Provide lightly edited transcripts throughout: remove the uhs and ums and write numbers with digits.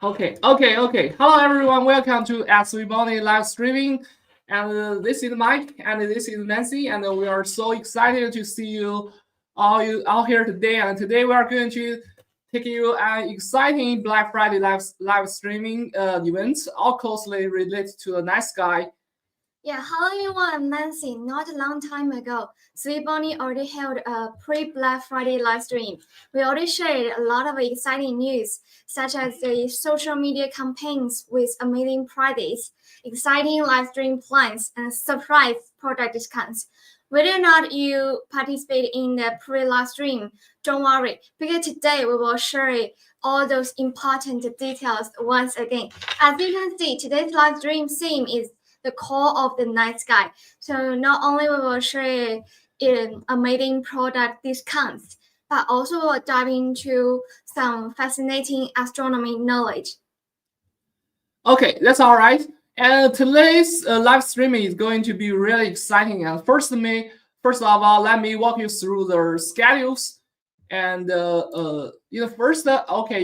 Okay. Hello, everyone. Welcome to Svbony live streaming. And this is Mike, and this is Nancy, and we are so excited to see you all here today. And today we are going to take you an exciting Black Friday live streaming event, all closely related to the night sky. Yeah, hello everyone, I'm Nancy. Not a long time ago, Svbony already held a pre-Black Friday live stream. We already shared a lot of exciting news, such as the social media campaigns with amazing prizes, exciting live stream plans, and surprise product discounts. Whether or not you participate in the pre-live stream, don't worry, because today we will share all those important details once again. As you can see, today's live stream theme is the core of the night sky. So not only we will share amazing product discounts, but also we'll dive into some fascinating astronomy knowledge. Okay, that's all right. And today's live streaming is going to be really exciting. And first of all, let me walk you through the schedules. And okay, you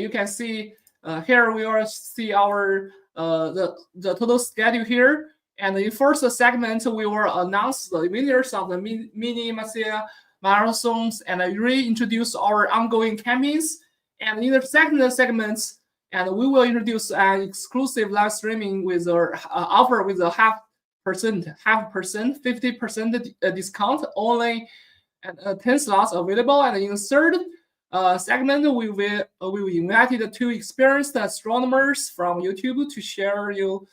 can see here we will see our the total schedule here. And in first segment, we will announce the winners of the mini marathons and reintroduce our ongoing campaigns. And in the second segment, and we will introduce an exclusive live streaming with our offer with a half percent, 50% discount only, and 10 slots available. And in the third segment, we will invite two experienced astronomers from YouTube to share you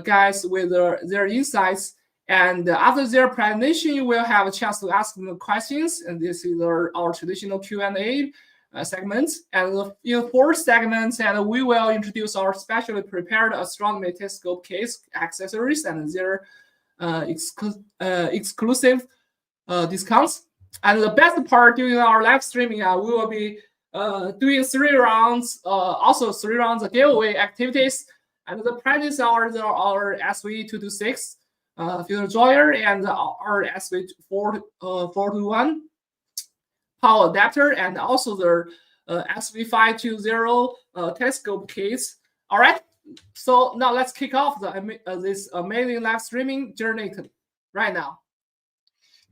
guys with their insights. And after their presentation, you will have a chance to ask them questions. And this is our traditional Q&A segments. And in the fourth segment, and we will introduce our specially prepared astronomy telescope case accessories and their exclusive discounts. And the best part during our live streaming, we will be doing 3 rounds, also 3 rounds of giveaway activities. And the prizes are our SV226 fuel enjoyer and our SV441 power adapter, and also the SV520 telescope case. All right, so now let's kick off this amazing live streaming journey right now.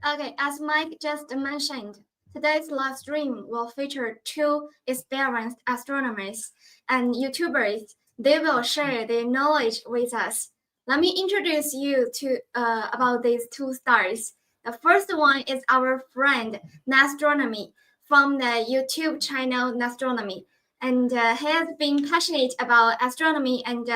Okay, as Mike just mentioned, today's live stream will feature two experienced astronomers and YouTubers. They will share their knowledge with us. Let me introduce you to about these two stars. The first one is our friend Astronomy from the YouTube channel Astronomy, and he has been passionate about astronomy and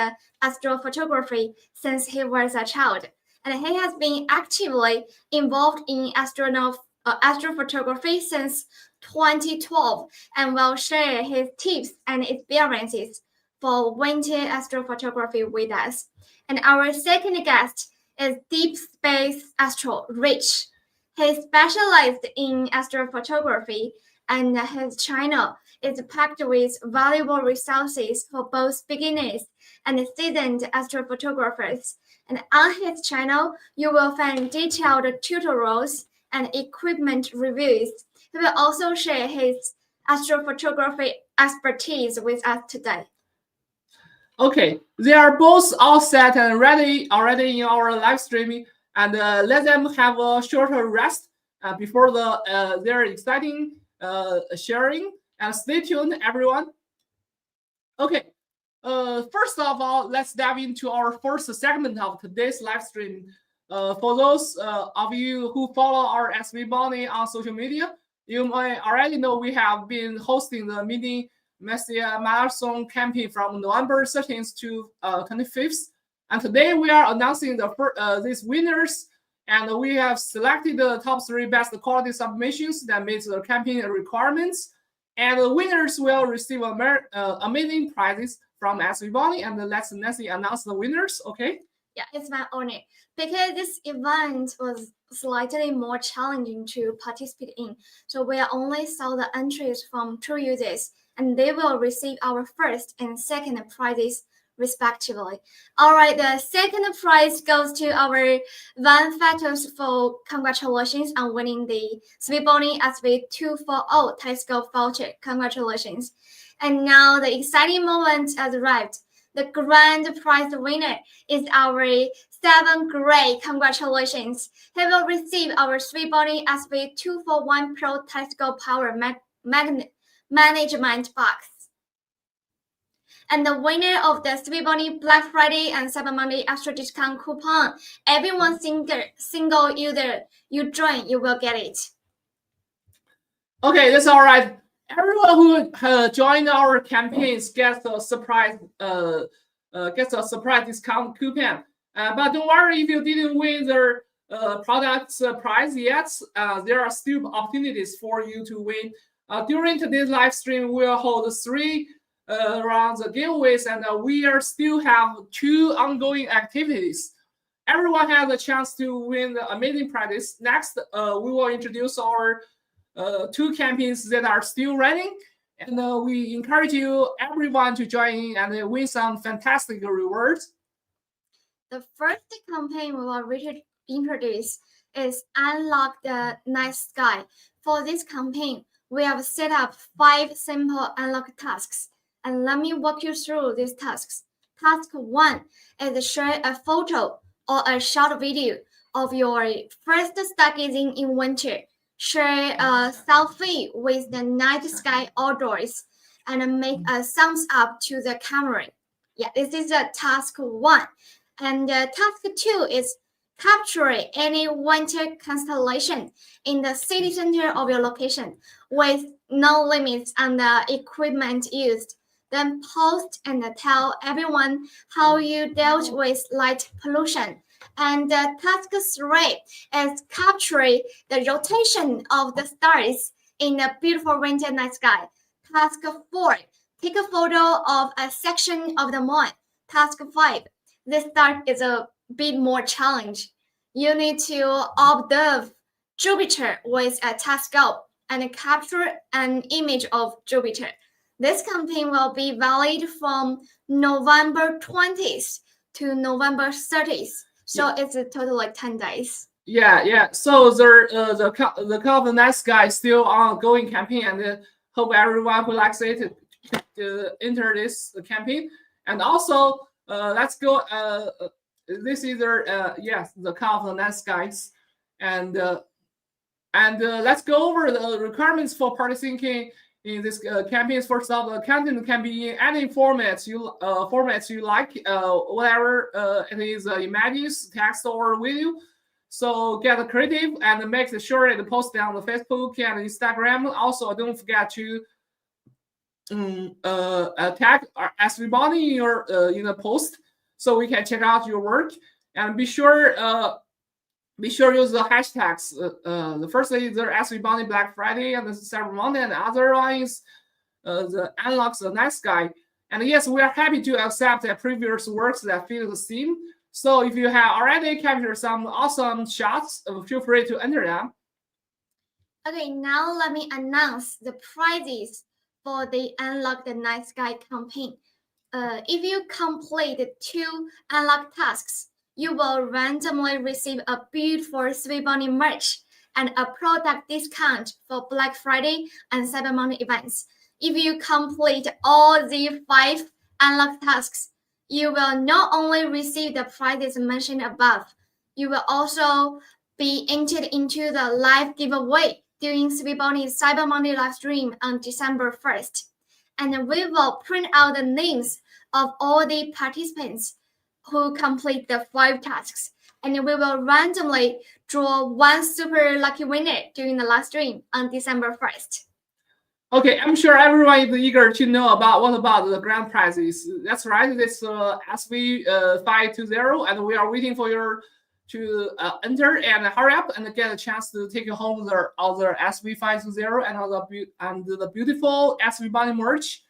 astrophotography since he was a child, and he has been actively involved in astrophotography since 2012, and will share his tips and experiences for winter astrophotography with us. And our second guest is Deep Space Astro Rich. He specialized in astrophotography, and his channel is packed with valuable resources for both beginners and seasoned astrophotographers. And on his channel, you will find detailed tutorials and equipment reviews. He will also share his astrophotography expertise with us today. Okay, they are both all set and ready already in our live streaming, and let them have a shorter rest before their exciting sharing. And stay tuned, everyone. Okay, first of all, let's dive into our first segment of today's live stream. For those of you who follow our Svbony on social media, you might already know we have been hosting the mini marathon campaign from November 13th to 25th. And today we are announcing these winners, and we have selected the top 3 best quality submissions that meet the campaign requirements. And the winners will receive amazing prizes from Svbony. And let's Nancy announce the winners, okay? Yeah, it's my honor. Because this event was slightly more challenging to participate in, so we only saw the entries from 2 users, and they will receive our first and second prizes respectively. All right, the second prize goes to our Van Factors for congratulations on winning the Svbony SV240 telescope voucher. Congratulations. And now the exciting moment has arrived. The grand prize winner is our 7 Gray. Congratulations. He will receive our Svbony SV241 Pro telescope power management box. And the winner of the Svbony Black Friday and Cyber Monday extra discount coupon, everyone single user you join, you will get it. Okay, that's all right. Everyone who joined our campaigns gets a surprise discount coupon. But don't worry if you didn't win the product's prize yet. There are still opportunities for you to win. During today's live stream, we'll hold 3 rounds of giveaways, and we still have 2 ongoing activities. Everyone has a chance to win the amazing prizes. Next, we will introduce our 2 campaigns that are still running, and we encourage everyone to join in and win some fantastic rewards. The first campaign we will introduce is Unlock the Night Sky. For this campaign, we have set up 5 simple unlock tasks, and let me walk you through these tasks. Task 1 is share a photo or a short video of your first stargazing in winter. Share a selfie with the night sky outdoors and make a thumbs up to the camera. Yeah, this is task 1. And task 2 is capture any winter constellation in the city center of your location with no limits on the equipment used. Then post and tell everyone how you dealt with light pollution. And task 3 is capture the rotation of the stars in a beautiful winter night sky. Task 4, take a photo of a section of the moon. Task 5, this task is a bit more challenge. You need to observe Jupiter with a telescope and capture an image of Jupiter. This campaign will be valid from November 20th to November 30th. So it's a total like 10 days. Yeah. So the Call of the Night Sky is still ongoing campaign, and hope everyone who likes it to enter this campaign. And also, let's go. This is the Call of the Night Skies, and let's go over the requirements for participating in this campaigns. First of all, the content can be in any formats you like, whatever it is, images, text, or video. So get creative and make sure to post it on the Facebook and Instagram. Also, don't forget to tag Svbony in the post so we can check out your work. And be sure use the hashtags. The first is the Svbony Black Friday and the Cyber Monday, and the other one is the Unlocks the Night Sky. And yes, we are happy to accept the previous works that fit the theme. So if you have already captured some awesome shots, feel free to enter them. Okay, now let me announce the prizes for the Unlock the Night Sky campaign. If you complete 2 unlock tasks, you will randomly receive a beautiful Svbony merch and a product discount for Black Friday and Cyber Monday events. If you complete all the 5 unlock tasks, you will not only receive the prizes mentioned above, you will also be entered into the live giveaway during Svbony's Cyber Monday live stream on December 1st. And we will print out the names of all the participants who complete the 5 tasks, and we will randomly draw 1 super lucky winner during the live stream on December 1st. Okay, I'm sure everyone is eager to know what about the grand prizes. That's right, it's SV520, and we are waiting for you to enter and hurry up and get a chance to take home the other SV520 and the beautiful Svbony merch.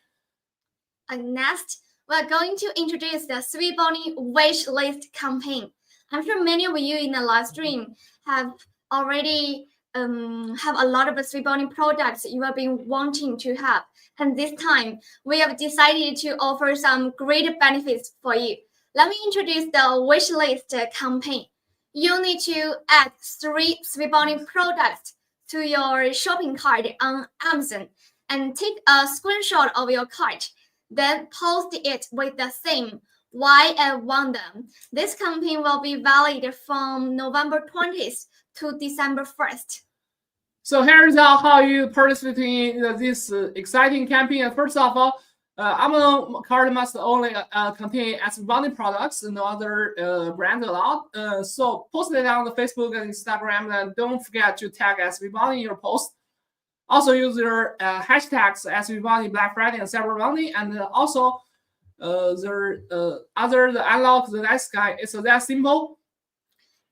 And next, we're going to introduce the Svbony wish list campaign. I'm sure many of you in the live stream have already have a lot of Svbony products you have been wanting to have. And this time, we have decided to offer some great benefits for you. Let me introduce the wishlist campaign. You need to add 3 Svbony products to your shopping cart on Amazon and take a screenshot of your cart. Then post it with the theme, why I want them. This campaign will be valid from November 20th to December 1st. So here's how you participate in this exciting campaign. First of all, Amazon cart must only contain Svbony products, no other brand allowed. So post it on the Facebook and Instagram, and don't forget to tag Svbony in your post. Also use your hashtags Svbony, Black Friday, and Cyber Monday, and also the unlock the night sky. It's that simple.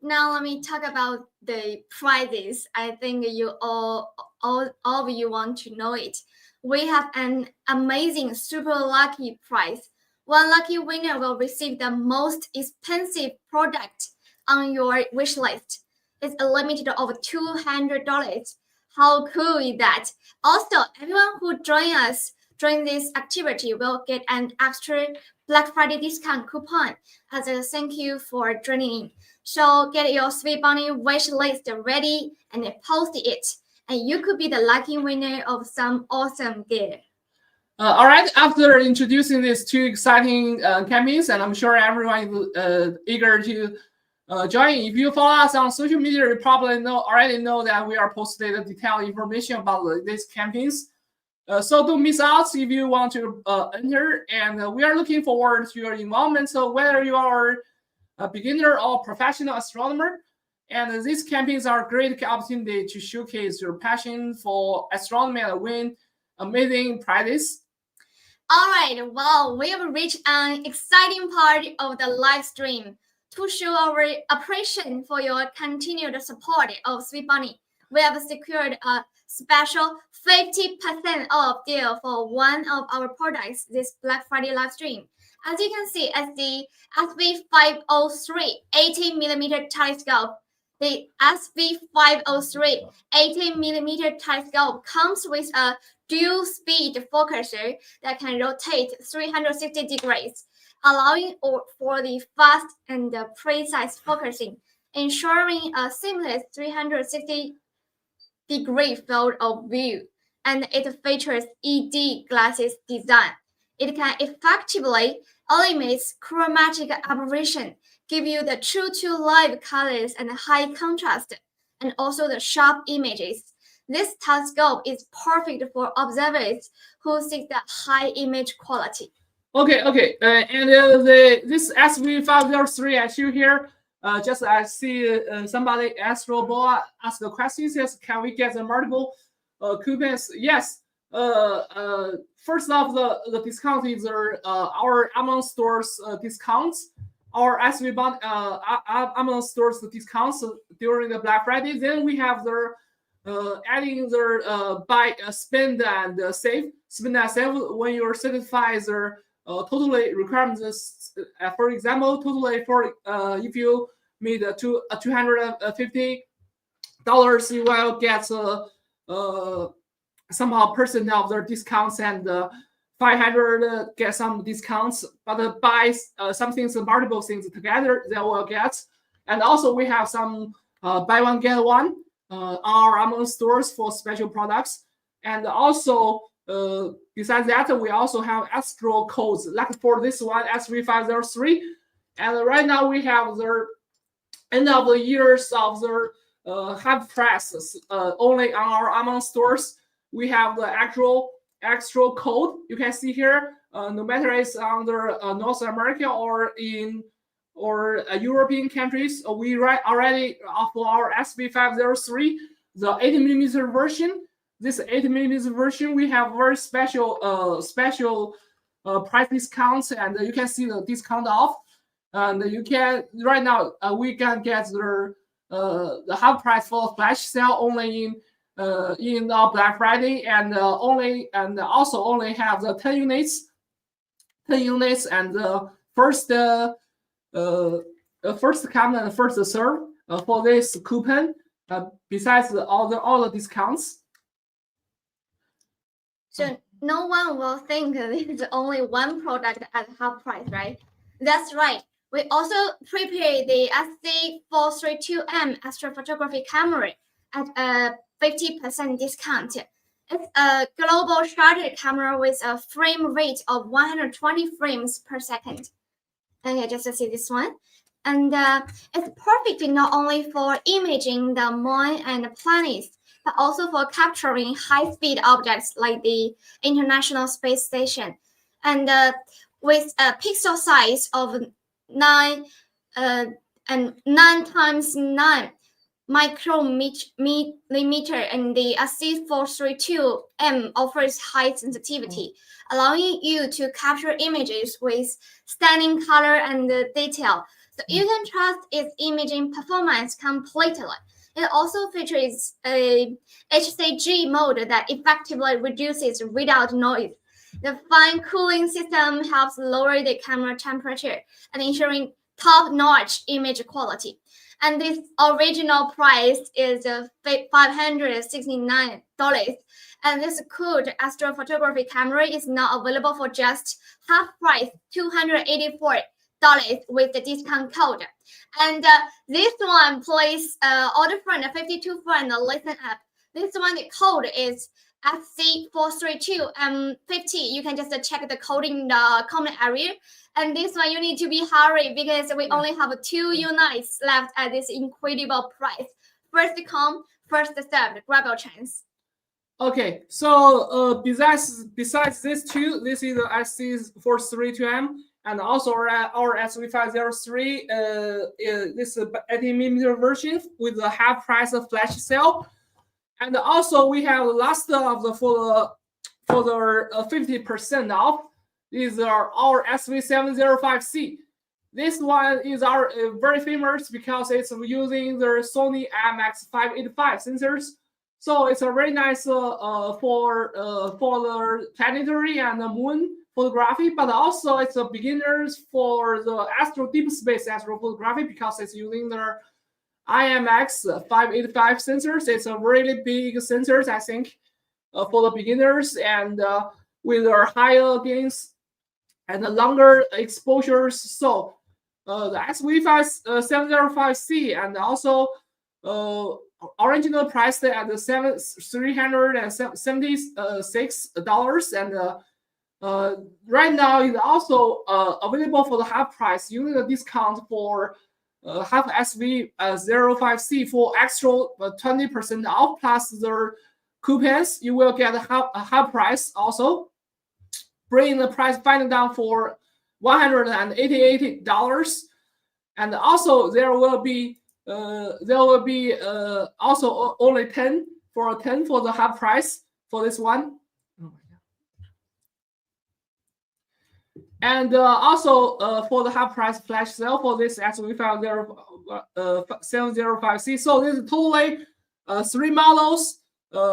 Now let me talk about the prizes. I think you all of you want to know it. We have an amazing super lucky prize. One lucky winner will receive the most expensive product on your wish list. It's a limit of $200. How cool is that? Also, everyone who joins this activity will get an extra Black Friday discount coupon as a thank you for joining. So get your Svbony wish list ready and post it, and you could be the lucky winner of some awesome gear. All right, after introducing these 2 exciting campaigns, and I'm sure everyone is eager to join. If you follow us on social media, you probably already know that we are posting detailed information about these campaigns. So don't miss out if you want to enter, and we are looking forward to your involvement. So whether you are a beginner or professional astronomer, and these campaigns are a great opportunity to showcase your passion for astronomy and win amazing prizes. All right, well, we have reached an exciting part of the live stream. To show our appreciation for your continued support of Svbony, we have secured a special 50% off deal for one of our products this Black Friday live stream. As you can see, as the SV503 18mm telescope, the SV503 18mm telescope comes with a dual-speed focuser that can rotate 360 degrees, allowing for the fast and precise focusing, ensuring a seamless 360-degree field of view. And it features ED glasses design. It can effectively eliminate chromatic aberration, give you the true-to-life colors and high contrast, and also the sharp images. This telescope is perfect for observers who seek the high image quality. Okay, and this SV503 I show here, just I see somebody Astro ask the question, says, can we get the multiple coupons? Yes. First off, the discount is our Amazon stores discounts, our Svbony Amazon stores discounts during the Black Friday. Then we have their adding their buy, spend and save. Spend and save when you're satisfied their totally requirements. For example, totally for if you made $250, you will get somehow percent of their discounts, and 500 get some discounts. But buy some things, multiple things together, they will get. And also we have some buy one get one our Amazon stores for special products. And also besides that, we also have extra codes like for this one SV503. And right now we have the end of the years of the half prices only on our Amazon stores. We have the actual extra code you can see here. No matter it's under North America or in European countries, we already offer our SV503, the 8mm version. This 8mm version, we have very special price discounts, and you can see the discount off. And you can right now we can get the half price for flash sale only in Black Friday, and also only have the 10 units, and first come and first serve for this coupon. besides all the discounts. So no one will think there's only one product at half price, right? That's right. We also prepared the SV432M astrophotography camera at a 50% discount. It's a global shutter camera with a frame rate of 120 frames per second. Okay, just to see this one. And it's perfect not only for imaging the moon and the planets, but also for capturing high-speed objects like the International Space Station. And with a pixel size of 9 times 9 micrometer, and the SV432M offers high sensitivity, allowing you to capture images with stunning color and detail. So you can trust its imaging performance completely. It also features a HCG mode that effectively reduces readout noise. The fine cooling system helps lower the camera temperature and ensuring top-notch image quality. And this original price is $569. And this cool astrophotography camera is now available for just half price, $284 with the discount code. And this one, please order from the 52 friend listen up. This one, the code is SC432M50. You can just check the code in the comment area. And this one, you need to be hurry because we only have 2 units left at this incredible price. First come, first served. Grab your chance. Okay, so besides these two, this is the SC432M, and also our SV503. This is 80mm version with the half price of flash sale, and also we have the last of the for the 50% off. These are our SV705C. This one is our very famous because it's using the Sony IMX585 sensors. So it's a very nice for the planetary and the moon photography, but also it's a beginners for the deep space astrophotography because it's using the IMX585 sensors. It's a really big sensors, I think, for the beginners, and with their higher gains and the longer exposures. So the SV705C and also original priced at $376, and right now is also available for the half price using the discount for half SV05C for extra 20% off plus the coupons. You will get a half price also, bringing the price finally down for $188, and also there will be also only 10 for the half price for this one. And also for the half price flash sale for this SV705C. So this is totally 3 models.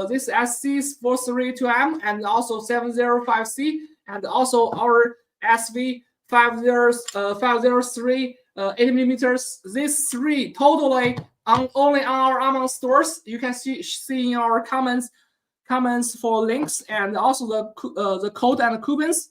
This SC432M and also 705C, and also our SV503 80mm. These 3 totally only on our Amazon stores. You can see in our comments for links and also the code and the coupons.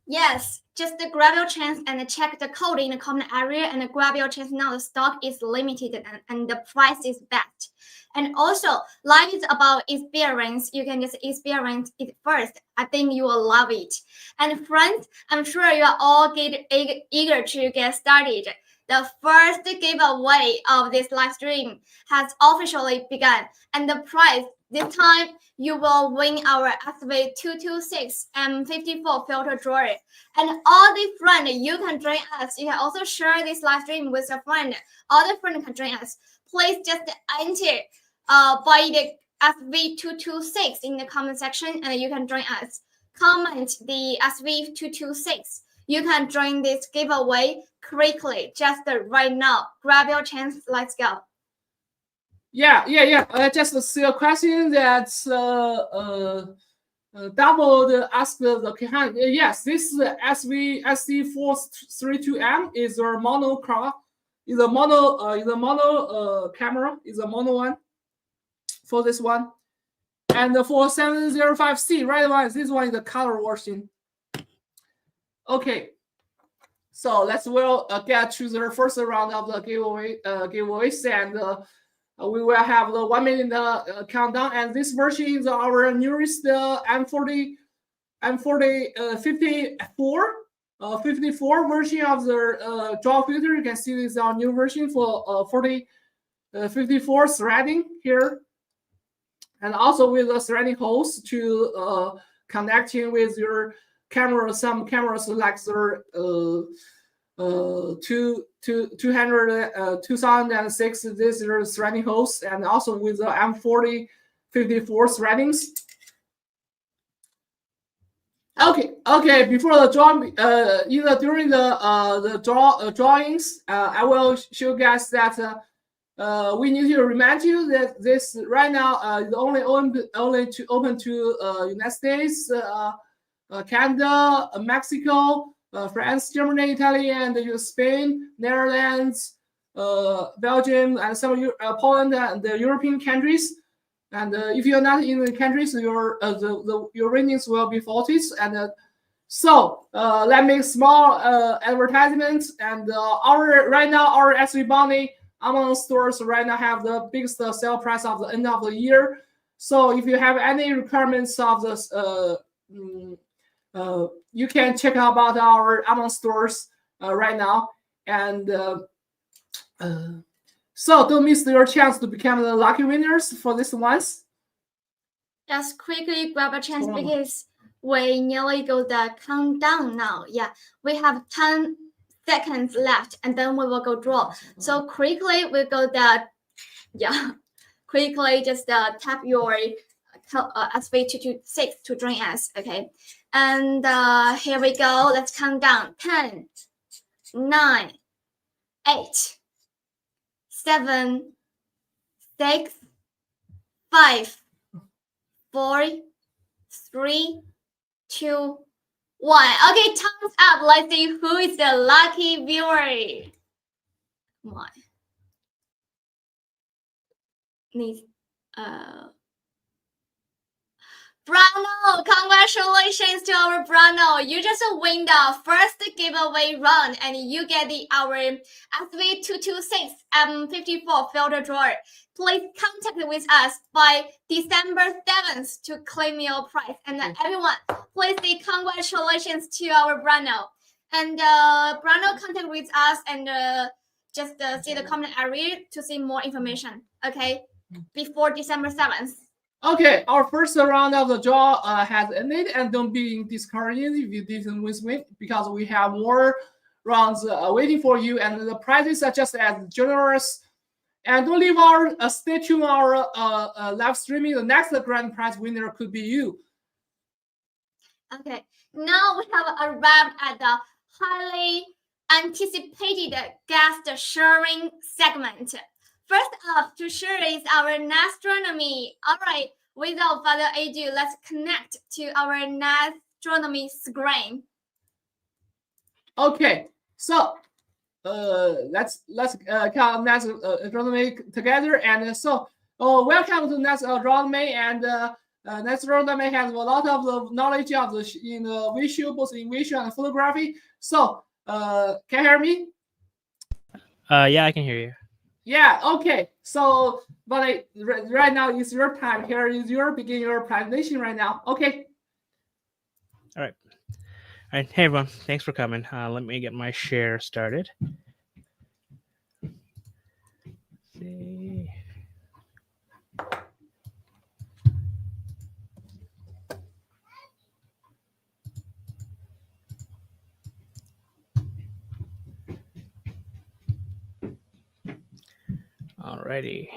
Yes, just grab your chance and check the code in the comment area and grab your chance now. The stock is limited and the price is best. And also, life is about experience. You can just experience it first. I think you will love it. And friends, I'm sure you are all eager to get started. The first giveaway of this live stream has officially begun. And the prize, this time, you will win our SV226 M54 filter drawer. And all the friends, you can join us. You can also share this live stream with a friend. All the friends can join us. Please just enter by the SV226 in the comment section and you can join us. Comment the SV226. You can join this giveaway quickly, just right now. Grab your chance. Let's go. Yeah. Just see a question that double asked the Kehan. Yes, this SC432M is a monochrome. is a mono camera, is a mono one for this one. And for 705C, right one, this one is the color version. Okay, so let's get to the first round of the giveaways, and we will have the 1 minute countdown. And this version is our newest M54 version of the draw filter. You can see this is our new version for 54 threading here, and also with the threading holes to connecting with your camera. Some cameras like the 2006, this is threading holes, and also with the M40 54 threadings. Okay. Before the draw, either during the drawings, I will show you guys that we need to remind you that this right now is only open to United States, Canada, Mexico, France, Germany, Italy, and Spain, Netherlands, Belgium, and some Poland and the European countries. And if you're not in the countries, your ratings will be faulted. And so let me make small advertisements. And right now our Svbony among stores right now have the biggest sale price of the end of the year. So if you have any requirements of this, you can check out about our Amazon stores right now. And so don't miss your chance to become the lucky winners for this ones. Just quickly grab a chance because we nearly got the countdown now. Yeah, we have 10 seconds left, and then we will go draw. So quickly we go quickly just tap your SV226 to join us. Okay, and here we go. Let's count down. 10, 9, 8, 7, 6, 5, 4, 3, 2, 1. Okay, time's up. Let's see who is the lucky viewer. Come on. Bruno, congratulations to our Bruno. You just win the first giveaway round and you get our SV226 M54 filter drawer. Please contact with us by December 7th to claim your prize. And everyone, please say congratulations to our Bruno. And Bruno, contact with us and just see the comment area to see more information. Okay, before December 7th. Okay, our first round of the draw has ended, and don't be discouraged if you didn't win, because we have more rounds waiting for you, and the prizes are just as generous. And don't leave stay tuned our live streaming. The next grand prize winner could be you. Okay, now we have arrived at the highly anticipated guest sharing segment. First up to share is our astronomy. All right, without further ado, let's connect to our astronomy screen. Okay, so let's count astronomy together. And so welcome to astronomy. And astronomy has a lot of the knowledge of the visual, both in visual and photography. So can you hear me? Yeah, I can hear you. Yeah, okay. So, but right now is your time. Here is begin your presentation right now. Okay. All right. Hey everyone, thanks for coming. Let me get my share started. Let's see. Alrighty.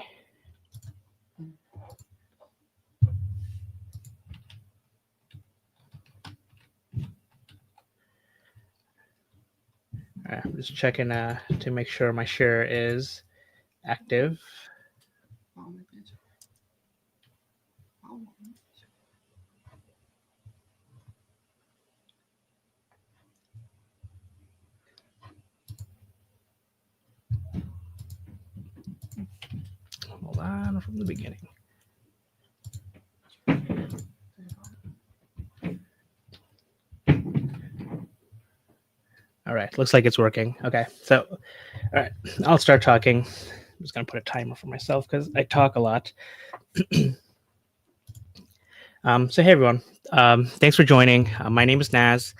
All right, I'm just checking to make sure my share is active. timer from the beginning. All right, looks like it's working. Okay, so all right, I'll start talking. I'm just gonna put a timer for myself because I talk a lot. So hey everyone, thanks for joining. My name is Naz.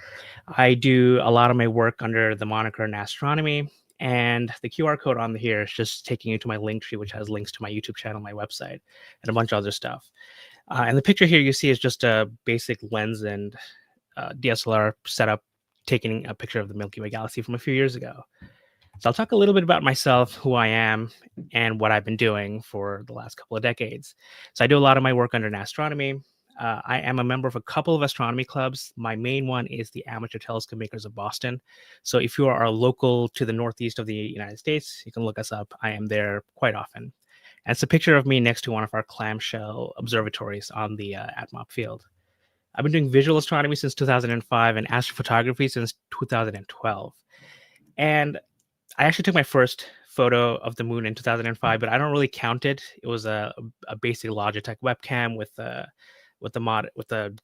I do a lot of my work under the moniker Astronomy, and the QR code on here is just taking you to my link tree, which has links to my YouTube channel, my website, and a bunch of other stuff. And the picture here you see is just a basic lens and DSLR setup, taking a picture of the Milky Way galaxy from a few years ago. So I'll talk a little bit about myself, who I am, and what I've been doing for the last couple of decades. So I do a lot of my work under Astronomy. I am a member of a couple of astronomy clubs. My main one is the Amateur Telescope Makers of Boston. So if you are local to the northeast of the United States, you can look us up. I am there quite often. And it's a picture of me next to one of our clamshell observatories on the ATMOP field. I've been doing visual astronomy since 2005 and astrophotography since 2012. And I actually took my first photo of the moon in 2005, but I don't really count it. It was a basic Logitech webcam with a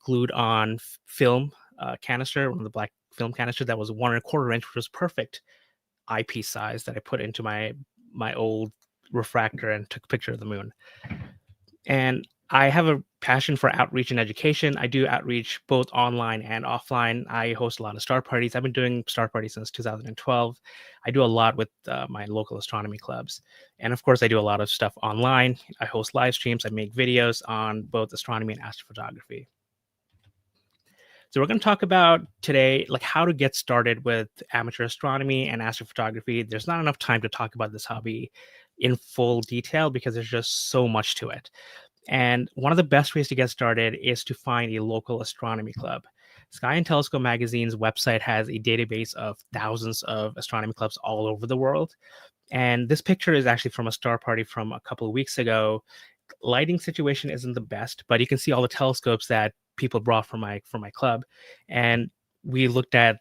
glued on film canister, one of the black film canister that was 1.25 inch, which was perfect eyepiece size that I put into my old refractor and took a picture of the moon. And I have a passion for outreach and education. I do outreach both online and offline. I host a lot of star parties. I've been doing star parties since 2012. I do a lot with my local astronomy clubs. And of course, I do a lot of stuff online. I host live streams. I make videos on both astronomy and astrophotography. So we're going to talk about today, like how to get started with amateur astronomy and astrophotography. There's not enough time to talk about this hobby in full detail because there's just so much to it. And one of the best ways to get started is to find a local astronomy club. Sky and Telescope magazine's website has a database of thousands of astronomy clubs all over the world. And this picture is actually from a star party from a couple of weeks ago. Lighting situation isn't the best, but you can see all the telescopes that people brought from my club. And we looked at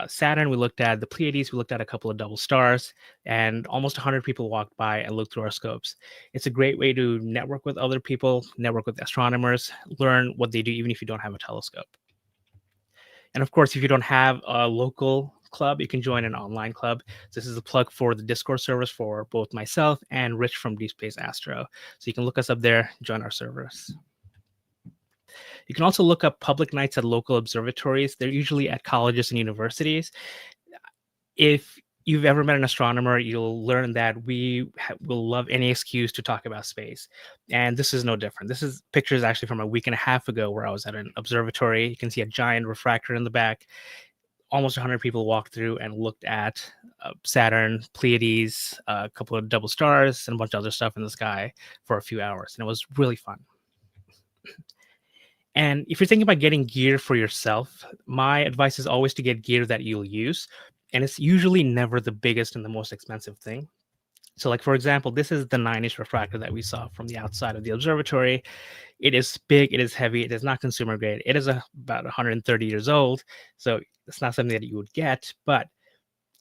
Saturn, we looked at the Pleiades, we looked at a couple of double stars, and almost 100 people walked by and looked through our scopes. It's a great way to network with other people, network with astronomers, learn what they do, even if you don't have a telescope. And of course, if you don't have a local club, you can join an online club. This is a plug for the Discord servers for both myself and Rich from Deep Space Astro. So you can look us up there, join our servers. You can also look up public nights at local observatories. They're usually at colleges and universities. If you've ever met an astronomer, you'll learn that we will love any excuse to talk about space. And this is no different. This is pictures actually from a week and a half ago where I was at an observatory. You can see a giant refractor in the back. Almost 100 people walked through and looked at Saturn, Pleiades, a couple of double stars, and a bunch of other stuff in the sky for a few hours. And it was really fun. And if you're thinking about getting gear for yourself, my advice is always to get gear that you'll use. And it's usually never the biggest and the most expensive thing. So like, for example, this is the 9-inch refractor that we saw from the outside of the observatory. It is big, it is heavy, it is not consumer grade. It is about 130 years old. So it's not something that you would get, but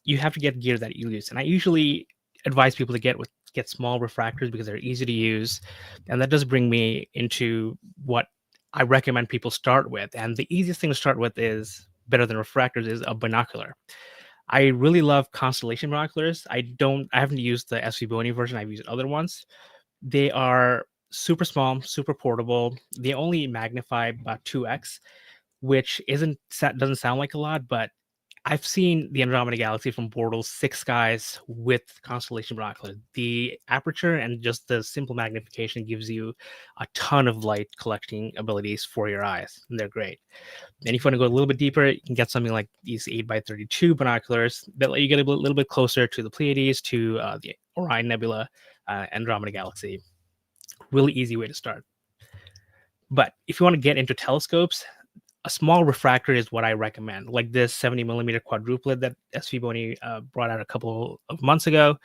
you have to get gear that you use. And I usually advise people to get small refractors because they're easy to use. And that does bring me into what I recommend people start with. And the easiest thing to start with is better than refractors is a binocular. I really love constellation binoculars. I haven't used the Svbony version. I've used other ones. They are super small, super portable. They only magnify about 2x, which doesn't sound like a lot, but I've seen the Andromeda Galaxy from Bortle's 6 skies with constellation binoculars. The aperture and just the simple magnification gives you a ton of light collecting abilities for your eyes, and they're great. And if you want to go a little bit deeper, you can get something like these 8x32 binoculars that let you get a little bit closer to the Pleiades, to the Orion Nebula, Andromeda Galaxy. Really easy way to start. But if you want to get into telescopes, a small refractor is what I recommend, like this 70mm quadruplet that Svbony brought out a couple of months ago.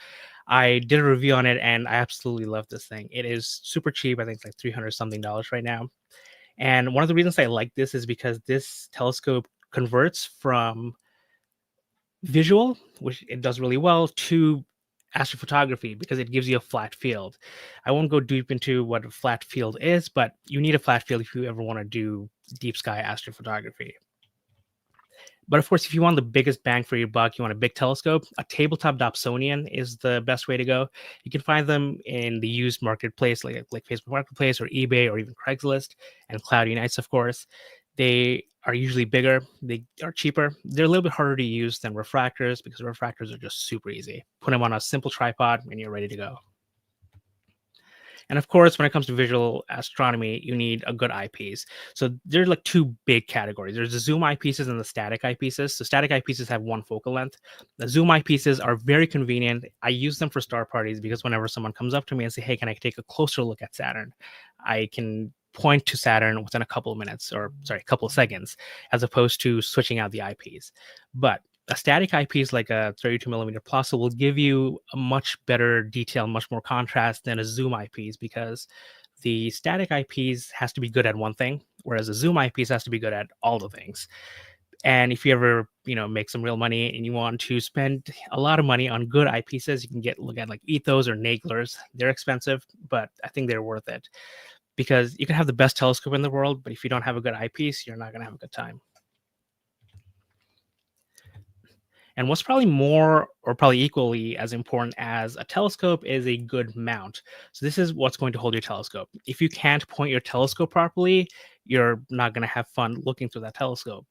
I did a review on it, and I absolutely love this thing. It is super cheap. I think it's like $300 something right now. And one of the reasons I like this is because this telescope converts from visual, which it does really well, to astrophotography because it gives you a flat field. I won't go deep into what a flat field is, but you need a flat field if you ever want to do deep sky astrophotography. But of course, if you want the biggest bang for your buck, you want a big telescope, a tabletop Dobsonian is the best way to go. You can find them in the used marketplace, like Facebook Marketplace or eBay or even Craigslist, and Cloudy Nights, of course. They are usually bigger. They are cheaper. They're a little bit harder to use than refractors because refractors are just super easy. Put them on a simple tripod and you're ready to go. And of course, when it comes to visual astronomy, you need a good eyepiece. So there's like two big categories. There's the zoom eyepieces and the static eyepieces. So static eyepieces have one focal length. The zoom eyepieces are very convenient. I use them for star parties because whenever someone comes up to me and say, hey, can I take a closer look at Saturn? I can point to Saturn within a couple of minutes, or sorry, a couple of seconds, as opposed to switching out the eyepiece. But a static eyepiece like a 32 millimeter plus will give you a much better detail, much more contrast than a zoom eyepiece, because the static eyepiece has to be good at one thing, whereas a zoom eyepiece has to be good at all the things. And if you ever, make some real money and you want to spend a lot of money on good eyepieces, you can look at like Ethos or Naglers. They're expensive, but I think they're worth it, because you can have the best telescope in the world, but if you don't have a good eyepiece, you're not going to have a good time. And what's probably more, or probably equally as important as a telescope, is a good mount. So this is what's going to hold your telescope. If you can't point your telescope properly, you're not going to have fun looking through that telescope.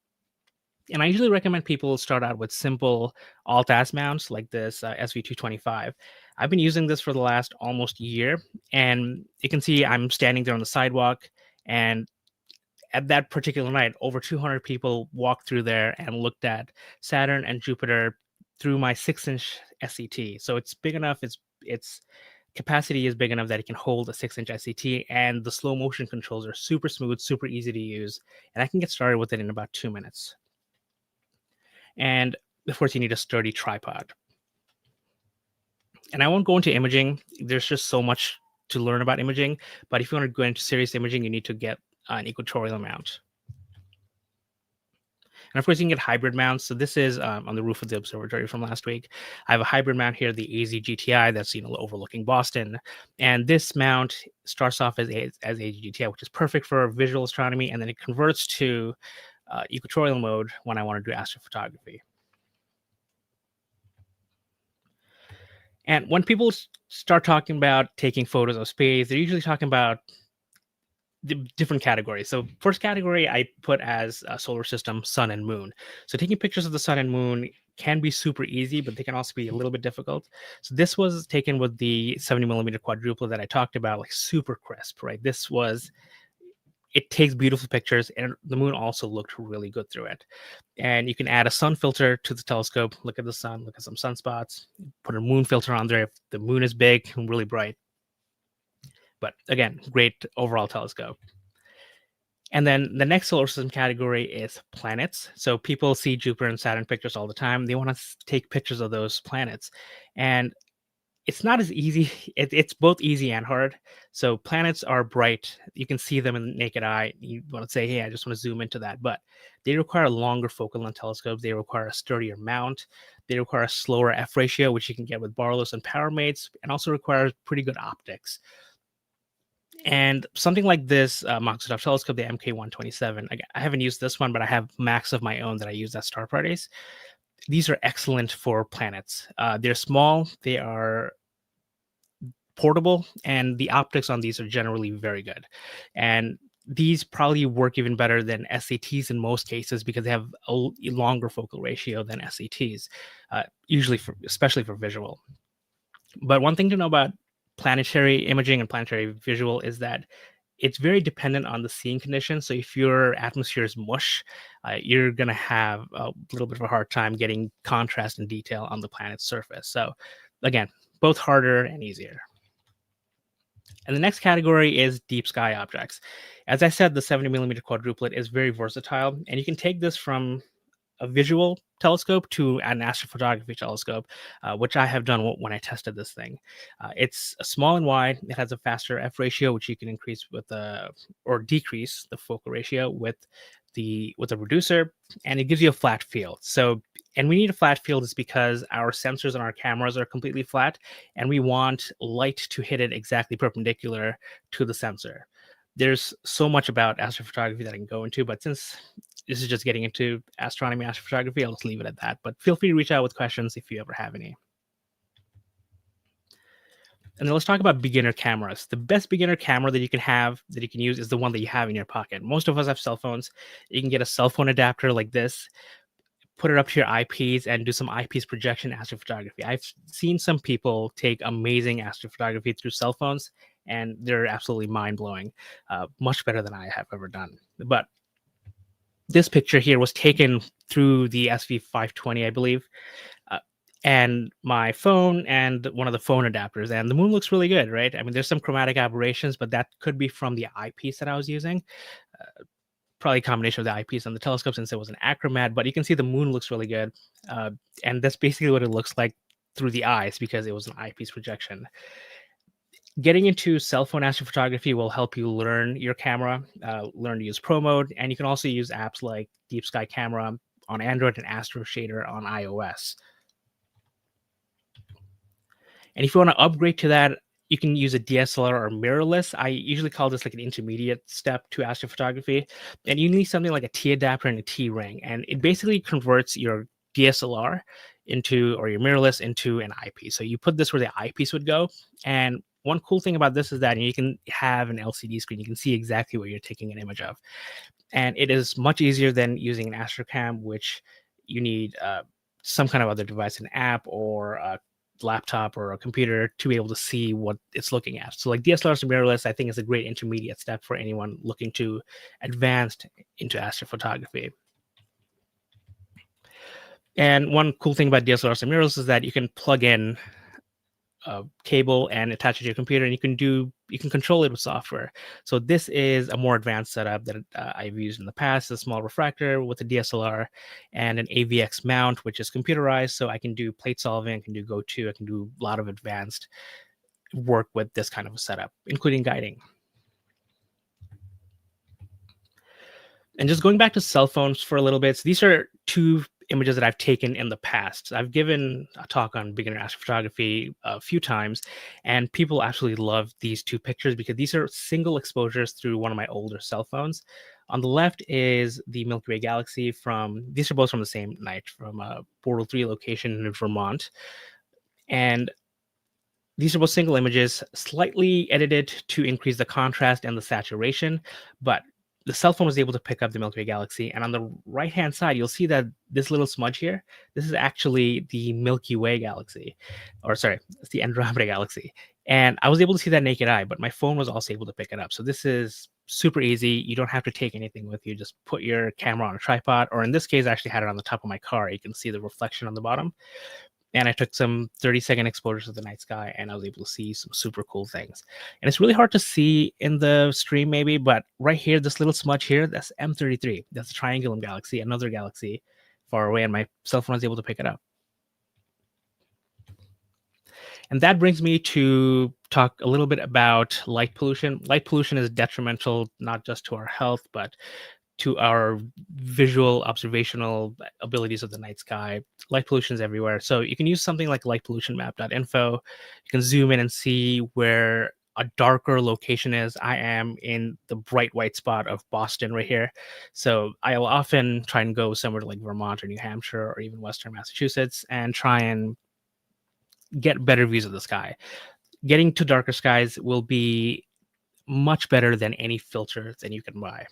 And I usually recommend people start out with simple alt-az mounts like this SV225. I've been using this for the last almost year, and you can see I'm standing there on the sidewalk, and at that particular night, over 200 people walked through there and looked at Saturn and Jupiter through my 6-inch SCT. So it's big enough, its capacity is big enough that it can hold a 6-inch SCT, and the slow motion controls are super smooth, super easy to use, and I can get started with it in about 2 minutes. And of course, you need a sturdy tripod. And I won't go into imaging. There's just so much to learn about imaging, but if you want to go into serious imaging, you need to get an equatorial mount. And of course, you can get hybrid mounts. So this is on the roof of the observatory from last week. I have a hybrid mount here, the AZ GTI, that's overlooking Boston. And this mount starts off as AZ GTI, which is perfect for visual astronomy, and then it converts to equatorial mode when I want to do astrophotography. And when people start talking about taking photos of space, they're usually talking about different categories. So first category I put as a solar system, sun and moon. So taking pictures of the sun and moon can be super easy, but they can also be a little bit difficult. So this was taken with the 70 millimeter quadruplet that I talked about, like super crisp, right? It takes beautiful pictures, and the moon also looked really good through it. And you can add a sun filter to the telescope, look at the sun, look at some sunspots, put a moon filter on there if the moon is big and really bright. But again, great overall telescope. And then the next solar system category is planets. So people see Jupiter and Saturn pictures all the time. They want to take pictures of those planets. And it's not as easy. It's both easy and hard. So planets are bright. You can see them in the naked eye. You want to say, hey, I just want to zoom into that. But they require longer focal length telescopes. They require a sturdier mount. They require a slower F ratio, which you can get with Barlow's and PowerMates, and also requires pretty good optics. And something like this Microsoft telescope, the MK127, I haven't used this one, but I have Macs of my own that I use at star parties. These are excellent for planets. They're small, they are portable, and the optics on these are generally very good. And these probably work even better than SCTs in most cases because they have a longer focal ratio than SCTs, especially for visual. But one thing to know about planetary imaging and planetary visual is that it's very dependent on the seeing conditions. So if your atmosphere is mush, you're going to have a little bit of a hard time getting contrast and detail on the planet's surface. So again, both harder and easier. And the next category is deep sky objects. As I said, the 70 millimeter quadruplet is very versatile, and you can take this from a visual telescope to an astrophotography telescope, which I have done when I tested this thing. It's small and wide. It has a faster F ratio, which you can increase with or decrease the focal ratio with with a reducer, and it gives you a flat field. So, and we need a flat field is because our sensors on our cameras are completely flat, and we want light to hit it exactly perpendicular to the sensor. There's so much about astrophotography that I can go into, but since this is just getting into astronomy, astrophotography, I'll just leave it at that. But feel free to reach out with questions if you ever have any. And then let's talk about beginner cameras. The best beginner camera that you can use is the one that you have in your pocket. Most of us have cell phones. You can get a cell phone adapter like this, put it up to your eyepiece, and do some eyepiece projection astrophotography. I've seen some people take amazing astrophotography through cell phones, and they're absolutely mind-blowing, much better than I have ever done. But this picture here was taken through the SV520, I believe, and my phone and one of the phone adapters, and the moon looks really good, right? I mean, there's some chromatic aberrations, but that could be from the eyepiece that I was using. Probably a combination of the eyepiece and the telescope, since it was an achromat, but you can see the moon looks really good. And that's basically what it looks like through the eyes because it was an eyepiece projection. Getting into cell phone astrophotography will help you learn your camera, learn to use Pro Mode, and you can also use apps like Deep Sky Camera on Android and Astro Shader on iOS. And if you want to upgrade to that, you can use a DSLR or mirrorless. I usually call this like an intermediate step to astrophotography. And you need something like a T adapter and a T ring. And it basically converts your DSLR into, or your mirrorless into an eyepiece. So you put this where the eyepiece would go. And one cool thing about this is that you can have an LCD screen. You can see exactly what you're taking an image of. And it is much easier than using an Astrocam, which you need some kind of other device, an app or a laptop or a computer to be able to see what it's looking at. So like DSLRs and mirrorless, I think is a great intermediate step for anyone looking to advance into astrophotography. And one cool thing about DSLRs and mirrorless is that you can plug in a cable and attach it to your computer, and you can control it with software. So this is a more advanced setup that I've used in the past, a small refractor with a DSLR and an AVX mount, which is computerized. So I can do plate solving, I can do GoTo, I can do a lot of advanced work with this kind of a setup, including guiding. And just going back to cell phones for a little bit, so these are two images that I've taken in the past. I've given a talk on beginner astrophotography a few times, and people absolutely love these two pictures because these are single exposures through one of my older cell phones. On the left is the Milky Way galaxy these are both from the same night, from a Portal 3 location in Vermont. And these are both single images, slightly edited to increase the contrast and the saturation, but the cell phone was able to pick up the Milky Way galaxy. And on the right-hand side, you'll see that this little smudge here, this is actually the Milky Way galaxy, or sorry, it's the Andromeda galaxy. And I was able to see that naked eye, but my phone was also able to pick it up. So this is super easy. You don't have to take anything with you. Just put your camera on a tripod, or in this case, I actually had it on the top of my car. You can see the reflection on the bottom. And I took some 30-second exposures of the night sky, and I was able to see some super cool things. And it's really hard to see in the stream maybe, but right here, this little smudge here, that's M33. That's a Triangulum galaxy, another galaxy far away, and my cell phone was able to pick it up. And that brings me to talk a little bit about light pollution. Light pollution is detrimental not just to our health, but to our visual observational abilities of the night sky. Light pollution is everywhere. So you can use something like lightpollutionmap.info. You can zoom in and see where a darker location is. I am in the bright white spot of Boston right here. So I will often try and go somewhere to like Vermont or New Hampshire or even Western Massachusetts and try and get better views of the sky. Getting to darker skies will be much better than any filter that you can buy.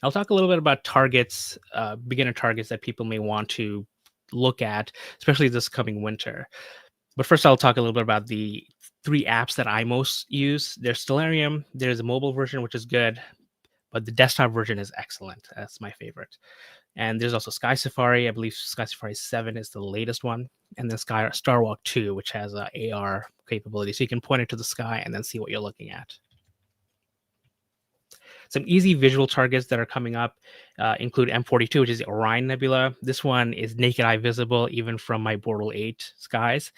I'll talk a little bit about targets, beginner targets that people may want to look at, especially this coming winter. But first, I'll talk a little bit about the 3 apps that I most use. There's Stellarium, there's a mobile version, which is good, but the desktop version is excellent. That's my favorite. And there's also Sky Safari. I believe Sky Safari 7 is the latest one. And then Starwalk 2, which has AR capability. So you can point it to the sky and then see what you're looking at. Some easy visual targets that are coming up include M42, which is the Orion Nebula. This one is naked eye visible even from my Bortle 8 skies.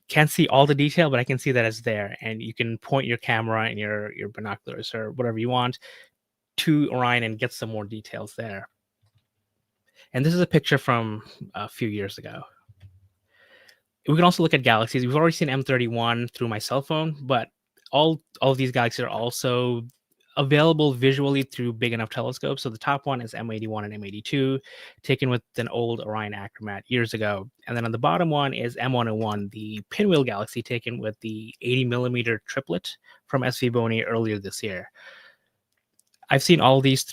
Can't see all the detail, but I can see that it's there. And you can point your camera and your binoculars or whatever you want to Orion and get some more details there. And this is a picture from a few years ago. We can also look at galaxies. We've already seen M31 through my cell phone, but all of these galaxies are also available visually through big enough telescopes. So the top one is M81 and M82, taken with an old Orion achromat years ago. And then on the bottom one is M101, the pinwheel galaxy, taken with the 80 millimeter triplet from Svbony earlier this year. I've seen all these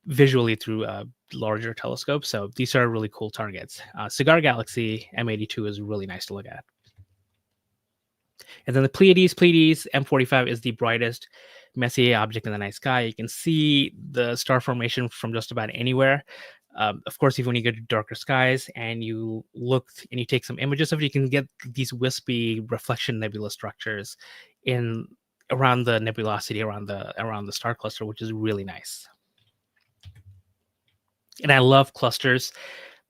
visually through larger telescopes, so these are really cool targets. Cigar Galaxy M82 is really nice to look at. And then the Pleiades M45 is the brightest Messier object in the night sky. You can see the star formation from just about anywhere. Of course, when you go to darker skies and you look and you take some images of it, you can get these wispy reflection nebula structures around the nebulosity, around the star cluster, which is really nice. And I love clusters,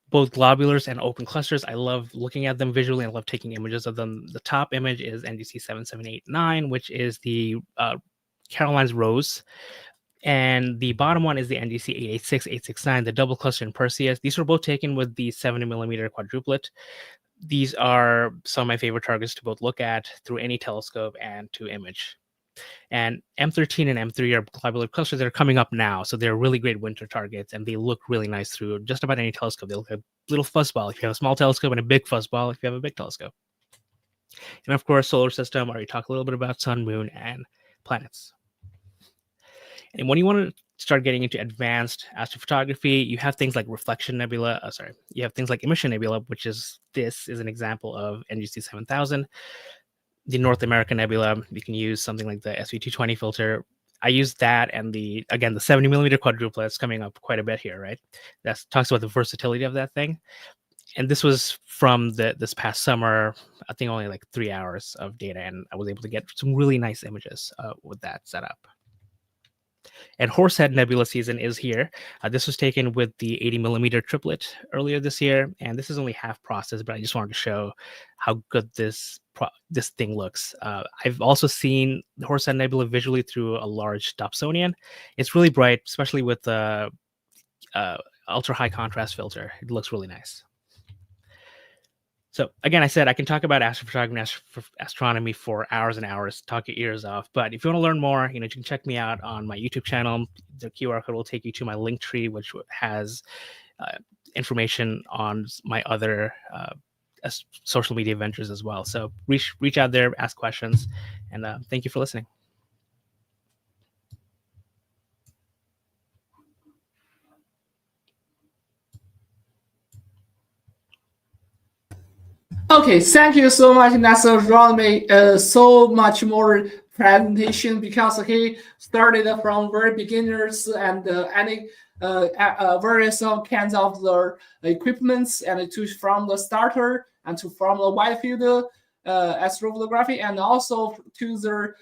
both globulars and open clusters. I love looking at them visually. I love taking images of them. The top image is NGC 7789, which is the Caroline's Rose. And the bottom one is the NGC 886, 869, the double cluster in Perseus. These were both taken with the 70 millimeter quadruplet. These are some of my favorite targets to both look at through any telescope and to image. And M13 and M3 are globular clusters that are coming up now. So they're really great winter targets, and they look really nice through just about any telescope. They look like a little fuzzball if you have a small telescope, and a big fuzzball if you have a big telescope. And of course, solar system, or you talk a little bit about sun, moon, and planets. And when you want to start getting into advanced astrophotography, you have things like reflection nebula. You have things like emission nebula, which is an example of NGC 7000. The North American nebula, you can use something like the SV241 filter. I use that, and the 70 millimeter quadruplets coming up quite a bit here, right? That talks about the versatility of that thing. And this was from this past summer. I think only like 3 hours of data, and I was able to get some really nice images with that setup. And Horsehead Nebula season is here. This was taken with the 80 millimeter triplet earlier this year, and this is only half processed, but I just wanted to show how good this thing looks. I've also seen the Horsehead Nebula visually through a large Dobsonian. It's really bright, especially with the ultra high contrast filter. It looks really nice. So again, I said I can talk about astrophotography and astronomy for hours and hours, talk your ears off. But if you want to learn more, you can check me out on my YouTube channel. The QR code will take you to my link tree, which has information on my other social media ventures as well. So reach out there, ask questions, and thank you for listening. Okay, thank you so much, NASA Astronomy. So much more presentation because he started from very beginners and any various kinds of the equipments and from the starter and from the wide field astrophotography and also to the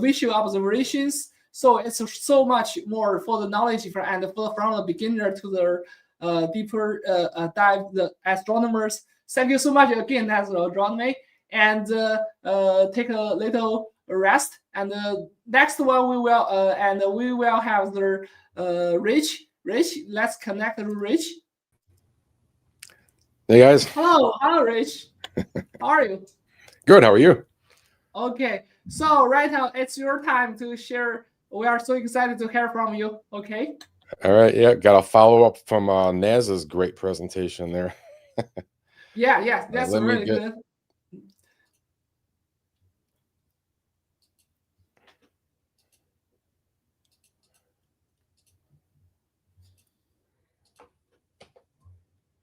visual observations. So it's so much more for the knowledge from the beginner to the deeper dive the astronomers. Thank you so much again, NASA Astronomy, and take a little rest. And next one we will have the Rich. Rich, let's connect to Rich. Hey guys. Hello, Rich. How are you? Good. How are you? Okay. So right now it's your time to share. We are so excited to hear from you. Okay. All right. Yeah. Got a follow up from NASA's great presentation there. Yeah, that's really good.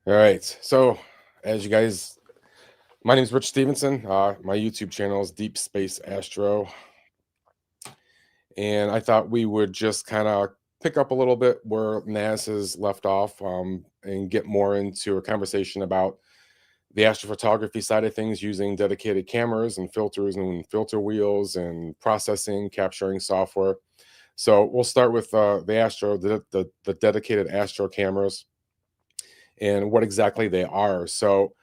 All right. So, as you guys, my name is Rich Stevenson. My YouTube channel is Deep Space Astro, and I thought we would just kind of pick up a little bit where NASA's left off, and get more into a conversation about the astrophotography side of things using dedicated cameras and filters and filter wheels and processing, capturing software. So we'll start with the dedicated Astro cameras and what exactly they are. So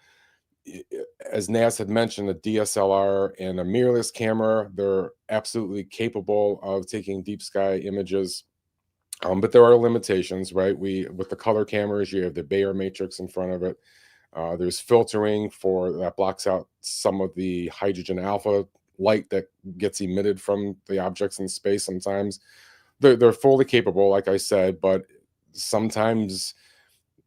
as Nas had mentioned, a DSLR and a mirrorless camera, they're absolutely capable of taking deep sky images But there are limitations, right? With the color cameras, you have the Bayer matrix in front of it. There's filtering that blocks out some of the hydrogen alpha light that gets emitted from the objects in space. Sometimes they're fully capable, like I said, but sometimes,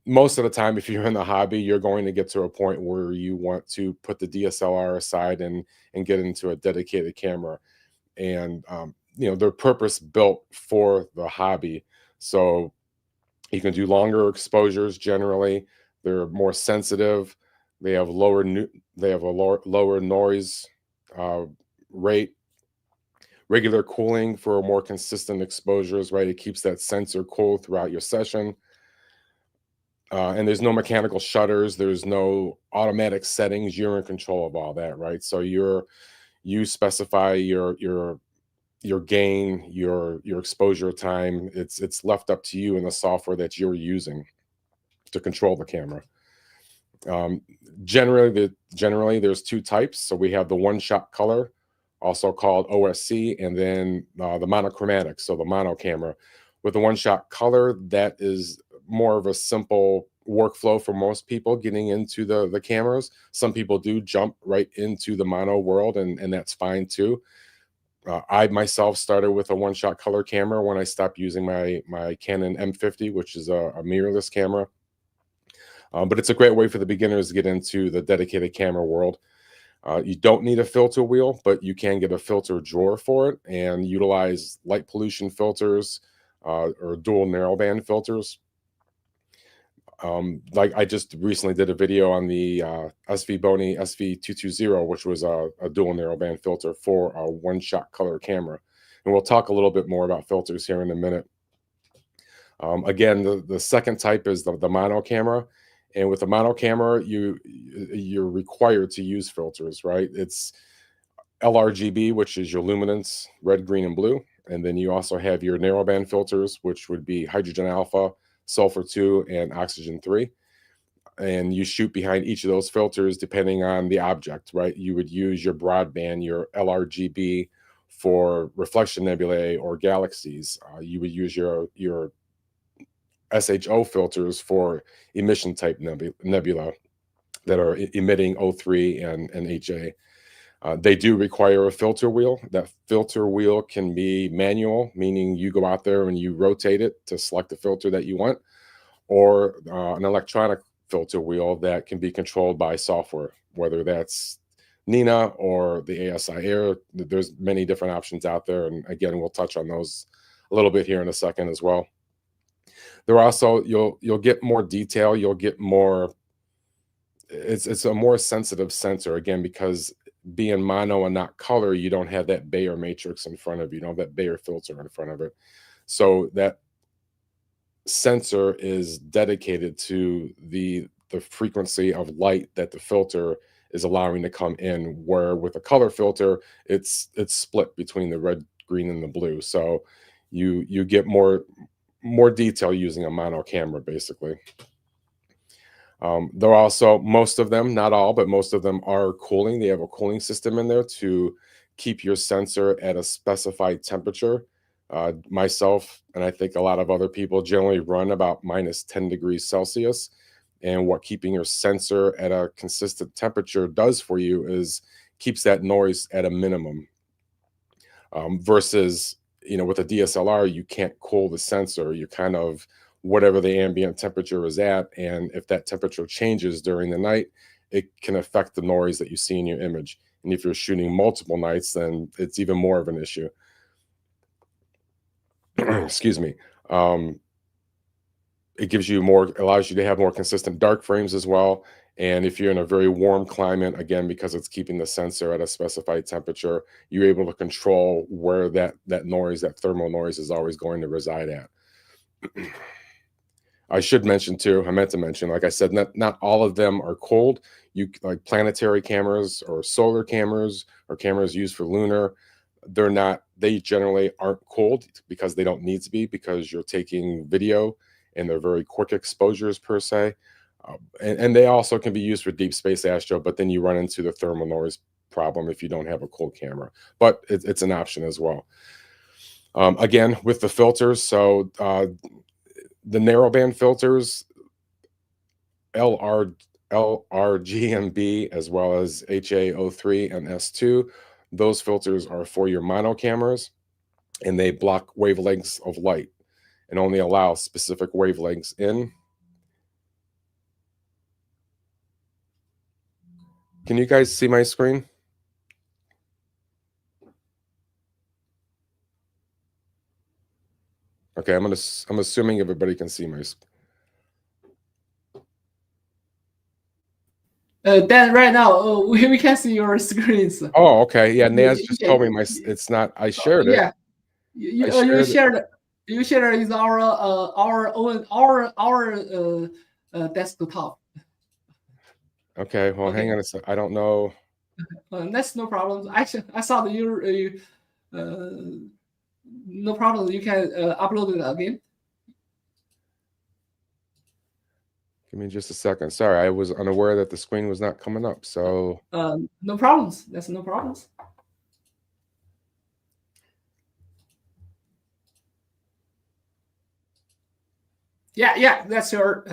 most of the time, if you're in the hobby, you're going to get to a point where you want to put the DSLR aside and get into a dedicated camera. And they're purpose built for the hobby, so you can do longer exposures. Generally, they're more sensitive. They have a lower noise rate, regular cooling for more consistent exposures, right? It keeps that sensor cool throughout your session. And there's no mechanical shutters. There's no automatic settings. You're in control of all that, right? So you specify your gain, your exposure time. It's left up to you in the software that you're using to control the camera. Generally, there's two types. So we have the one-shot color, also called OSC, and then the monochromatic, so the mono camera. With the one-shot color, that is more of a simple workflow for most people getting into the cameras. Some people do jump right into the mono world, and that's fine too. I myself started with a one-shot color camera when I stopped using my Canon M50, which is a mirrorless camera. But it's a great way for the beginners to get into the dedicated camera world. You don't need a filter wheel, but you can get a filter drawer for it and utilize light pollution filters or dual narrowband filters. Like I just recently did a video on the Svbony SV240, which was a dual narrowband filter for a one-shot color camera. And we'll talk a little bit more about filters here in a minute. Again, the second type is the mono camera. And with the mono camera, you're required to use filters, right? It's LRGB, which is your luminance, red, green, and blue. And then you also have your narrowband filters, which would be hydrogen alpha, sulfur 2, and oxygen 3. And you shoot behind each of those filters depending on the object, right? You would use your broadband, your LRGB, for reflection nebulae or galaxies. You would use your SHO filters for emission type nebula that are emitting O3 and HA. They do require a filter wheel. That filter wheel can be manual, meaning you go out there and you rotate it to select the filter that you want, or an electronic filter wheel that can be controlled by software, whether that's Nina or the ASI Air. There's many different options out there. And again, we'll touch on those a little bit here in a second as well. There also, you'll get more detail. You'll get more, it's a more sensitive sensor, again, because being mono and not color, you don't have that Bayer matrix in front of you. You don't have that Bayer filter in front of it. So that sensor is dedicated to the frequency of light that the filter is allowing to come in, where with a color filter, it's split between the red, green, and the blue. So you get more detail using a mono camera, basically. There are also, most of them, not all, but most of them are cooling. They have a cooling system in there to keep your sensor at a specified temperature. Myself, and I think a lot of other people, generally run about -10 degrees Celsius. And what keeping your sensor at a consistent temperature does for you is keeps that noise at a minimum. Versus, with a DSLR, you can't cool the sensor. You kind of, whatever the ambient temperature is at, and if that temperature changes during the night, it can affect the noise that you see in your image. And if you're shooting multiple nights, then it's even more of an issue. Excuse me. It allows you to have more consistent dark frames as well. And if you're in a very warm climate, again, because it's keeping the sensor at a specified temperature, you're able to control where that noise, that thermal noise, is always going to reside at. I should mention too, I meant to mention, like I said, not all of them are cold. Like planetary cameras or solar cameras or cameras used for lunar, they generally aren't cold because they don't need to be, because you're taking video and they're very quick exposures per se. And they also can be used for deep space astro, but then you run into the thermal noise problem if you don't have a cold camera. But it's an option as well. Again, with the filters, so the narrowband filters, LRGMB, as well as HA03 and S2, those filters are for your mono cameras, and they block wavelengths of light and only allow specific wavelengths in. Can you guys see my screen? Okay, I'm assuming everybody can see my screen. Dan, right now we can see your screens. Oh, okay. Yeah, Naz just told me it's not. I shared it. Yeah, you shared it. You shared it is our desktop. Okay. Well, Okay. hang on a sec. I don't know. That's no problem. Actually, I saw that you no problem. You can upload it again. Give me just a second. Sorry, I was unaware that the screen was not coming up. So no problems. That's no problems. Yeah. That's your.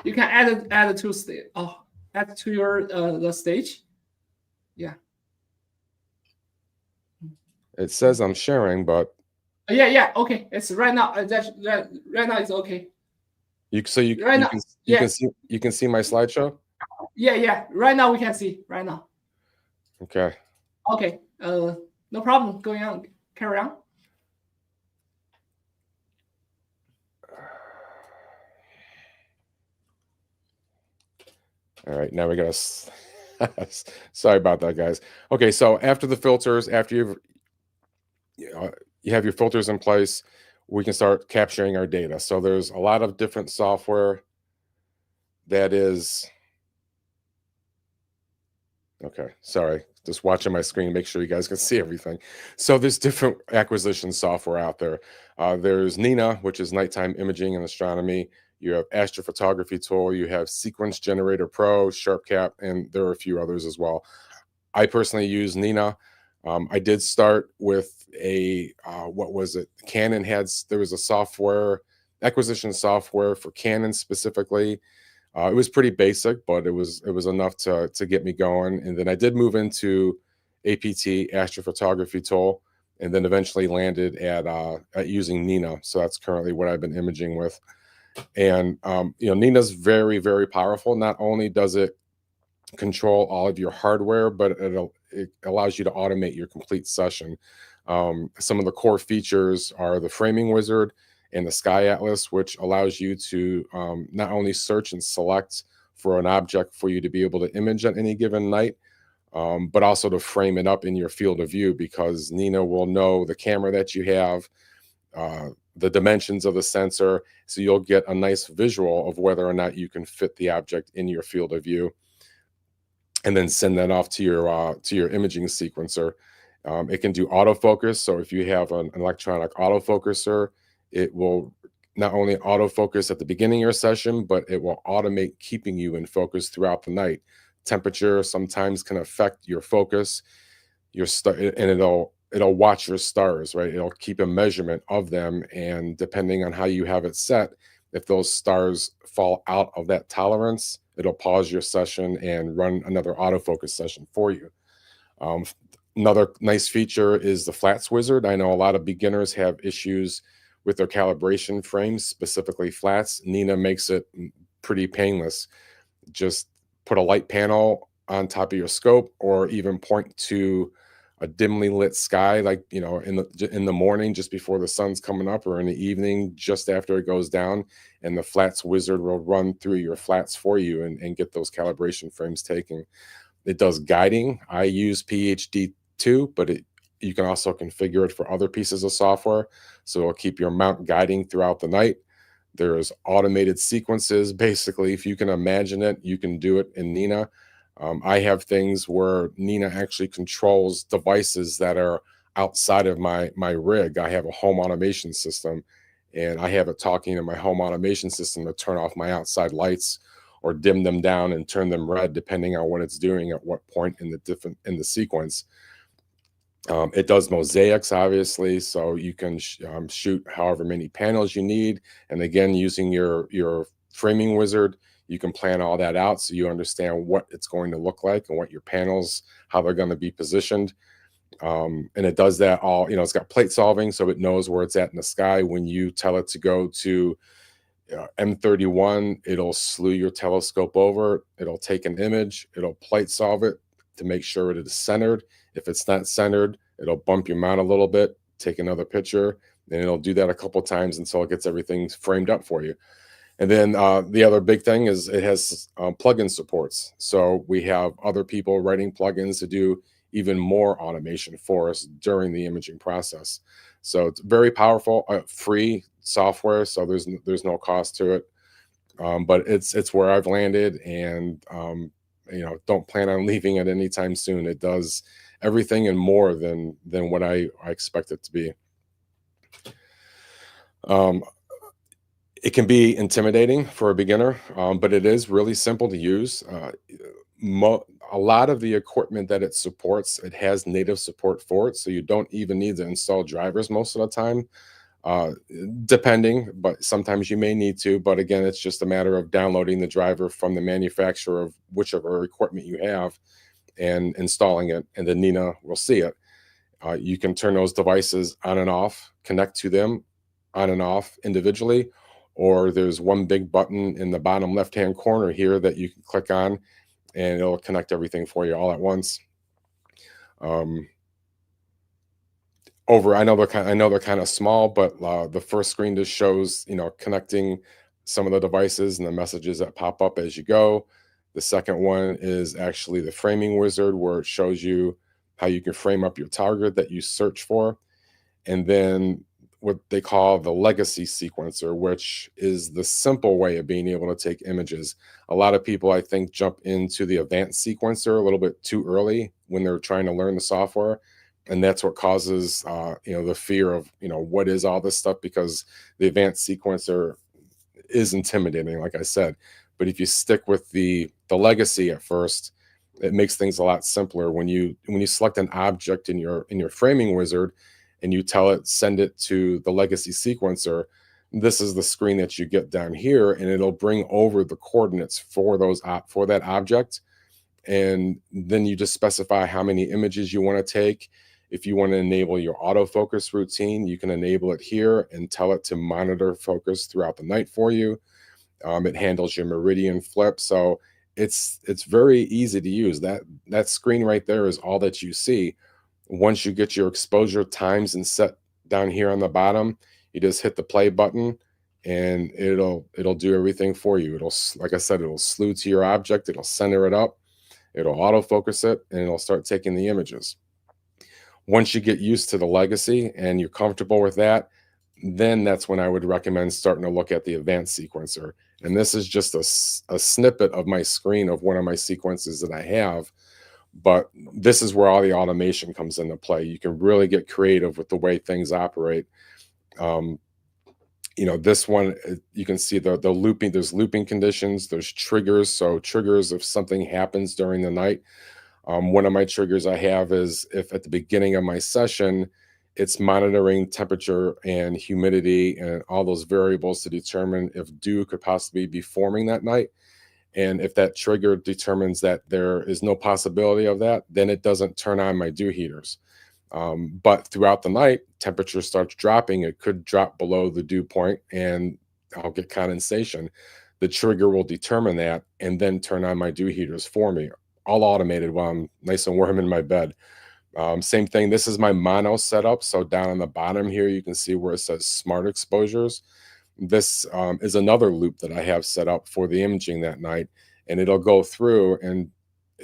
You can add it to stage. Oh, add to your the stage. Yeah. it says I'm sharing, but Yeah. Okay, it's right now. Right now it's okay. you Right now, you can see my slideshow. Yeah. Right now we can see. Right now. Okay. Okay. No problem. Going on. Carry on. All right. Now we got to. Sorry about that, guys. Okay. So after the filters, after you have your filters in place, we can start capturing our data. So there's a lot of different software that is. Okay, sorry, just watching my screen, make sure you guys can see everything. So there's different acquisition software out there. There's Nina, which is nighttime imaging and astronomy. You have astrophotography tool. You have Sequence Generator Pro, SharpCap, and there are a few others as well. I personally use Nina. I did start with a what was it? Canon there was a software acquisition software for Canon specifically. It was pretty basic, but it was enough to get me going. And then I did move into APT, astrophotography tool, and then eventually landed at using Nina. So that's currently what I've been imaging with. And Nina's very, very powerful. Not only does it control all of your hardware, but it allows you to automate your complete session. Some of the core features are the framing wizard and the Sky Atlas, which allows you to not only search and select for an object for you to be able to image at any given night, but also to frame it up in your field of view, because Nina will know the camera that you have, the dimensions of the sensor, so you'll get a nice visual of whether or not you can fit the object in your field of view, and then send that off to your imaging sequencer. It can do autofocus, so if you have an electronic autofocuser, it will not only autofocus at the beginning of your session, but it will automate keeping you in focus throughout the night. Temperature sometimes can affect your focus, and it'll watch your stars, right? It'll keep a measurement of them, and depending on how you have it set, if those stars fall out of that tolerance, it'll pause your session and run another autofocus session for you. Another nice feature is the flats wizard. I know a lot of beginners have issues with their calibration frames, specifically flats. Nina makes it pretty painless. Just put a light panel on top of your scope, or even point to a dimly lit sky, like in the morning just before the sun's coming up, or in the evening just after it goes down, and the flats wizard will run through your flats for you and get those calibration frames taken. It does guiding. I use PhD 2, but you can also configure it for other pieces of software, so it'll keep your mount guiding throughout the night. There's automated sequences. Basically, if you can imagine it, you can do it in Nina. I have things where Nina actually controls devices that are outside of my rig. I have a home automation system, and I have it talking to my home automation system to turn off my outside lights or dim them down and turn them red, depending on what it's doing at what point in the sequence. It does mosaics, obviously, so you can shoot however many panels you need. And again, using your framing wizard, you can plan all that out so you understand what it's going to look like and what your panels, how they're going to be positioned. And it does that all, it's got plate solving, so it knows where it's at in the sky. When you tell it to go to M31, it'll slew your telescope over, it'll take an image, it'll plate solve it to make sure it is centered. If it's not centered, it'll bump your mount a little bit, take another picture, and it'll do that a couple times until it gets everything framed up for you. And then the other big thing is it has plugin supports. So we have other people writing plugins to do even more automation for us during the imaging process. So it's very powerful, free software. So there's no cost to it, but it's where I've landed, and don't plan on leaving it anytime soon. It does everything and more than what I expect it to be. It can be intimidating for a beginner, but it is really simple to use. A lot of the equipment that it supports, it has native support for it, so you don't even need to install drivers most of the time, depending, but sometimes you may need to. But again, it's just a matter of downloading the driver from the manufacturer of whichever equipment you have and installing it, and then Nina will see it. You can turn those devices on and off, connect to them on and off individually, or there's one big button in the bottom left-hand corner here that you can click on, and it'll connect everything for you all at once. I know they're kind of small, but the first screen just shows, connecting some of the devices and the messages that pop up as you go. The second one is actually the framing wizard, where it shows you how you can frame up your target that you search for. And then what they call the legacy sequencer, which is the simple way of being able to take images. A lot of people, I think, jump into the advanced sequencer a little bit too early when they're trying to learn the software. And that's what causes, the fear of, what is all this stuff, because the advanced sequencer is intimidating, like I said. But if you stick with the legacy at first, it makes things a lot simpler. When you select an object in your framing wizard, and you tell it, send it to the legacy sequencer, this is the screen that you get down here, and it'll bring over the coordinates for that object. And then you just specify how many images you want to take. If you want to enable your autofocus routine, you can enable it here and tell it to monitor focus throughout the night for you. It handles your meridian flip. So it's very easy to use. That screen right there is all that you see. Once you get your exposure times and set down here on the bottom, you just hit the play button, and it'll do everything for you. Like I said, it'll slew to your object, it'll center it up, it'll autofocus it, and it'll start taking the images. Once you get used to the legacy and you're comfortable with that, then that's when I would recommend starting to look at the advanced sequencer. And this is just a snippet of my screen of one of my sequences that I have. But this is where all the automation comes into play. You can really get creative with the way things operate. This one, you can see the looping. There's looping conditions. There's triggers. So triggers if something happens during the night. One of my triggers I have is if at the beginning of my session, it's monitoring temperature and humidity and all those variables to determine if dew could possibly be forming that night. And if that trigger determines that there is no possibility of that, then it doesn't turn on my dew heaters. But throughout the night, temperature starts dropping. It could drop below the dew point, and I'll get condensation. The trigger will determine that and then turn on my dew heaters for me, all automated while I'm nice and warm in my bed. Same thing. This is my mono setup. So down on the bottom here, you can see where it says smart exposures. This is another loop that I have set up for the imaging that night, and it'll go through and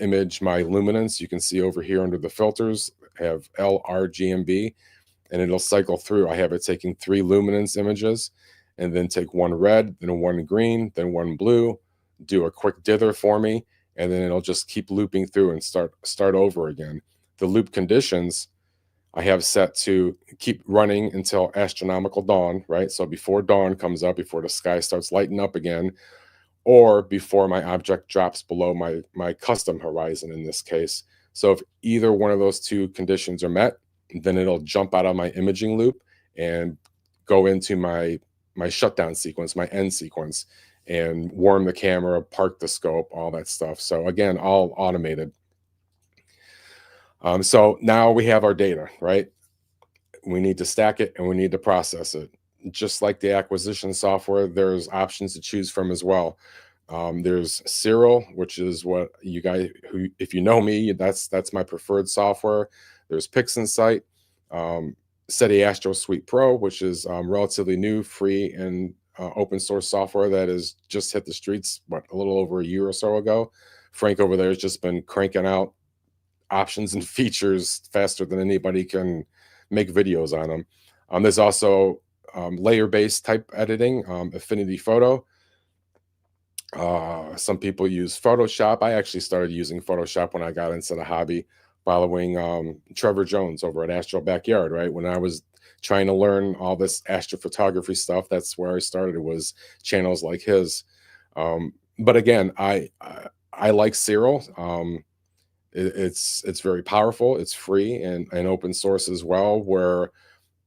image my luminance. You can see over here under the filters, I have L, R, G, and B, and it'll cycle through. I have it taking 3 luminance images, and then take 1 red, then 1 green, then 1 blue, do a quick dither for me, and then it'll just keep looping through and start over again. The loop conditions I have set to keep running until astronomical dawn, right? So before dawn comes up, before the sky starts lighting up again, or before my object drops below my custom horizon in this case. So if either one of those 2 conditions are met, then it'll jump out of my imaging loop and go into my shutdown sequence, my end sequence, and warm the camera, park the scope, all that stuff. So again, all automated. So now we have our data, right? We need to stack it and we need to process it. Just like the acquisition software, there's options to choose from as well. There's Serial, which is what you guys, who, if you know me, that's my preferred software. There's PixInsight, SETI Astro Suite Pro, which is relatively new, free, and open source software that has just hit the streets, a little over a year or so ago. Frank over there has just been cranking out options and features faster than anybody can make videos on them. There's also layer-based type editing, Affinity Photo. Some people use Photoshop. I actually started using Photoshop when I got into the hobby, following Trevor Jones over at Astro Backyard, right? When I was trying to learn all this astrophotography stuff, that's where I started, was channels like his. But again, I like Serial. It's very powerful. It's free and open source as well, where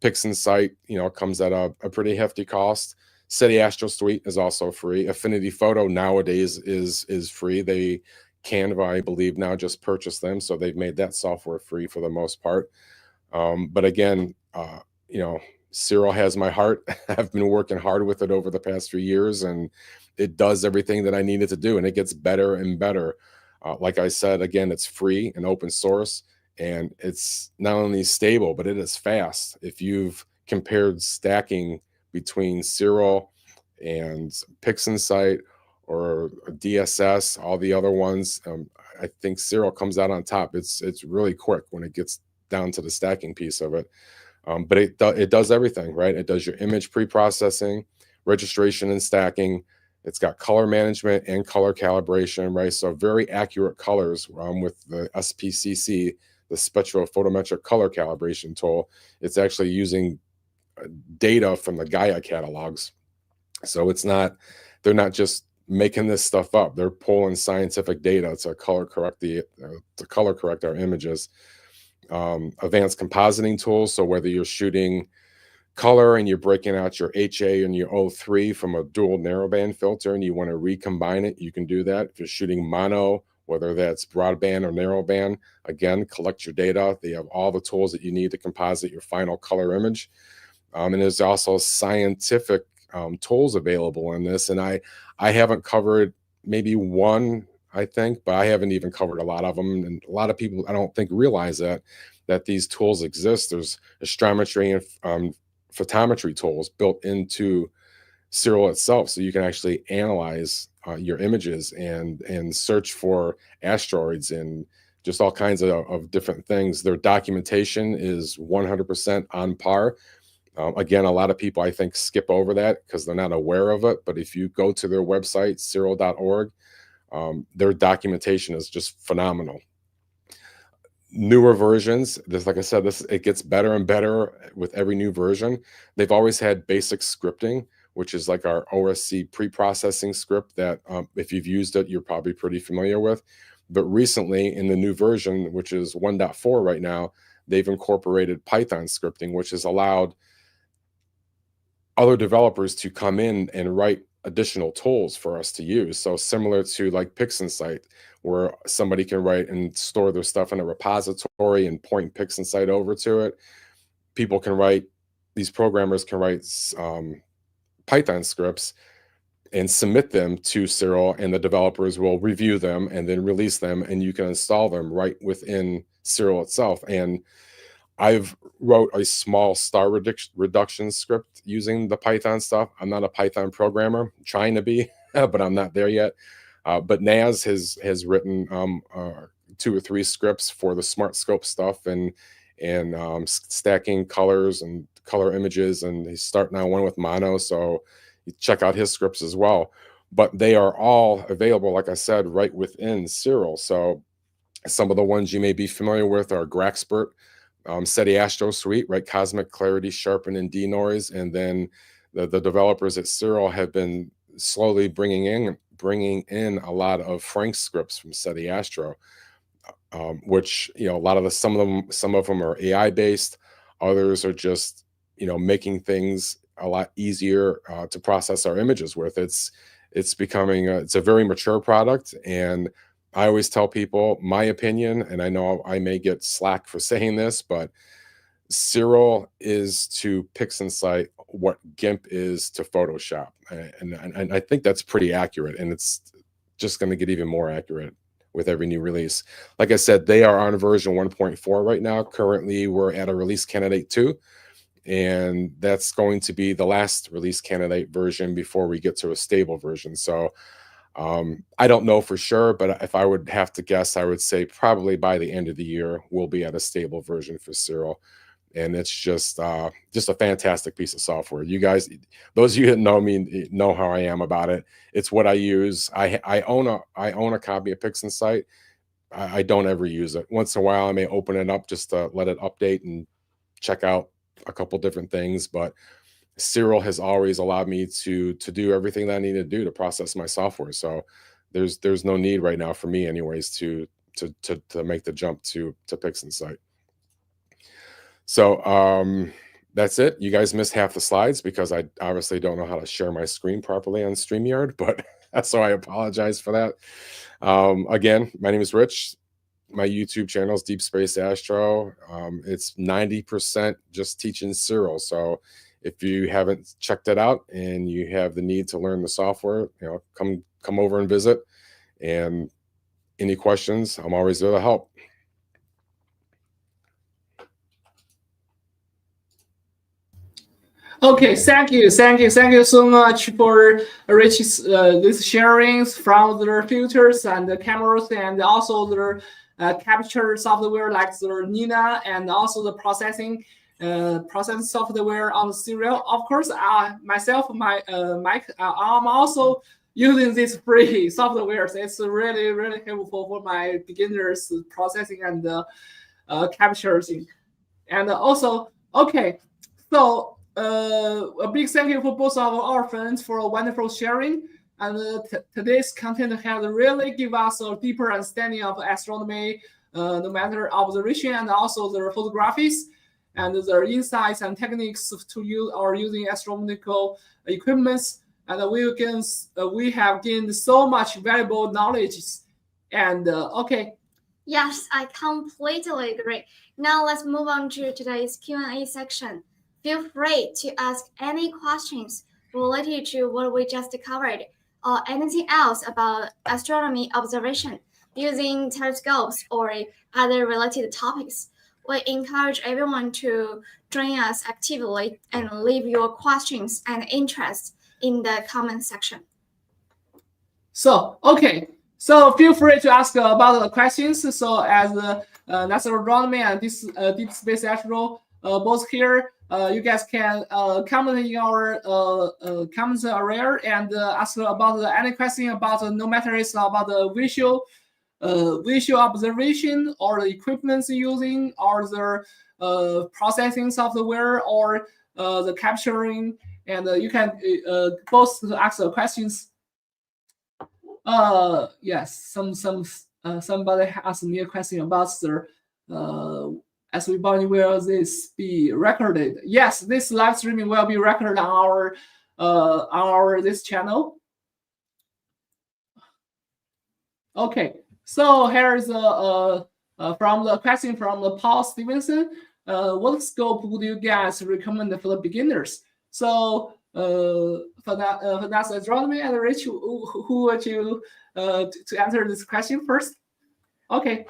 PixInsight, comes at a pretty hefty cost. SETI Astro Suite is also free. Affinity Photo nowadays is free. Canva, I believe, now just purchased them, so they've made that software free for the most part. But again, Serial has my heart. I've been working hard with it over the past few years, and it does everything that I need it to do, and it gets better and better. Like I said, again, it's free and open source, and it's not only stable, but it is fast. If you've compared stacking between Serial and PixInsight or DSS, all the other ones, I think Serial comes out on top. It's really quick when it gets down to the stacking piece of it. But it does everything, right? It does your image pre-processing, registration and stacking. It's got color management and color calibration, right? So very accurate colors with the SPCC, the Spectrophotometric Color Calibration tool. It's actually using data from the Gaia catalogs. So they're not just making this stuff up. They're pulling scientific data to color correct our images. Advanced compositing tools. So whether you're shooting color and you're breaking out your HA and your O3 from a dual narrowband filter and you want to recombine it, you can do that. If you're shooting mono, whether that's broadband or narrowband, again, collect your data. They have all the tools that you need to composite your final color image. And there's also scientific tools available in this. And I haven't covered maybe one, I think, but I haven't even covered a lot of them. And a lot of people, I don't think, realize that these tools exist. There's astrometry and photometry tools built into Serial itself, so you can actually analyze your images and search for asteroids and just all kinds of different things. Their documentation is 100% on par. Again, a lot of people, I think, skip over that because they're not aware of it. But if you go to their website, serial.org, their documentation is just phenomenal. Newer versions, like I said, it gets better and better with every new version. They've always had basic scripting, which is like our OSC pre-processing script that if you've used it, you're probably pretty familiar with. But recently, in the new version, which is 1.4 right now, they've incorporated Python scripting, which has allowed other developers to come in and write additional tools for us to use. So similar to like PixInsight, where somebody can write and store their stuff in a repository and point PixInsight over to it. People can write, these programmers can write Python scripts and submit them to Serial, and the developers will review them and then release them, and you can install them right within Serial itself. And I've wrote a small star reduction script using the Python stuff. I'm not a Python programmer, I'm trying to be, but I'm not there yet. But Naz has written 2 or 3 scripts for the smart scope stuff and stacking colors and color images, and he's starting out one with mono, so you check out his scripts as well. But they are all available, like I said, right within Serial. So some of the ones you may be familiar with are Graxpert, SETI Astro Suite, right? Cosmic Clarity, Sharpen, and Denoise. And then the developers at Serial have been slowly bringing in a lot of Frank's scripts from SETI Astro. which, you know, a lot of some of them are AI based. Others are just, you know, making things a lot easier to process our images with. It's becoming it's a very mature product, and I always tell people my opinion, and I know I may get slack for saying this, but Cyril is to PixInsight what GIMP is to Photoshop, and I think that's pretty accurate, and it's just going to get even more accurate with every new release. Like I said, they are on version 1.4 right now. Currently, we're at a release candidate 2, and that's going to be the last release candidate version before we get to a stable version. So I don't know for sure, but if I would have to guess, I would say probably by the end of the year, we'll be at a stable version for Cyril. And it's just a fantastic piece of software. You guys, those of you that know me, know how I am about it. It's what I use. I own a copy of PixInsight. I don't ever use it. Once in a while, I may open it up just to let it update and check out a couple different things. But Cyril has always allowed me to do everything that I need to do to process my software. So there's no need right now for me, anyways, to make the jump to PixInsight. So that's it. You guys missed half the slides because I obviously don't know how to share my screen properly on StreamYard, but so I apologize for that. Again, my name is Rich. My YouTube channel is Deep Space Astro. It's 90% just teaching Cyril. So if you haven't checked it out and you have the need to learn the software, you know, come over and visit. And any questions, I'm always there to help. Okay, thank you so much for Rich's these sharings from the filters and the cameras, and also the capture software like the Nina, and also the processing software on the Cyril. Of course, myself, Mike, I'm also using this free software. So it's really helpful for my beginners processing and capturing. And also, okay, so. A big thank you for both of our friends for a wonderful sharing. And today's content has really given us a deeper understanding of astronomy, no matter observation and also the photographies and the insights and techniques to use or using astronomical equipments. And we have gained so much valuable knowledge. And okay. Yes, I completely agree. Now let's move on to today's Q&A section. Feel free to ask any questions related to what we just covered or anything else about astronomy observation using telescopes or other related topics. We encourage everyone to join us actively and leave your questions and interests in the comment section. So, okay. So feel free to ask about the questions. So as astronomy and this Deep Space Astro both here, you guys can comment in our comments area and ask about any question about no matter it's about the visual observation or the equipment using or the processing software or the capturing, and you can both ask the questions. Yes, somebody asked me a question about the Svbony, will this be recorded? Yes, this live streaming will be recorded on our this channel. Okay, so here is from the question from Paul Stevenson. What scope would you guys recommend for the beginners? So for that astronomy and Rich, who would you to answer this question first? Okay.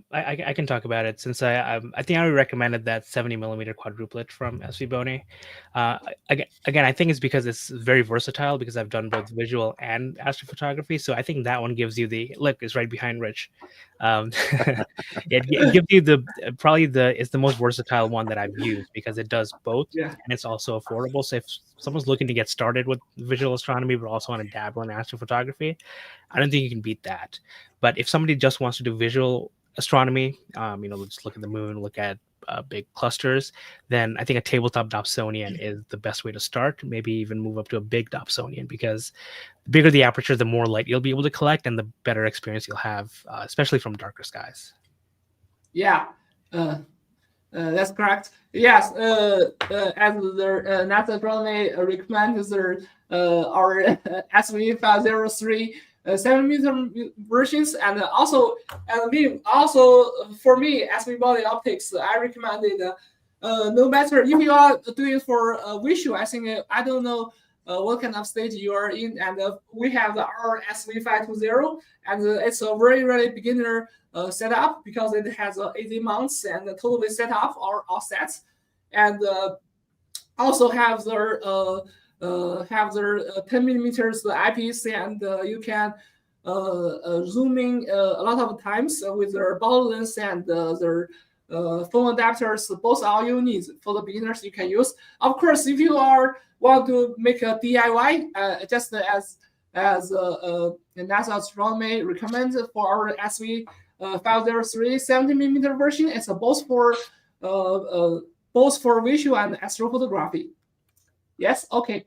I can talk about it since I think I recommended that 70mm quadruplet from Svbony. Again, I think it's because it's very versatile because I've done both visual and astrophotography. So I think that one gives you look, it's right behind Rich. It gives you it's the most versatile one that I've used because it does both, yeah, and it's also affordable. So if someone's looking to get started with visual astronomy but also want to dabble in astrophotography, I don't think you can beat that. But if somebody just wants to do visual astronomy, just look at the moon, look at big clusters, then I think a tabletop Dobsonian is the best way to start. Maybe even move up to a big Dobsonian, because the bigger the aperture, the more light you'll be able to collect, and the better experience you'll have, especially from darker skies. Yeah, that's correct. Yes, as the NASA astronomy recommends our SV503 7-meter versions, and also for me, Svbony optics, I recommended no matter if you are doing for visual. I think I don't know what kind of stage you are in, and we have our SV520, and it's a very beginner setup, because it has 18 months and totally set up all sets, and also have their 10 millimeters eyepiece, and you can zooming a lot of times with their ball lens and their phone adapters. Both all you need for the beginners you can use. Of course, if you want to make a DIY, just as NASA Astronomy recommends for our SV503 70mm version, it's both for visual and astrophotography. Yes, okay.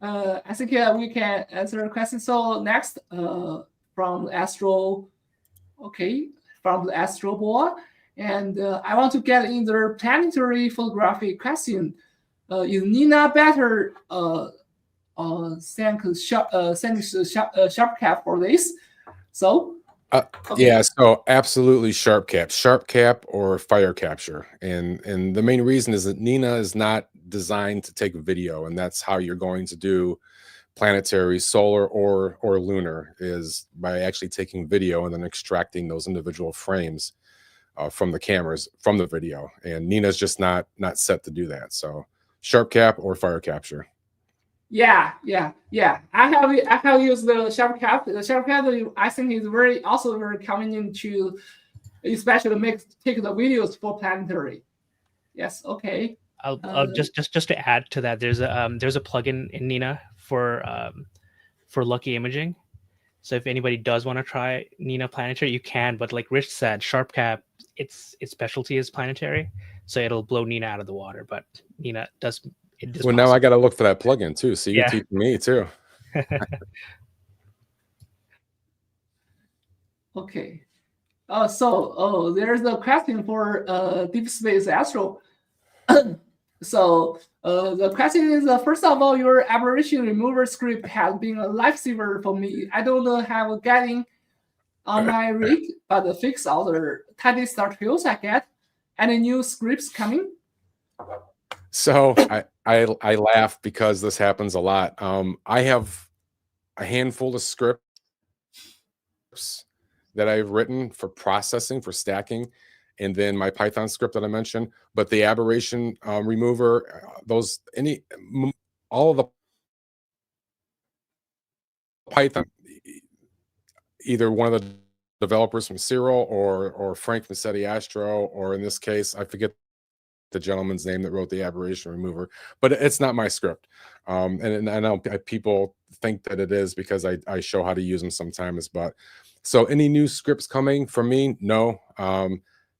I think we can answer the question. So next, from the Astro Boy, and I want to get in the planetary photography question. Is Nina better thank sharp cap for this? So okay. Yeah, so absolutely sharp cap or fire capture, and the main reason is that Nina is not designed to take video, and that's how you're going to do planetary, solar, or lunar, is by actually taking video and then extracting those individual frames from the cameras from the video, and Nina's just not set to do that. So sharp cap or fire capture. Yeah. I have used the sharp cap. The sharp cap, I think, is also very convenient to, especially take the videos for planetary. Yes. Okay. I'll just to add to that, there's a plugin in Nina for lucky imaging. So if anybody does want to try Nina planetary, you can. But like Rich said, sharp cap, its specialty is planetary, so it'll blow Nina out of the water. But Nina does. Well, now I got to look for that plugin too. So you teach me too. Okay. So there's a question for Deep Space Astro. So the question is, first of all, your aberration remover script has been a lifesaver for me. I don't have getting on my rig, but fix all the tiny start hills I get. Any new scripts coming? So I laugh because this happens a lot. I have a handful of scripts that I've written for processing, for stacking, and then my Python script that I mentioned. But the aberration remover, all of the Python, either one of the developers from Cyril or Frank Massetti Astro, or in this case, I forget the gentleman's name that wrote the aberration remover, but it's not my script. And I know people think that it is because I show how to use them sometimes. But so any new scripts coming from me? No.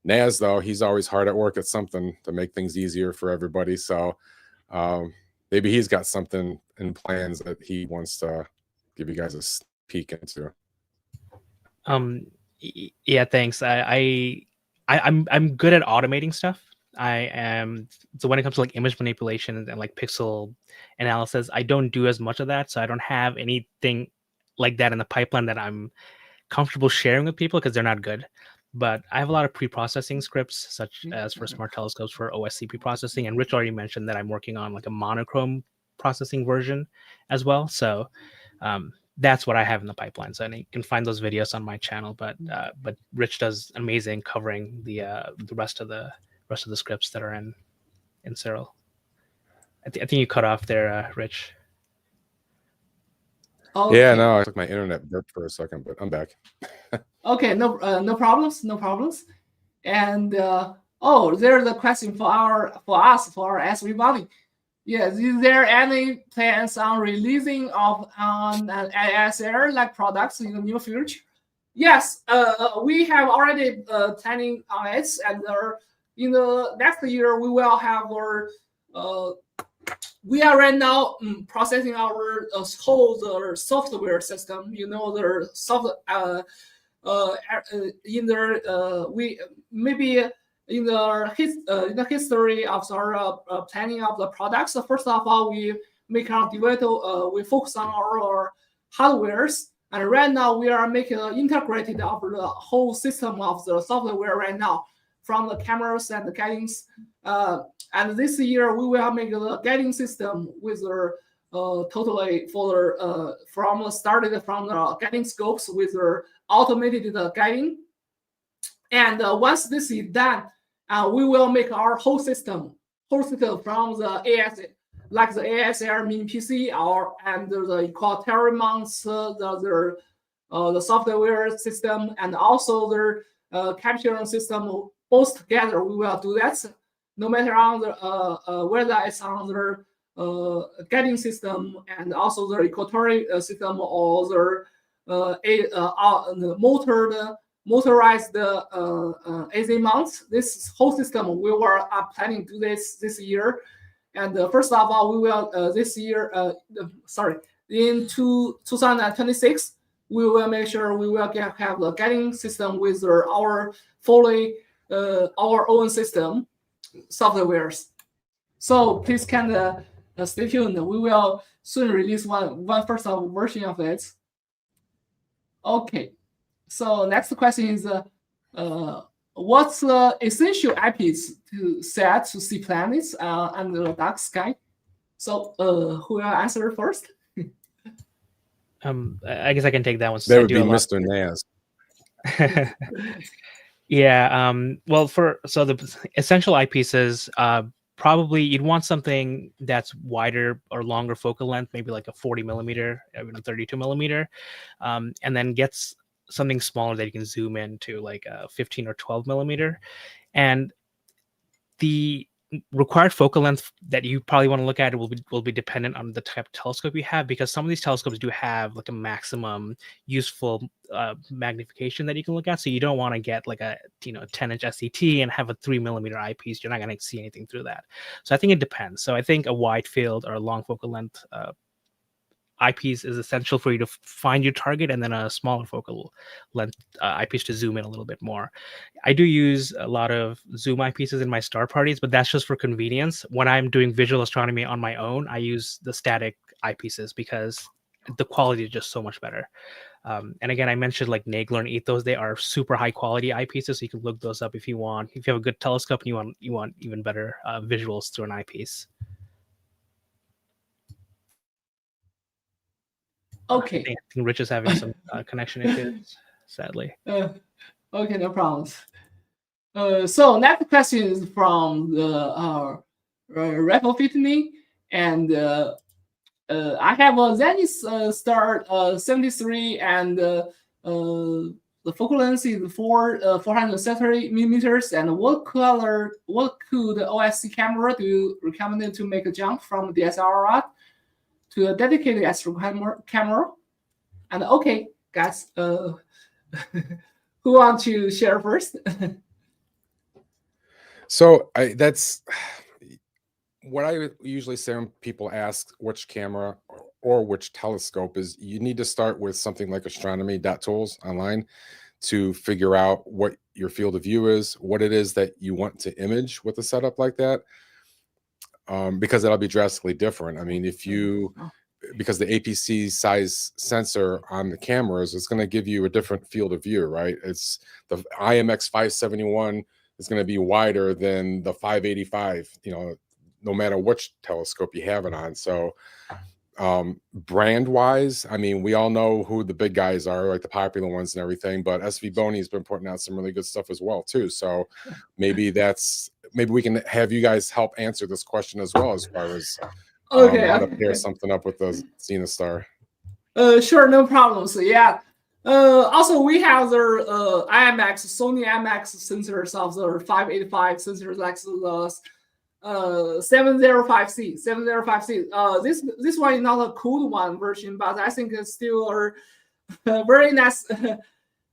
Naz, though, he's always hard at work at something to make things easier for everybody. So maybe he's got something in plans that he wants to give you guys a peek into. Yeah, thanks. I'm good at automating stuff. I am, so when it comes to like image manipulation and like pixel analysis, I don't do as much of that. So I don't have anything like that in the pipeline that I'm comfortable sharing with people because they're not good. But I have a lot of pre-processing scripts, such as for smart telescopes for OSC pre-processing. And Rich already mentioned that I'm working on like a monochrome processing version as well. So that's what I have in the pipeline. So you can find those videos on my channel. But Rich does amazing covering the rest of the scripts that are in Cyril. I think you cut off there, Rich. Okay. Yeah, no, I took my internet burp for a second, but I'm back. Okay, no problems. And there's a question for us for Svbony. Yes, is there any plans on releasing of an ASR like products in the near future? Yes, we have already planning on it, and in the next year we will have our we are right now processing our whole the software system. You know, the in the we maybe in the history of our planning of the products. So first of all, we make our develop. We focus on our hardwares, and right now we are making integrated of the whole system of the software right now, from the cameras and the guidings. And this year we will make the guiding system with the totally for from started from the guiding scopes with the automated guiding. And once this is done, we will make our whole system from the AS, like the ASR mini PC and the equatorial mounts, the software system, and also the capturing system, both together. We will do that, no matter on the whether it's on the guiding system and also the equatorial system or the motorized AZ mounts. This whole system we are planning to do this year. And first of all, we will this year, in 2026, we will make sure we will have the guiding system with our fully our own system softwares. So please stay tuned. We will soon release one first version of it. Okay. So next question is, what's the essential IPs to set to see planets under the dark sky? So who will answer first? I guess I can take that one. That would be Mr. Naz. Yeah. Well, so the essential eyepieces, probably you'd want something that's wider or longer focal length, maybe like a 40 millimeter, even a 32 millimeter, and then gets something smaller that you can zoom into, like a 15 or 12 millimeter. And the required focal length that you probably want to look at will be dependent on the type of telescope you have, because some of these telescopes do have like a maximum useful magnification that you can look at. So you don't want to get like a 10-inch SCT and have a 3 millimeter eyepiece. You're not going to see anything through that. So I think it depends. So I think a wide field or a long focal length eyepiece is essential for you to find your target, and then a smaller focal length eyepiece to zoom in a little bit more. I do use a lot of zoom eyepieces in my star parties, but that's just for convenience. When I'm doing visual astronomy on my own, I use the static eyepieces because the quality is just so much better. And again, I mentioned like Nagler and Ethos. They are super high quality eyepieces, so you can look those up if you want. If you have a good telescope and you want even better visuals through an eyepiece. Okay. I think Rich is having some connection issues, sadly. Okay, no problems. So next question is from the Rapofitney, and I have a Zenith Star 73, and the focal length is 430 millimeters. And what could OSC camera do you recommend to make a jump from DSLR to a dedicated astro camera? And okay, guys, who want to share first? So that's what I usually say when people ask which camera or which telescope is. You need to start with something like astronomy.tools online to figure out what your field of view is, what it is that you want to image with a setup like that, because that'll be drastically different. I mean, because the APC size sensor on the cameras is going to give you a different field of view, right? It's the IMX 571 is going to be wider than the 585, no matter which telescope you have it on. So brand wise, I mean, we all know who the big guys are, like the popular ones and everything, but Svbony has been putting out some really good stuff as well too. So maybe we can have you guys help answer this question as well, as far as how to pair something up with the Zenith Star. Sure, no problem. So yeah. Also, we have the Sony IMX sensors of the 585 sensors, like the 705C. This one is not a cooled one version, but I think it's still a very nice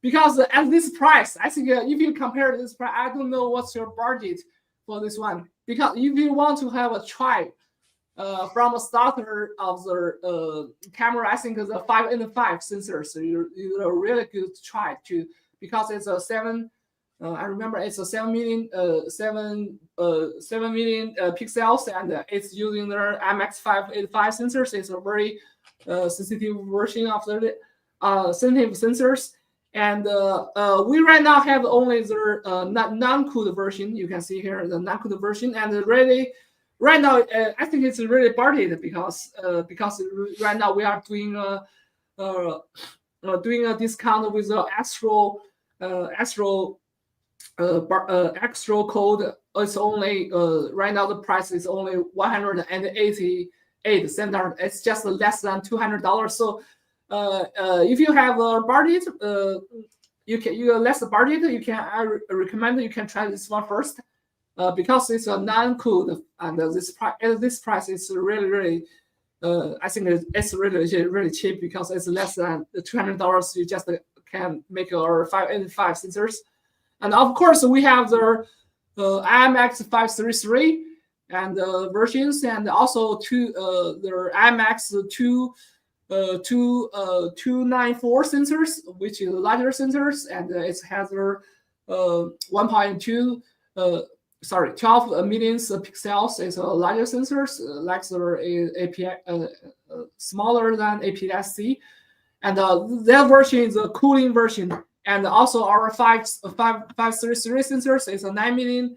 because at this price, I think if you compare this price, I don't know what's your budget for this one. Because if you want to have a try from a starter of the camera, I think the 5N5 sensors is a really good try to, because it's a 7. I remember it's a 7 million pixels, and it's using their MX585 sensors. It's a very sensitive version of the sensitive sensors. And we right now have only the non-cooled version. You can see here the non-cooled version, and really, right now I think it's really budgeted because right now we are doing a discount with the Astro code. It's only right now the price is only $188. It's just less than $200. So if you have a budget, you less budget, I recommend you can try this one first, because it's a non-cooled, and this price is really I think it's really cheap, because it's less than $200. You just can make our 5N5 sensors. And of course, we have the IMX533 and versions, and also the IMX294 sensors, which is larger sensors, and it has their 12 million pixels. It's a larger sensors, like the smaller than APS-C, and that version is a cooling version. And also our 533 sensors is a 9 million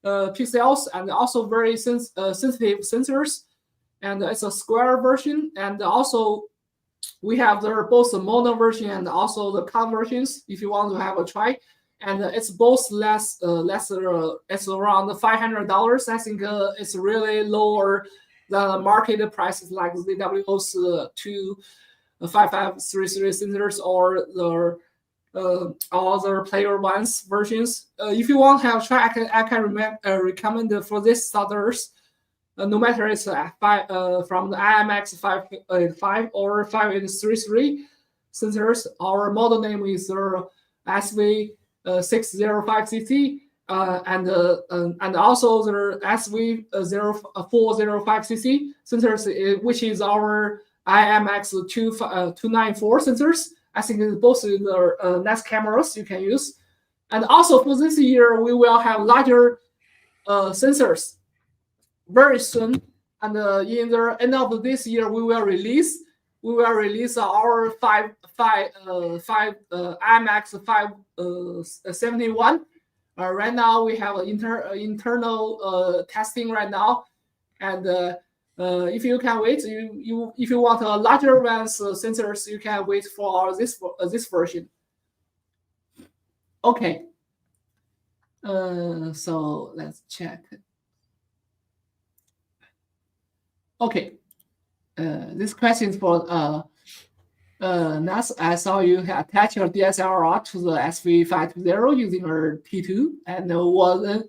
pixels, and also very sensitive sensors, and it's a square version. And also we have both the mono version and also the con versions if you want to have a try. And it's both less, it's around $500. I think it's really lower than market prices like ZWO's 5533 sensors or the other player ones versions. If you want to have a try, I can recommend for this starters. No matter it's from the IMX585 or 533 sensors, our model name is SV605CC, and also the SV0405CC sensors, which is our IMX294 sensors. I think both the next cameras you can use. And also for this year, we will have larger sensors very soon. And in the end of this year, we will release our IMX571. Right now we have internal testing right now, and if you can wait, if you want a larger ones sensors, you can wait for this version. Okay. So let's check. Okay. This question is for Nas. I saw you attach your DSLR to the SV520 using your T2, and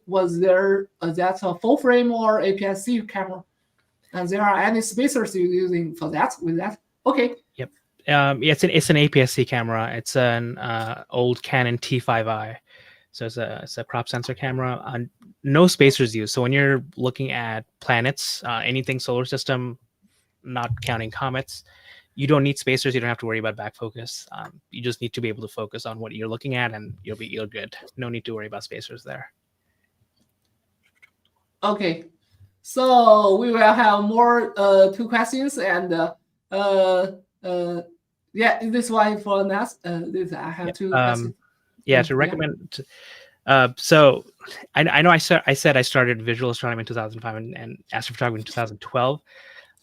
was there that a full frame or APS-C camera? And there are any spacers you're using for that with that? Okay. Yep. It's an APS-C camera. It's an old Canon T5i. So it's a crop sensor camera. No spacers used. So when you're looking at planets, anything solar system, not counting comets, you don't need spacers. You don't have to worry about back focus. You just need to be able to focus on what you're looking at, and you're good. No need to worry about spacers there. Okay. So we will have more 2 questions, and yeah, this one for Nas. This I have 2 questions. Yeah, to recommend. So I know I said I started visual astronomy in 2005 and astrophotography in 2012.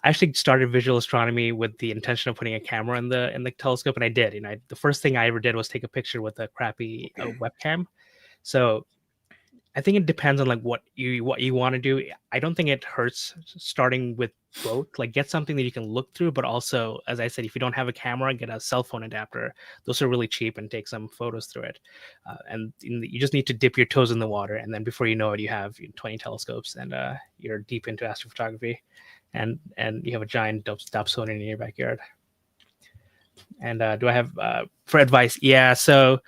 I actually started visual astronomy with the intention of putting a camera in the telescope, and I did. The first thing I ever did was take a picture with a crappy webcam. So I think it depends on like what you want to do. I don't think it hurts starting with both. Like, get something that you can look through, but also, as I said, if you don't have a camera, get a cell phone adapter. Those are really cheap, and take some photos through it. And you just need to dip your toes in the water, and then before you know it, you have 20 telescopes, and you're deep into astrophotography, and you have a giant dopsonary in your backyard. And do I have for advice? Yeah, so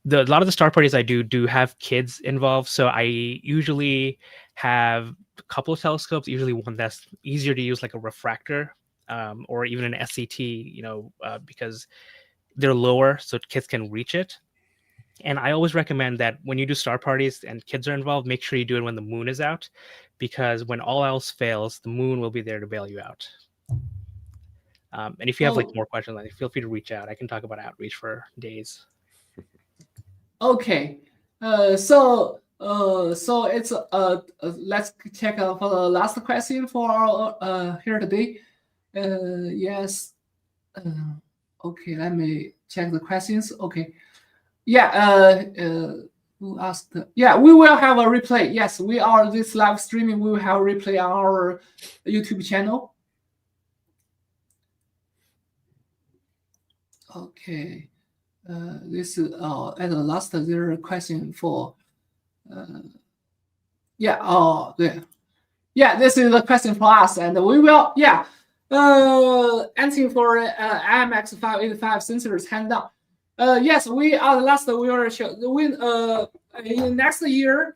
a lot of the star parties I do have kids involved. So I usually have a couple of telescopes, usually one that's easier to use, like a refractor, or even an SCT, because they're lower so kids can reach it. And I always recommend that when you do star parties and kids are involved, make sure you do it when the moon is out, because when all else fails, the moon will be there to bail you out. And if you have like more questions, like, feel free to reach out. I can talk about outreach for days. Okay. So it's let's check for the last question for our here today. Yes. Okay, let me check the questions. Okay. Yeah. Who asked? Yeah, we will have a replay. Yes, we are this live streaming. We will have a replay on our YouTube channel. Okay. This is at the last there question for yeah. Oh, yeah. Yeah, this is a question for us, and we will answering for IMX 585 sensors hand down. Yes, we are the last. We will show in next year.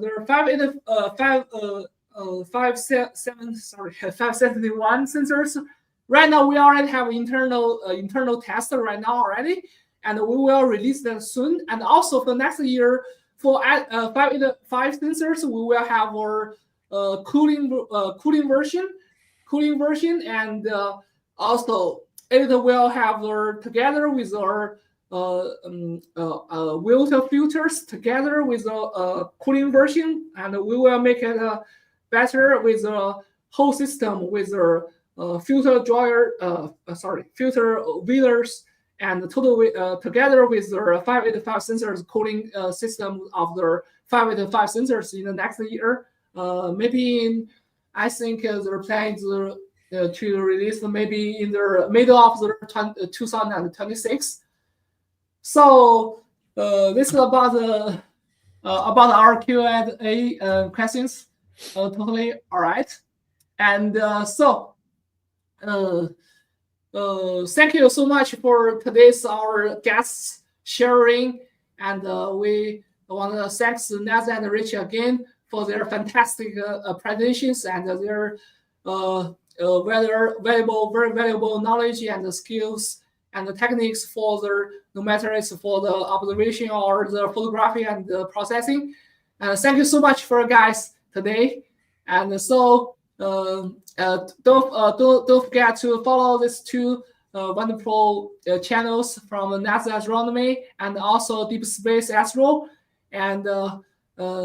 There are 571 sensors. Right now, we already have internal test right now already, and we will release them soon. And also for next year, for 585 sensors, we will have our cooling version, and also it will have together with our water filters together with the cooling version, and we will make it better with the whole system with the filter dryer, filter wheelers, and total together with the 585 sensors cooling system of the 585 sensors in the next year. Maybe I think they're planning to release maybe in the middle of the 2026. So this is about our Q&A questions. Totally all right. And thank you so much for today's our guests sharing, and we want to thank Naz and Rich again for their fantastic presentations and their very valuable knowledge and skills and the techniques for no matter it's for the observation or the photography and the processing. And thank you so much for guys today. And so don't forget to follow these two wonderful channels from NASA Astronomy and also Deep Space Astro. And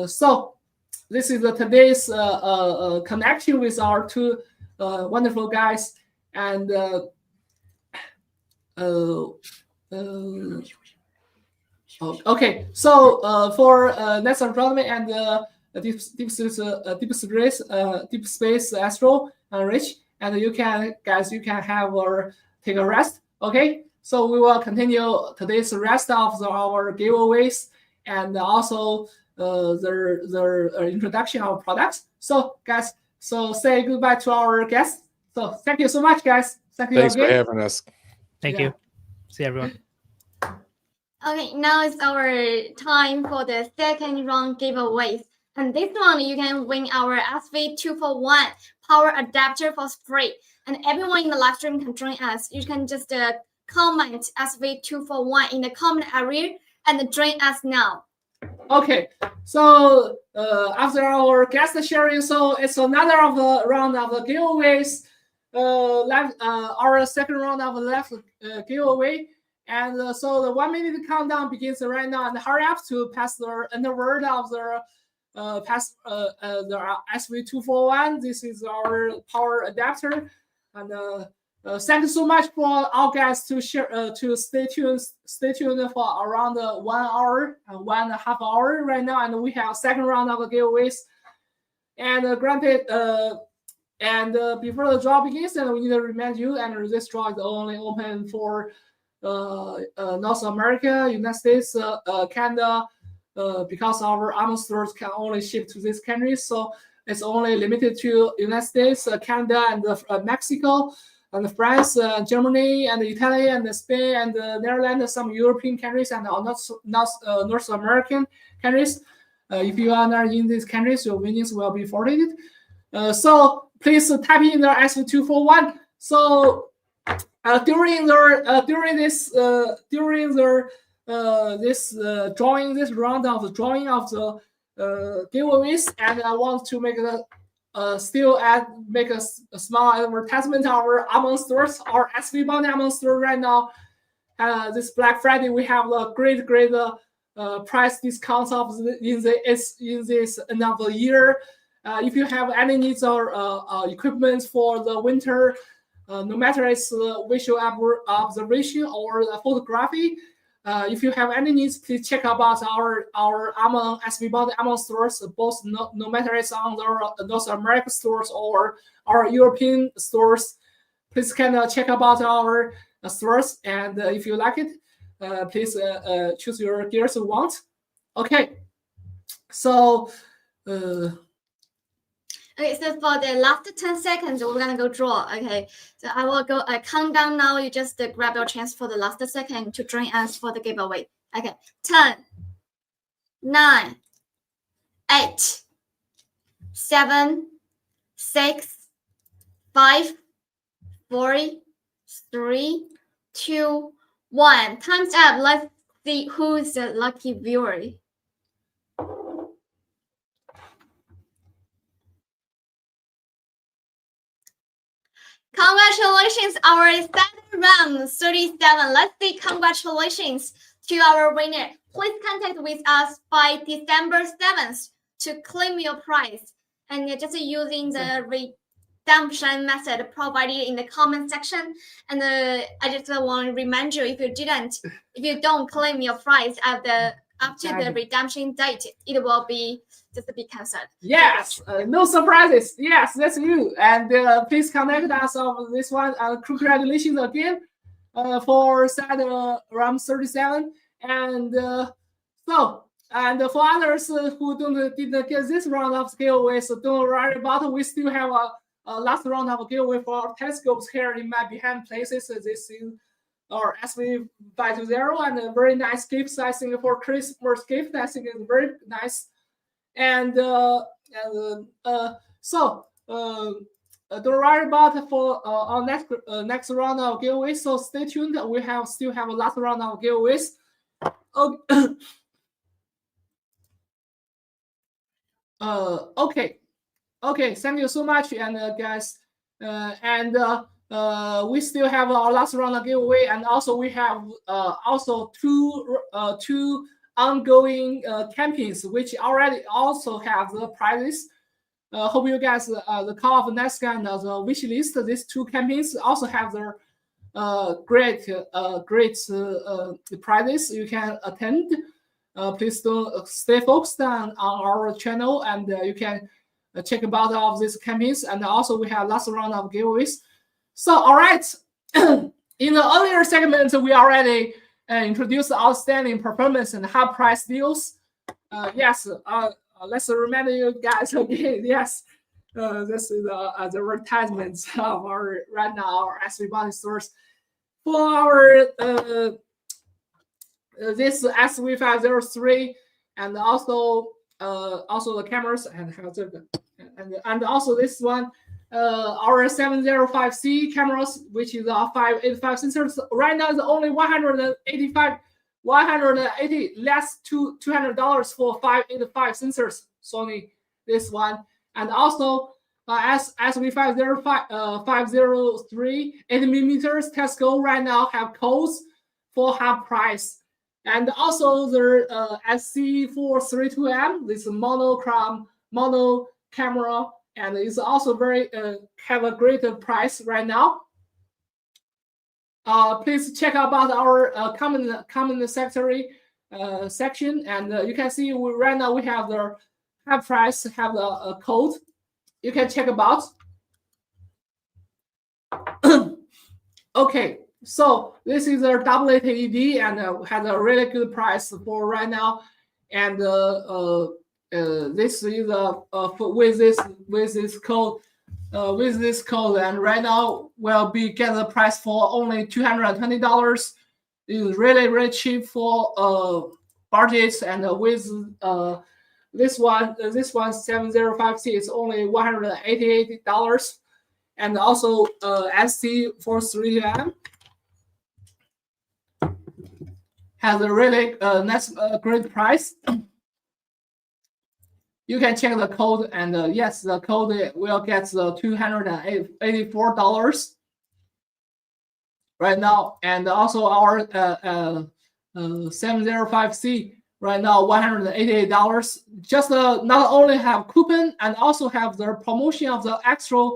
so this is today's connection with our two wonderful guys. And okay, so for NASA Astronomy and Deep Space Astro Rich, and you can have or take a rest. Okay, so we will continue today's rest of our giveaways and also the introduction of products. So guys, so say goodbye to our guests. So thank you so much, guys. Thanks for having us. Thank you. See everyone. Okay, now it's our time for the second round giveaways. And this one, you can win our SV241 power adapter for free. And everyone in the live stream can join us. You can just comment SV241 in the comment area and join us now. Okay, so after our guest sharing, so it's another of the round of the giveaways. Our second round of the left giveaway. And so the 1 minute countdown begins right now. And hurry up to pass the word of the SV241. This is our power adapter. And thank you so much for our guys to share to stay tuned for around 1 hour and 1.5 hours right now. And we have second round of the giveaways. And granted, before the draw begins, and we need to remind you, and this draw is only open for North America, United States, Canada, because our atmospheres can only ship to these countries. So it's only limited to United States, Canada, and Mexico. and France, Germany, and Italy, and Spain, and Netherlands, some European countries, and North American countries. If you are not in these countries, your winnings will be forfeited. So please type in the SV241. So during this round of drawing of the giveaways, and I want to make a small advertisement of our Among stores, our Svbony Among store right now. This Black Friday we have a great price discounts of in this end of the year. If you have any needs or equipment for the winter, no matter it's visual observation or photography, if you have any needs, please check about our Svbony Among stores, both no matter it's on the North American stores or our European stores. Please check about our stores, and if you like it, please choose your gears you want. Okay, so. Okay, so for the last 10 seconds, we're gonna go draw. Okay, so I will go count down now. You just grab your chance for the last second to join us for the giveaway. Okay, 10, 9, 8, 7, 6, 5, 4, 3, 2, 1. Time's up. Let's see who's the lucky viewer. Congratulations, our second round 37. Let's say congratulations to our winner. Please contact with us by December 7th to claim your prize. And just using the redemption method provided in the comment section. And I just want to remind you, if you don't claim your prize after the redemption date, it will be cancelled. Yes, no surprises. Yes, that's you. And please connect us on this one. Congratulations again for set round 37. And for others who didn't get this round of giveaway, so don't worry about it. We still have a last round of giveaway for our telescopes here in my behind places. This is our SV520 and a very nice gift. I think for Christmas gift, I think it's very nice. And don't worry about it for our next round of giveaways. So stay tuned. We still have a last round of giveaways. Okay. Thank you so much, and guys, we still have our last round of giveaway, and also we have also two ongoing campaigns which already also have the prizes. Hope you guys the Call of Nazca and the wish list. These two campaigns also have their great prizes you can attend. Please don't stay focused on our channel, and you can check about all of these campaigns. And also we have last round of giveaways. So all right, in the earlier segment we already introduced outstanding performance and high price deals. Yes, let's remind you guys again. Yes, this is the advertisements of our right now our Svbony stores for our this SV503, and also the cameras, and also this one our 705C cameras, which is a 585 sensors. Right now, it's only 180 less $200 for 585 sensors. Sony, this one, and also SV503 8mm telescope right now have codes for half price. And also the SC432M, this mono camera, and it's also very have a great price right now. Please check about our comment secretary section, and you can see right now we have the half price, have a code you can check about. Okay, so this is a WATED and has a really good price for right now, and this is with this code with this code, and right now will be get the price for only $220. It's really cheap for budgets, and with this one 705C is only $188, and also ST431 has a really nice great price. You can check the code, and yes, the code will get the $284 right now, and also our 705C right now $188. Just not only have coupon and also have the promotion of the extra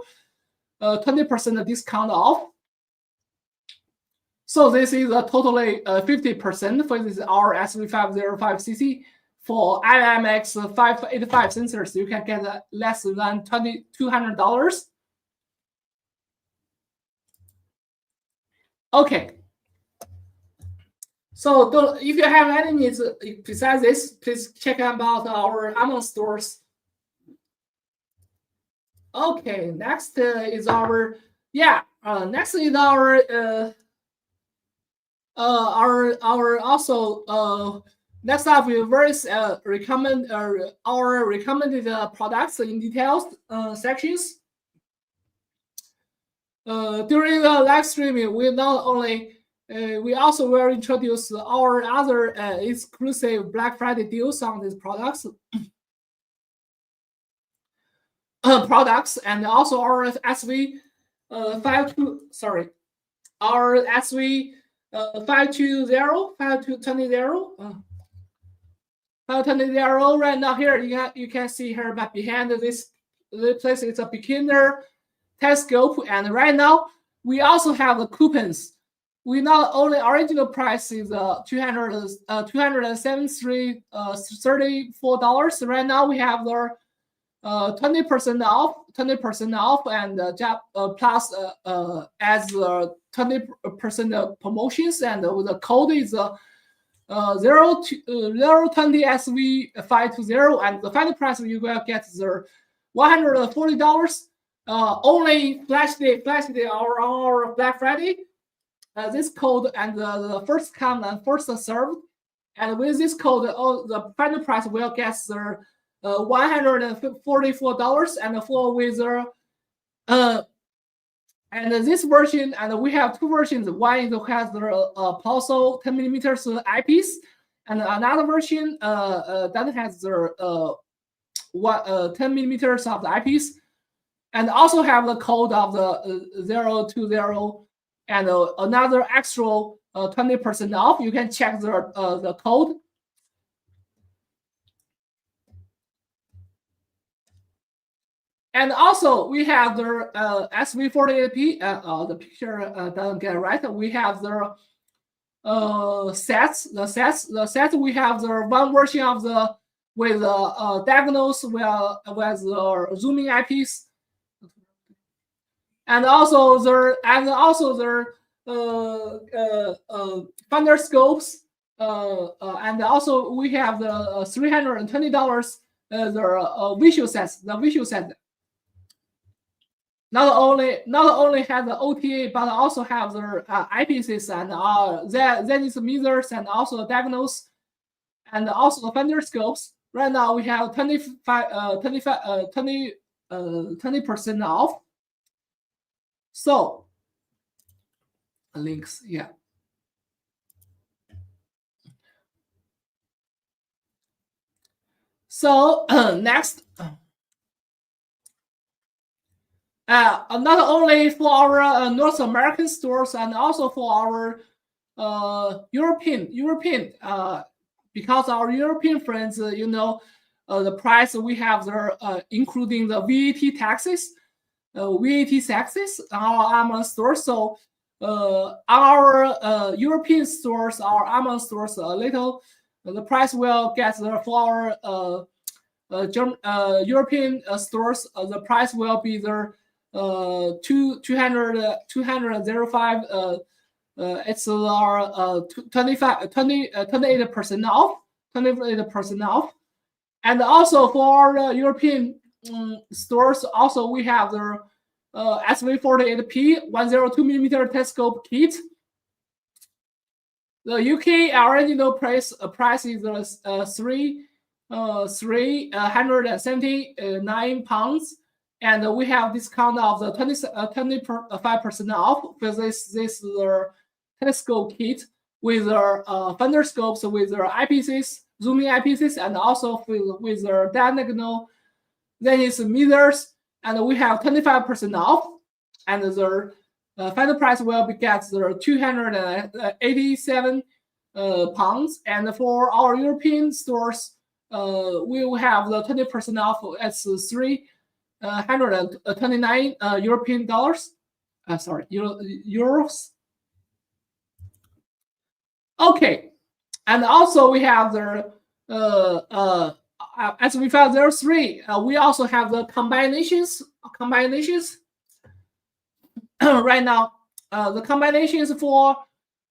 20% discount off. So this is a totally 50% for this our SV505CC. For IMX 585 sensors, you can get less than $200. Okay. So if you have any needs besides this, please check out our Amazon stores. Okay, next is our next is our also next up we very recommend our recommended products in details sections. During the live streaming, we not only we also will introduce our other exclusive Black Friday deals on these products. And also our our SV 520 right now. Here you can see here, but behind this place is a beginner telescope, and right now we also have the coupons. We not only original price is $273.34. Right now we have the 20% off, and plus as 20% promotions, and the code is 020 SV520, and the final price you will get the $140. Only flash day our Black Friday. This code and the first come and first served, and with this code, the final price will get the $144, and for with and this version, and we have two versions. One has the Pulsar 10mm eyepiece, and another version that has the 10mm of the eyepiece, and also have the code of the 020, and another extra 20% off. You can check the code. And also we have the SV188P. The picture doesn't get right. We have the sets. The set we have the one version of the with diagonals with the zooming eyepiece, and also the finder scopes. And also we have the $320 the visual sets. The visual set not only have the OTA, but also have the eyepieces and Zenith meters, and also the diagonals, and also the finder scopes. Right now we have 20% off. So links, yeah. So next, not only for our North American stores, and also for our European, because our European friends, the price we have there, including the VAT taxes, our Amazon stores. So our European stores, our Amazon stores, the price will get there for our European stores. The price will be there 205. It's our 28% off. 28% off. And also for our European stores, also we have the SV188P 102mm telescope kit. The UK original price is £379, and we have discount of the 25% off because this is the telescope kit with their thunderscopes, with their eyepieces, zooming eyepieces, and also with their diagonal zenith meters, and we have 25% off, and the final price will be get the 287 pounds, and for our European stores, we will have the 20% off at 329 European dollars. Euros. Okay, and also we have the SV503. We also have the combinations. Right now, the combinations for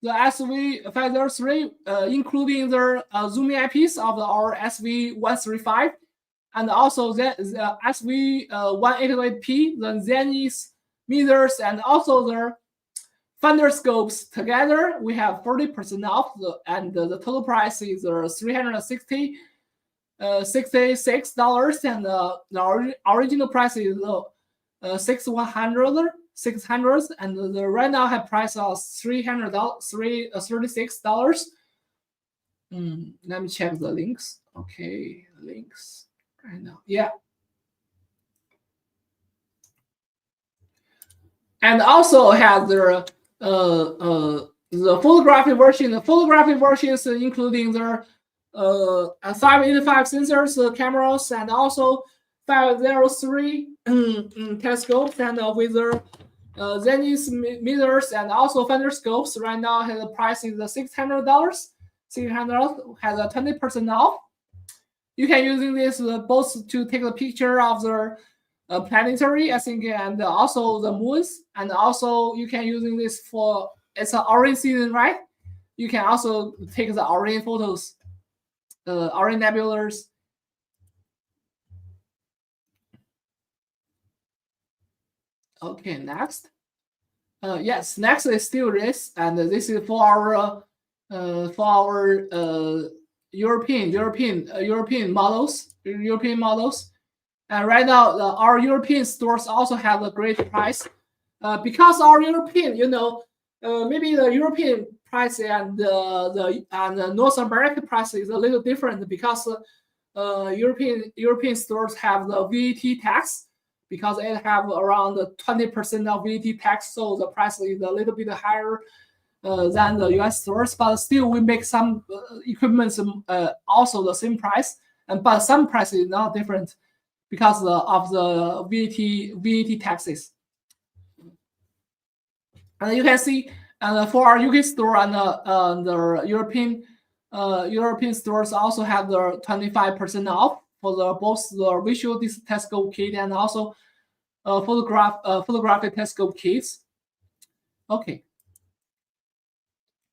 the SV503, including the zooming eyepiece of our SV135, and also the SV188P, the Zenith meters, and also the thunderscopes together. We have 40% off, and the total price is $366, and the original price is $600, and the right now have price of $36. Let me check the links. Okay, links right now. Yeah. And also has the photographic version. The photographic versions including the 585 sensors, cameras, and also 503 telescopes, and with the Zenith meters and also thunderscopes. Right now, the price is $600. $600 has a 20% off. You can using this both to take a picture of the planetary, I think, and also the moons, and also you can using this for, it's an orange season, right? You can also take the orange photos, orange nebulas. Okay, next. Yes, next is still this, and this is for our European models. And right now, our European stores also have a great price, because our European, maybe the European price and the North American price is a little different, because European stores have the VAT tax, because it have around 20% of VAT tax, so the price is a little bit higher than the US stores. But still, we make some equipments also the same price, but some price is not different because of the VAT taxes. And you can see, for our UK store and the European stores also have the 25% off for both the visual telescope kit and also photographic telescope kits. Okay.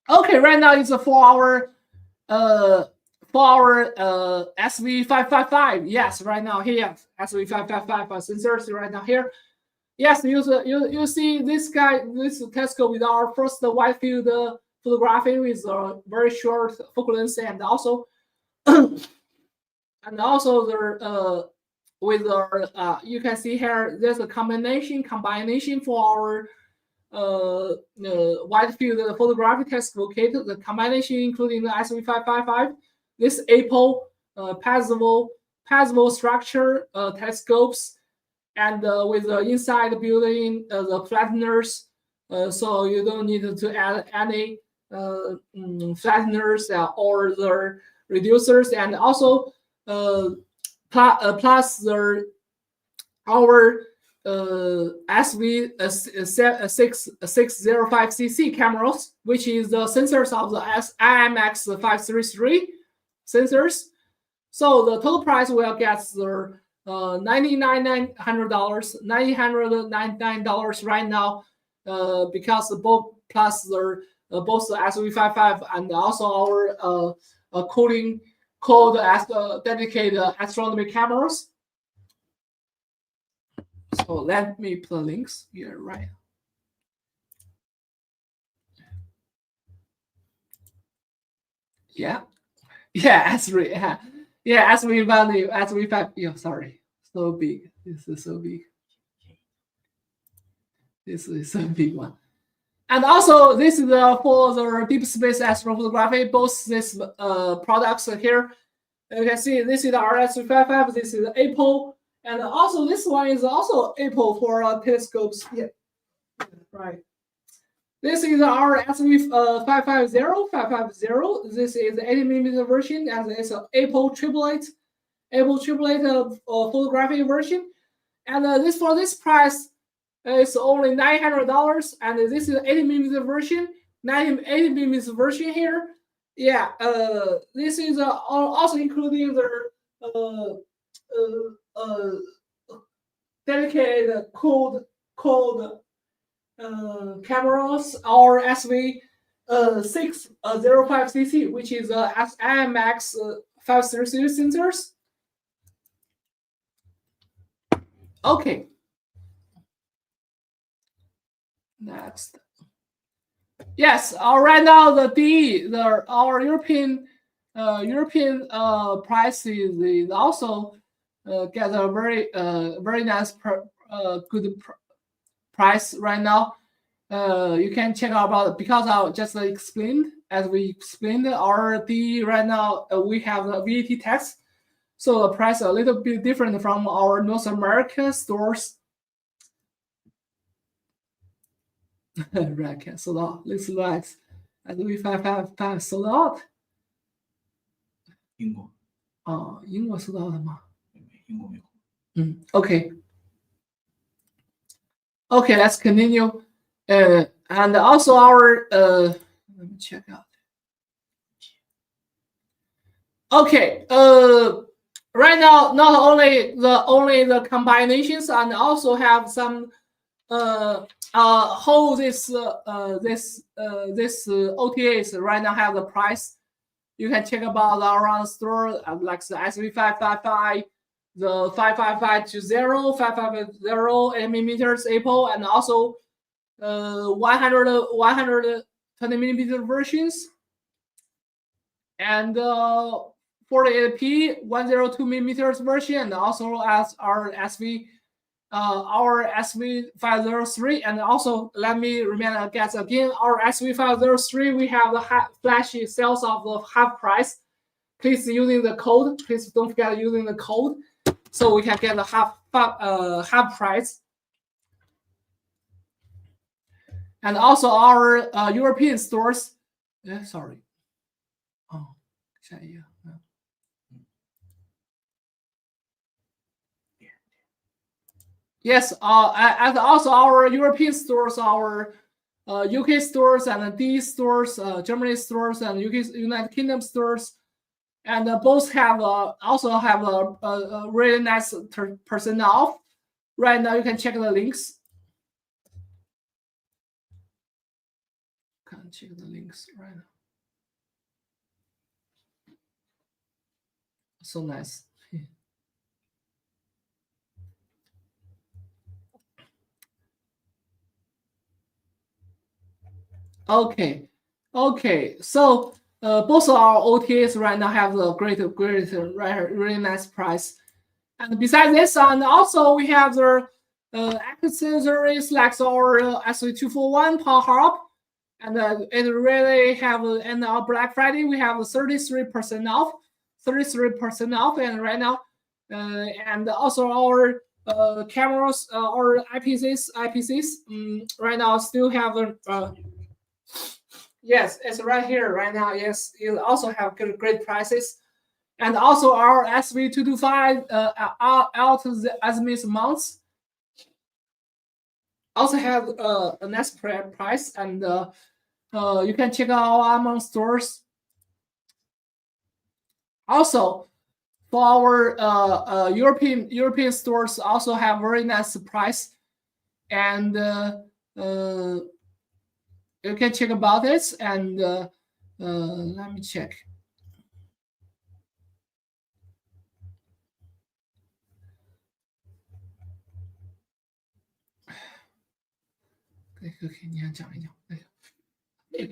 Okay, right now it's for our SV555. Yes, right now here SV555 sensors right now here. Yes, you see this telescope is our first wide field photography with a very short focal length, and also with our you can see here there's a combination for our wide field photographic telescope kit. The combination including the SV555, this Apple passable structure telescopes, and with the inside building the flatteners, so you don't need to add any flatteners or the reducers, and also plus our SV605cc cameras, which is the sensors of the IMX533 sensors. So the total price will get the $999 right now, because both plus the both the SV55 and also our code as dedicated astronomy cameras. So let me put the links here, right? Yeah, yeah, SV, yeah, SV value, SV5. Yeah, sorry, so big. This is so big. This is a big one. And also, this is for the deep space astrophotography. Both these products here. You can see this is the RS355. This is Apple, and also this one is also Apple for telescopes. Yeah, right. This is our SV550. This is the 80mm version, and it's an Apple triplet photography version. And this for this price, it's only $900, and this is 80mm version, 80mm version here. Yeah, this is also including the dedicated cold cameras or SV605cc, which is AM EST 533 sensors. Okay. Next. Yes, right now our European price is also get a very nice good price right now. You can check out about it because I just explained, as we explained our D right now, we have a VAT tax, so the price a little bit different from our North American stores. Right, sold out. Looks like SV555 sold out. 英国英国sold out 了吗？英国没有。Okay. Okay, let's continue. And also our let me check out. Okay. Right now, not only the combinations, and also have some whole this OTAs right now have the price. You can check about around store like the SV555, the 5550, 5550 millimeters Apple, and also 120 millimeter versions, and 48p 102 millimeters version, and also as our SV503, and also let me remind guys again, our SV503 we have the flashy sales of the half price. Please using the code. Please don't forget using the code, so we can get the half price. And also our European stores. Sorry. Oh, yeah. Yes, and also our European stores, our UK stores and D stores, Germany stores and United Kingdom stores, and both have also have a really nice percent off. Right now, you can check the links. Can check the links right now. So nice. Okay, so both of our OTAs right now have the great, really nice price. And besides this, and also we have the accessories like our SV241 Pro Hub, and it really have. And our Black Friday we have 33% off, and right now, and also our cameras, our IPCs, right now still have yes, it's right here right now. Yes, you also have great prices, and also our SV225 out the azimuth mounts also have a nice price, and you can check out our Among stores. Also, for our European stores also have very nice price, and you can check about this, and let me check.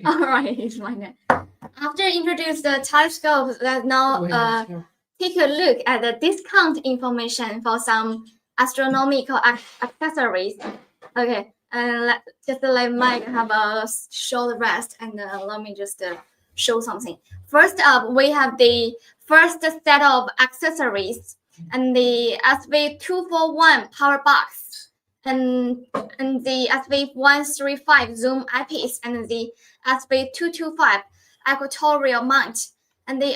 All right, it's fine. After introduce the telescope, let's now take a look at the discount information for some astronomical accessories. Okay, and just let Mike have a short rest, and let me just show something. First up, we have the first set of accessories and the SV241 power box, and the SV135 zoom eyepiece, and the SV225 equatorial mount, and the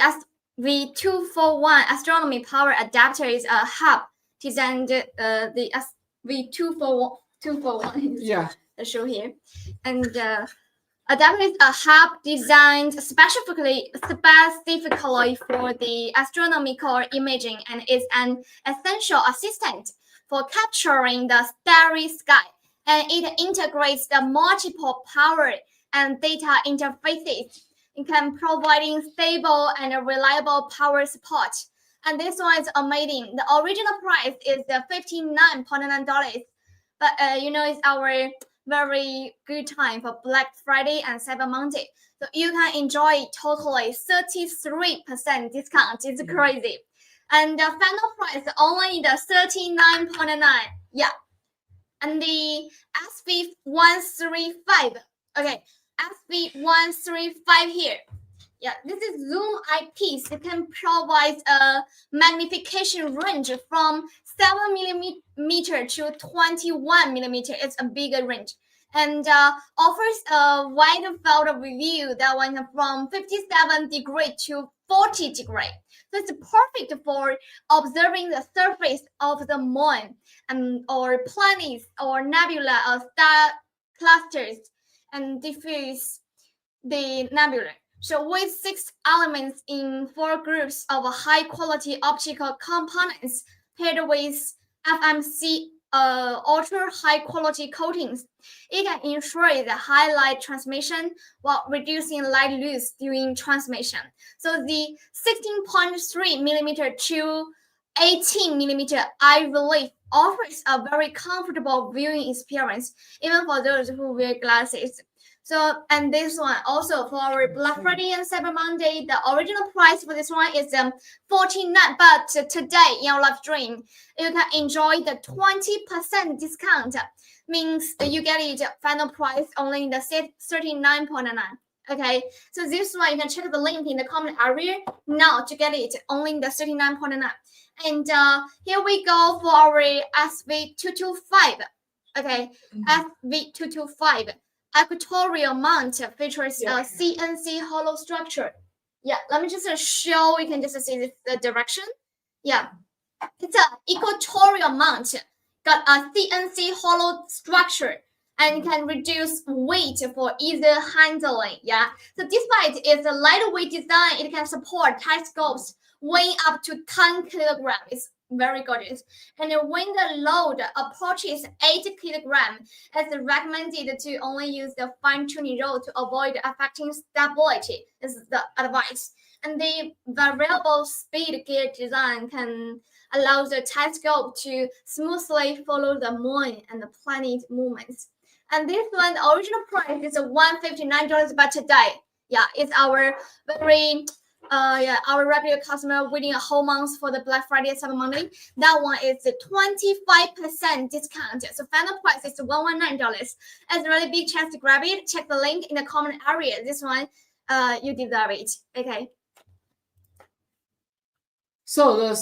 SV241 astronomy power adapter is a hub designed. The SV241 is show here, and adapter is a hub designed specifically for the astronomical imaging, and is an essential assistant for capturing the starry sky, and it integrates the multiple power and data interfaces. It can providing stable and reliable power support. And this one is amazing. The original price is $59.9, but it's our very good time for Black Friday and Cyber Monday. So you can enjoy totally 33% discount. It's crazy. And the final price only the $39.9. Yeah. And the SV135. Okay. SV135 here. Yeah, this is zoom eyepiece. It can provide a magnification range from 7mm to 21mm. It's a bigger range, and offers a wide field of view that went from 57 degrees to 40 degrees. So it's perfect for observing the surface of the moon, or planets, or nebula, or star clusters, and diffuse the nebula. So with 6 elements in 4 groups of high-quality optical components paired with FMC ultra high-quality coatings, it can ensure the high light transmission while reducing light loss during transmission. So the 16.3mm to 18mm eye relief offers a very comfortable viewing experience, even for those who wear glasses. So, and this one also for our Black Friday and Cyber Monday, the original price for this one is $49, but today in our live stream, you can enjoy the 20% discount. Means you get it final price only in the $39.9. Okay, so this one you can check the link in the comment area now to get it only in the $39.9. And here we go for our SV225. Okay, SV225. Equatorial mount features a CNC hollow structure. Yeah, let me just show. You can just see the direction. Yeah, it's an equatorial mount. Got a CNC hollow structure and can reduce weight for easier handling. Yeah, so despite its lightweight design, it can support telescopes weighing up to 10 kilograms. It's very gorgeous. And when the load approaches 8 kilograms, it's recommended to only use the fine-tuning rod to avoid affecting stability. This is the advice. And the variable speed gear design can allow the telescope to smoothly follow the moon and the planet movements. And this one, the original price is $159, but today, yeah, it's our very our regular customer waiting a whole month for the Black Friday and Cyber Monday. That one is a 25% discount. So final price is $119. It's a really big chance to grab it. Check the link in the comment area. This one, you deserve it. Okay. So the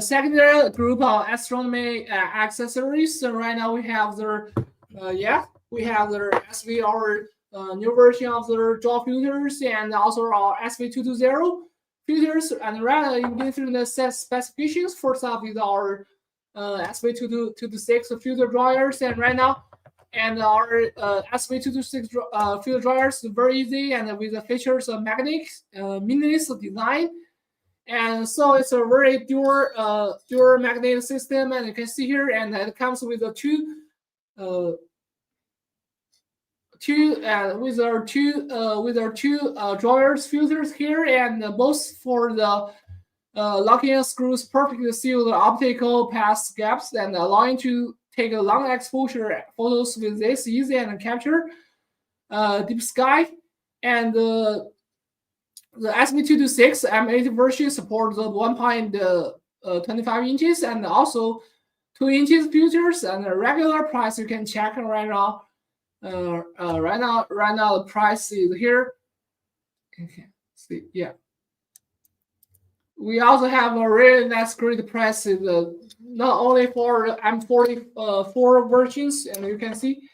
secondary group of astronomy accessories. So right now we have the SV, our new version of the draw filters, and also our SV220 filters. And right now you can see the set specifications. First up is our SV226 filter dryers, and right now, and our SV226 filter dryers very easy and with the features of magnetic minimalist design. And so it's a very dual magnetic system, and you can see here, and it comes with a two drawers filters here, and both for the locking screws perfectly seal the optical path gaps and allowing to take a long exposure photos with this easy and capture deep sky. And the SV226 M8 version supports the 1.25 inches and also 2 inches filters, and the regular price you can check right now. Right now the price is here. Okay, see, yeah. We also have a really nice great price, not only for the M44 versions, and you can see,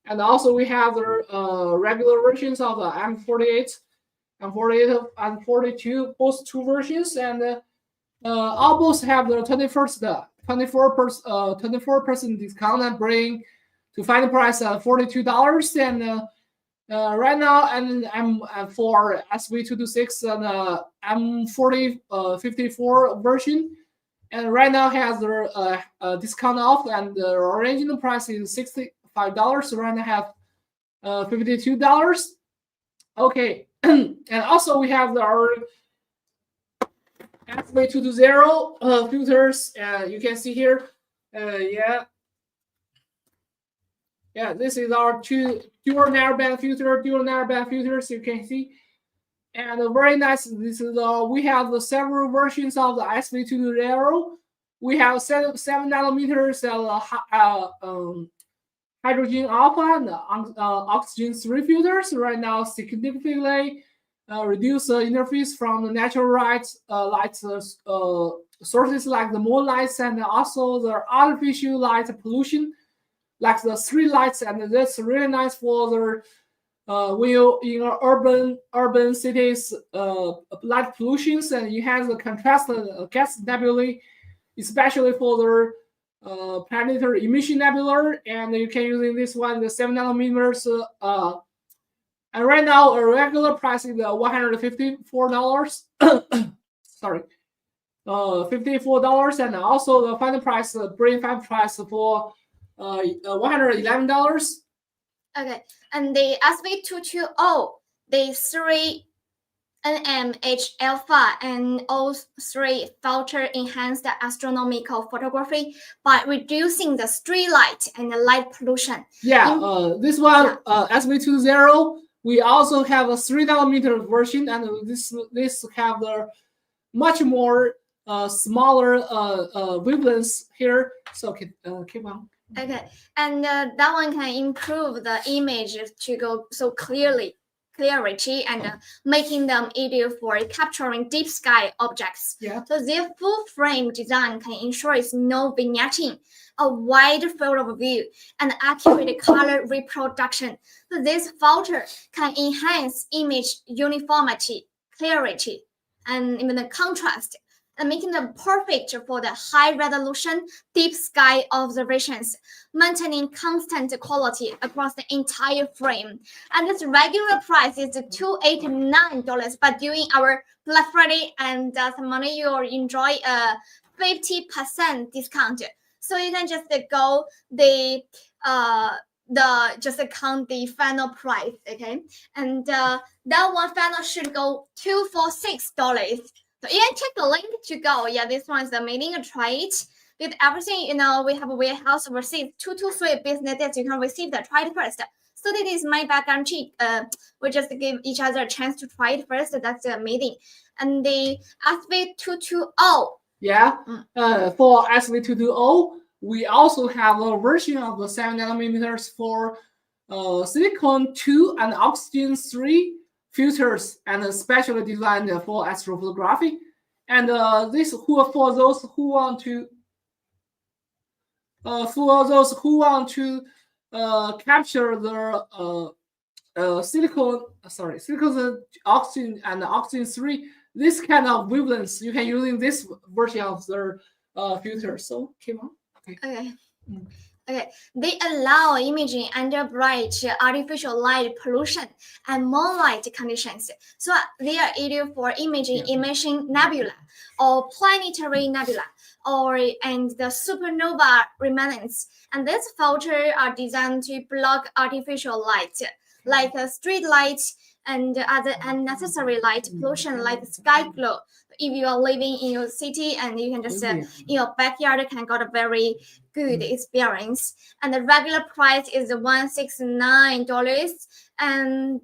and also we have the regular versions of the M48, M48 and 42, both two versions, and almost have the 24% discount and bring to final price at $42. And right now, and I'm for SV226 and M4054 version, and right now has the discount off, and the original price is $65. Right now have $52. Okay, and also we have our SV220 filters. You can see here. Yeah, this is our dual narrowband filters. You can see, and very nice. This is we have the several versions of the SV220. We have 7 nanometers hydrogen alpha and oxygen 3 filters. Right now, significantly reduce interface from the natural light sources like the moonlights and also the artificial light pollution, like the street lights, and that's really nice for the when you in urban cities light pollutions, and you have the contrasted gas nebulae, especially for the planetary emission nebula, and you can using this one the 7 nanometers. And right now a regular price is $154. Sorry, $54, and also the final price, final price for $111. Okay, and the SV220, the 3 nmH alpha and O3 filter enhance the astronomical photography by reducing the street light and the light pollution. Yeah, this one SV220. We also have a 3 nanometer version, and this have the much more smaller wavelengths here. So keep on. Okay, and that one can improve the image to go so clarity, and making them easier for capturing deep sky objects. Yeah. So their full frame design can ensure it's no vignetting, a wide field of view, and accurate color reproduction. So this filter can enhance image uniformity, clarity, and even the contrast, and making them perfect for the high resolution deep sky observations, maintaining constant quality across the entire frame. And its regular price is $289, but during our Black Friday and some money, you will enjoy a 50% discount. So you can just go just count the final price, okay? And that one final should go $246. So you can check the link to go. Yeah, this one is amazing. Try it. With everything, we have a warehouse overseas, 2 to 3 business days. You can receive that. Try it first. So this is my back guarantee. We just give each other a chance to try it first. That's amazing. And the SV220. Yeah. For SV220, we also have a version of the 7 nanometers for silicon 2 and oxygen 3 filters, and especially designed for astrophotography. And this for those who want to capture the silicon oxygen and oxygen 3, this kind of wavelengths, you can using this version of the filter. So keep on. Okay. Okay, they allow imaging under bright artificial light pollution and moonlight conditions. So they are ideal for imaging emission nebula or planetary nebula and the supernova remnants. And these filters are designed to block artificial light, like street lights and other unnecessary light pollution like sky glow. if you are living in your city and you can just in your backyard can got a very good experience. And the regular price is $169, and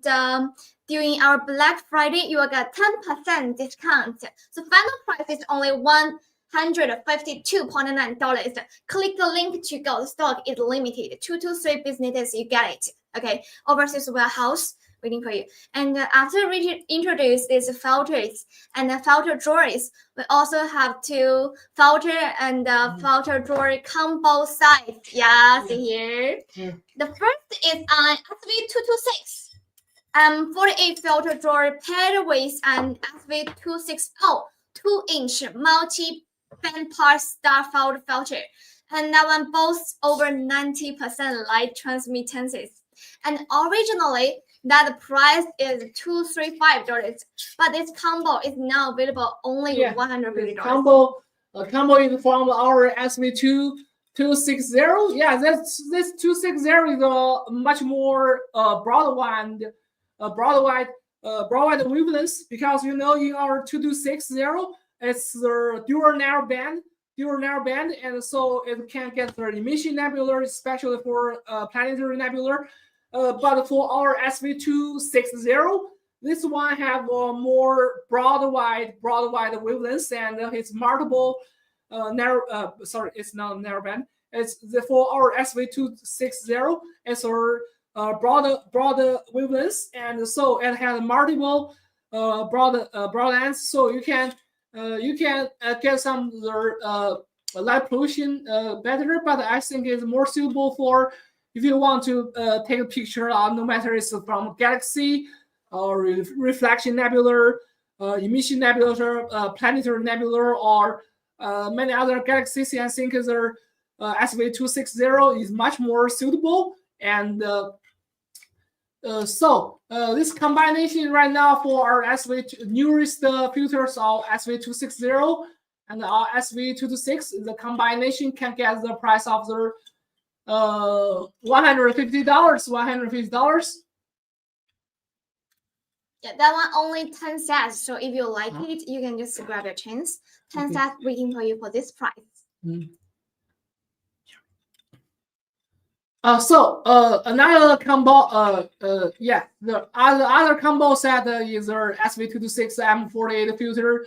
during our Black Friday you will get 10% discount. So final price is only $152.9. Click the link to go. The stock is limited. 2 to 3 business days you get it. Okay, overseas warehouse waiting for you. And after we introduce these filters and the filter drawers, we also have 2 filter and filter drawer combo size. Yeah, see here. The first is an SV226. 48 filter drawer paired with an SV260 2-inch multi-band part star fold filter, and that one boasts over 90% light transmittances. And originally, that price is $235, but this combo is now available only $150. Combo is from our SV260. Yeah, this 260 is a much more broad wide wavelengths, because in our 2260 it's the dual narrow band, and so it can get the emission nebula, especially for planetary nebula. But for our SV260, this one have a more broad wide wavelengths, and it's multiple it's not narrow band. It's for our SV260. It's our broader wavelengths, and so it has multiple broad ends, so you can get some light pollution better. But I think it's more suitable for if you want to take a picture, no matter it's from galaxy or reflection nebula, emission nebula, planetary nebula, or many other galaxies. I think the SV260 is much more suitable. And so this combination right now for our newest filters of SV260 and our SV226, the combination can get the price of the $150. Yeah, that one only 10 sets. So if you like it, you can just grab your chance. 10 sets waiting for you for this price. So another combo, the other combo set is our SV226 M48 filter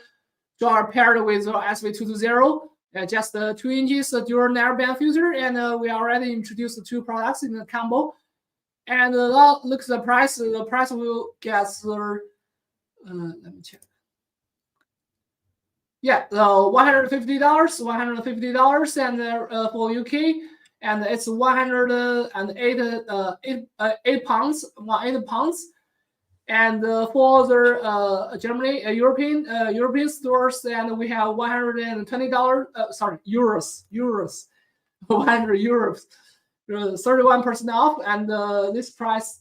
drawer paired with our SV220. Just 2 inches dual narrowband filter, and we already introduced the 2 products in the combo. And look at the price. The price will get let me check. Yeah, $150, and for UK, and it's 108 pounds, 108 pounds. And for the Germany, European stores, and we have $120. Euros, 100 euros, 31% off, and this price.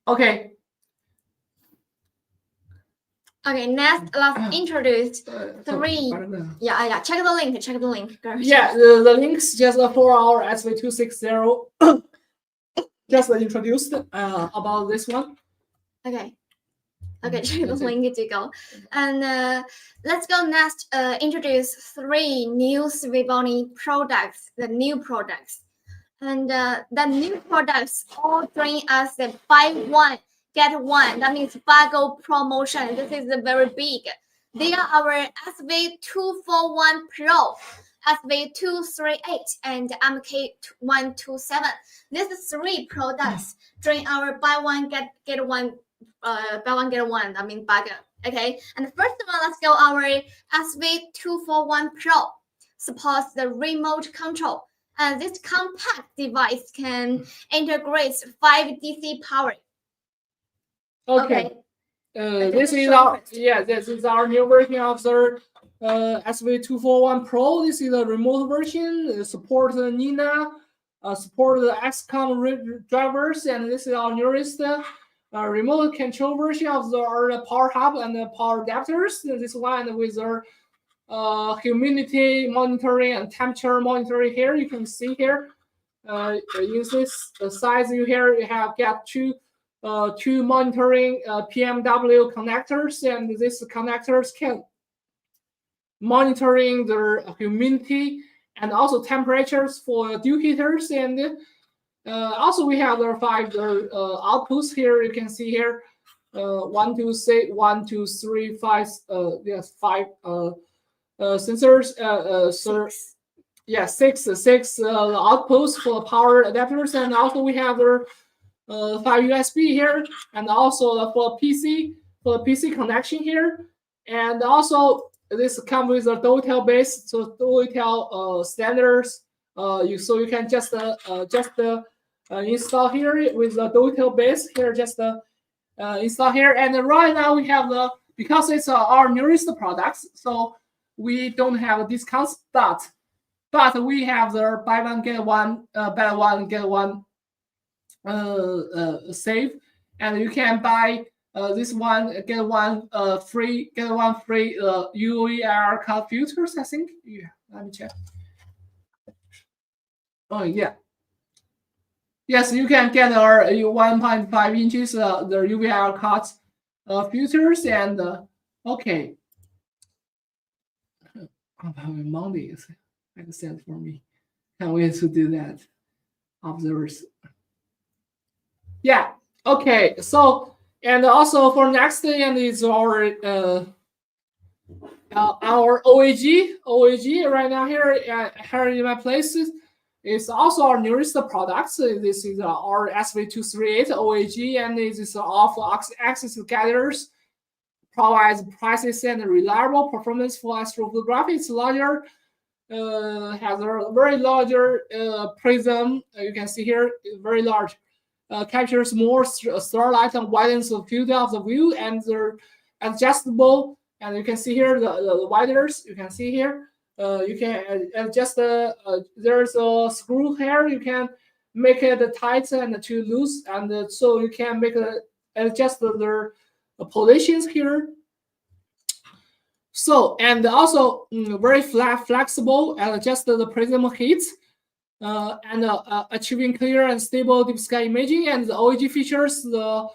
Okay. Okay, next let's introduce 3. Yeah. Check the link. Girl. Yeah, the links just for our SV260. Just introduced about this one. Okay, check the link to go. And let's go next. Introduce 3 new Svbony products. The new products, and the new products all bring us the buy one get one. That means bagel promotion. This is very big. They are our SV241 Pro, SV238, and MK127. These 3 products during our buy one get one. That means bagel. Okay, and first of all, let's go our SV241 Pro. Supports the remote control, and this compact device can integrate 5 DC power. Okay. This is our new version of the SV241 Pro. This is the remote version. It supports the Nina, support the XCOM drivers, and this is our newest remote control version of the power hub and the power adapters. This one with our humidity monitoring and temperature monitoring here. You can see here. in this size you here you have got two monitoring PMW connectors, and these connectors can monitoring the humidity and also temperatures for dew heaters. And also we have the five outputs here. You can see here 1, 2, 6, 1, 2, 3, 5. Yes, 5 sensors. Six outputs for power adapters, and also we have the 5 USB here, and also for the PC connection here, and also this comes with a Dotel base, so Dotel standards. So you can just install here with the Dotel base here. Just install here, and right now we have because it's our newest products, so we don't have discounts, but we have the buy one get one, buy one get one save, and you can buy this one get one free UVR cut filters. I think. Yeah, let me check. Oh yeah. Yes, you can get our 1.5 inches the UVR cut filters, and okay. Monday is excellent for me. Can't wait to do that. Observers. Yeah. Okay. So, and also for next and is our OAG right now here in my places. It's also our newest products. This is our SV238 OAG, and this is off-axis gatherers. Provides precise and reliable performance for astrophotography. It's larger, has a very larger prism. You can see here, very large. Captures more starlight and widens the field of the view, and they're adjustable. And you can see here the widers. You can see here. You can adjust there's a screw here. You can make it tight and too loose, and so you can make adjust the positions here. So, and also very flexible and adjust the prism heat and achieving clear and stable deep sky imaging. And the OAG features the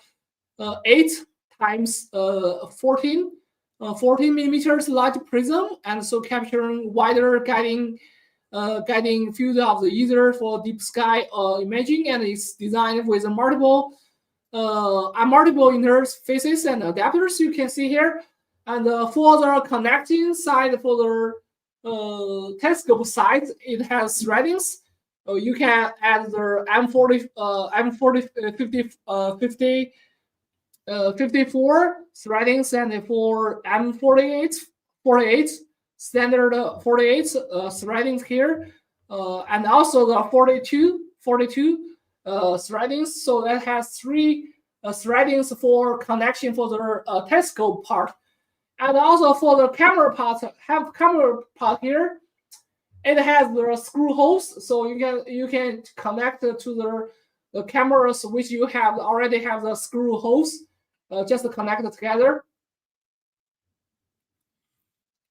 8 times 14 millimeters large prism, and so capturing wider guiding field of the ether for deep sky imaging, and it's designed with multiple interfaces and adapters. You can see here, and for the connecting side, for the telescope side, it has threadings. You can add the M54 threadings, and for M48 standard 48 threadings here, and also the 42 threadings. So that has 3 threadings for connection for the telescope part, and also for the camera part. Here, it has the screw holes, so you can connect to the cameras which you already have the screw holes. Just connect it together.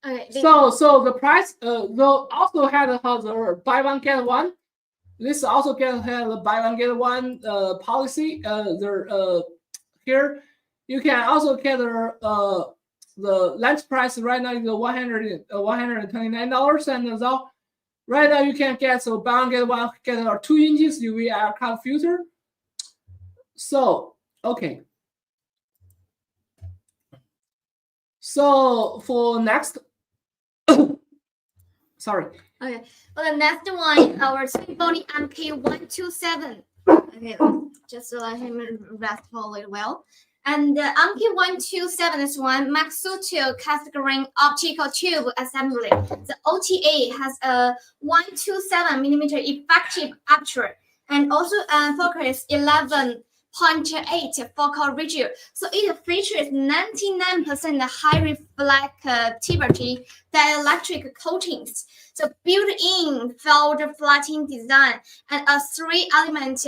Okay. So the price though also has the buy one get one. This also has the buy one get one policy. Here you can also get the launch price right now is $129, and so right now you can get buy one get one, get a 2 inches UV cut filter. So okay. So for next, sorry. Okay, for the next one, our Svbony MK127. Okay, just let him rest for a little while. And the MK127 is one Maxuto category optical tube assembly. The OTA has a 127mm effective aperture, and also focus 11.8 focal ratio. So it features 99% high reflectivity dielectric coatings. So built-in field flattening design, and a 3-element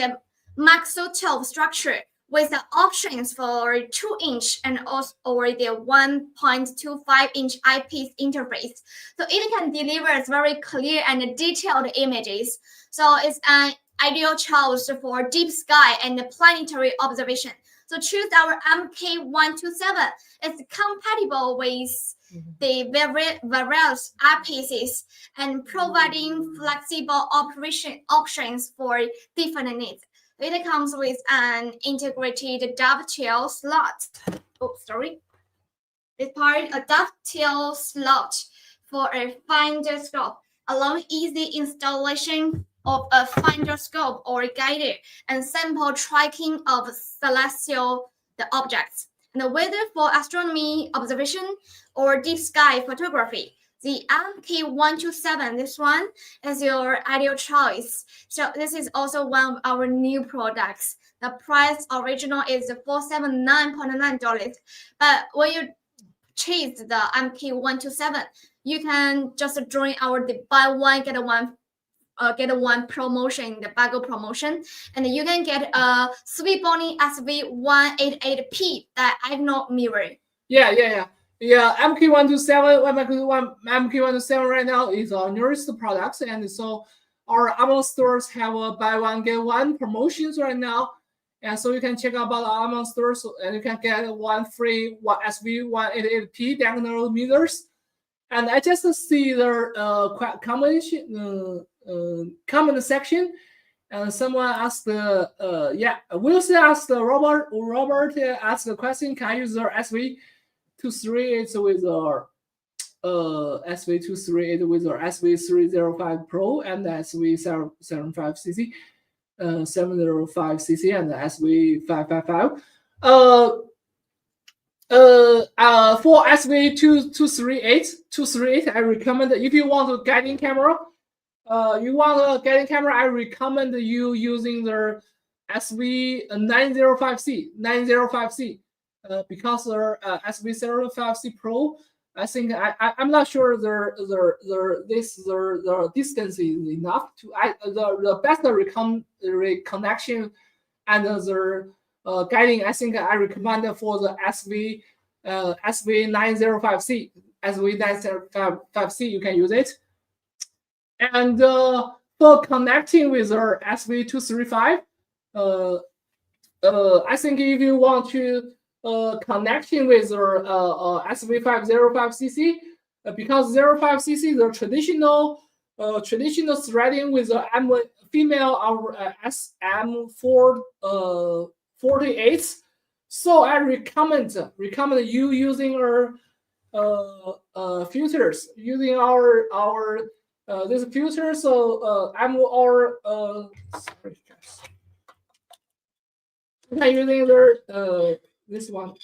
Maxuto structure with the options for 2-inch and also over the 1.25-inch eyepiece interface. So it can deliver very clear and detailed images. So it's an ideal choice for deep sky and planetary observation. So choose our MK127. It's compatible with the various eyepieces and providing flexible operation options for different needs. It comes with an integrated dovetail slot. Oh, sorry. This part, a dovetail slot for a finder scope, allowing easy installation of a finder scope or guided and sample tracking of celestial objects. And whether for astronomy observation or deep sky photography, the MK127, this one is your ideal choice. So this is also one of our new products. The price original is $479.9, but when you choose the MK127, you can just join our buy one get one promotion, the bagel promotion, and you can get a Svbony SV188P diagonal mirror. Yeah. MK127 right now is our newest products, and so our Amazon stores have a buy one get one promotions right now, and so you can check out about our Amazon stores, and you can get one free SV188P diagonal mirrors. And I just see their comment section, and someone asked, Wilson asked Robert asked the question: can I use our SV238 with our SV238 with our SV305 Pro and SV705cc, 705cc and SV555? For SV238, I recommend if you want a guiding camera, I recommend you using the SV905C, because the SV705C Pro, I think I'm not sure the distance is enough to the best connection and the guiding. I think I recommend for the SV905C. SV905C, you can use it. And for connecting with our SV235, I think if you want to connection with our SV505cc, because 05cc the traditional threading with the female SM48. So I recommend you using our filters, using our this filter. So I'm our using the this one.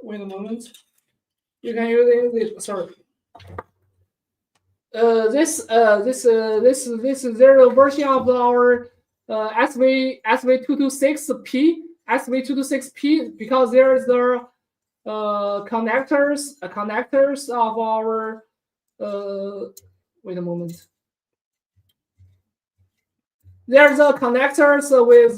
Wait a moment. You can use this. Sorry. This is the version of our SV226P, because there is the connectors of our wait a moment. There's a connectors with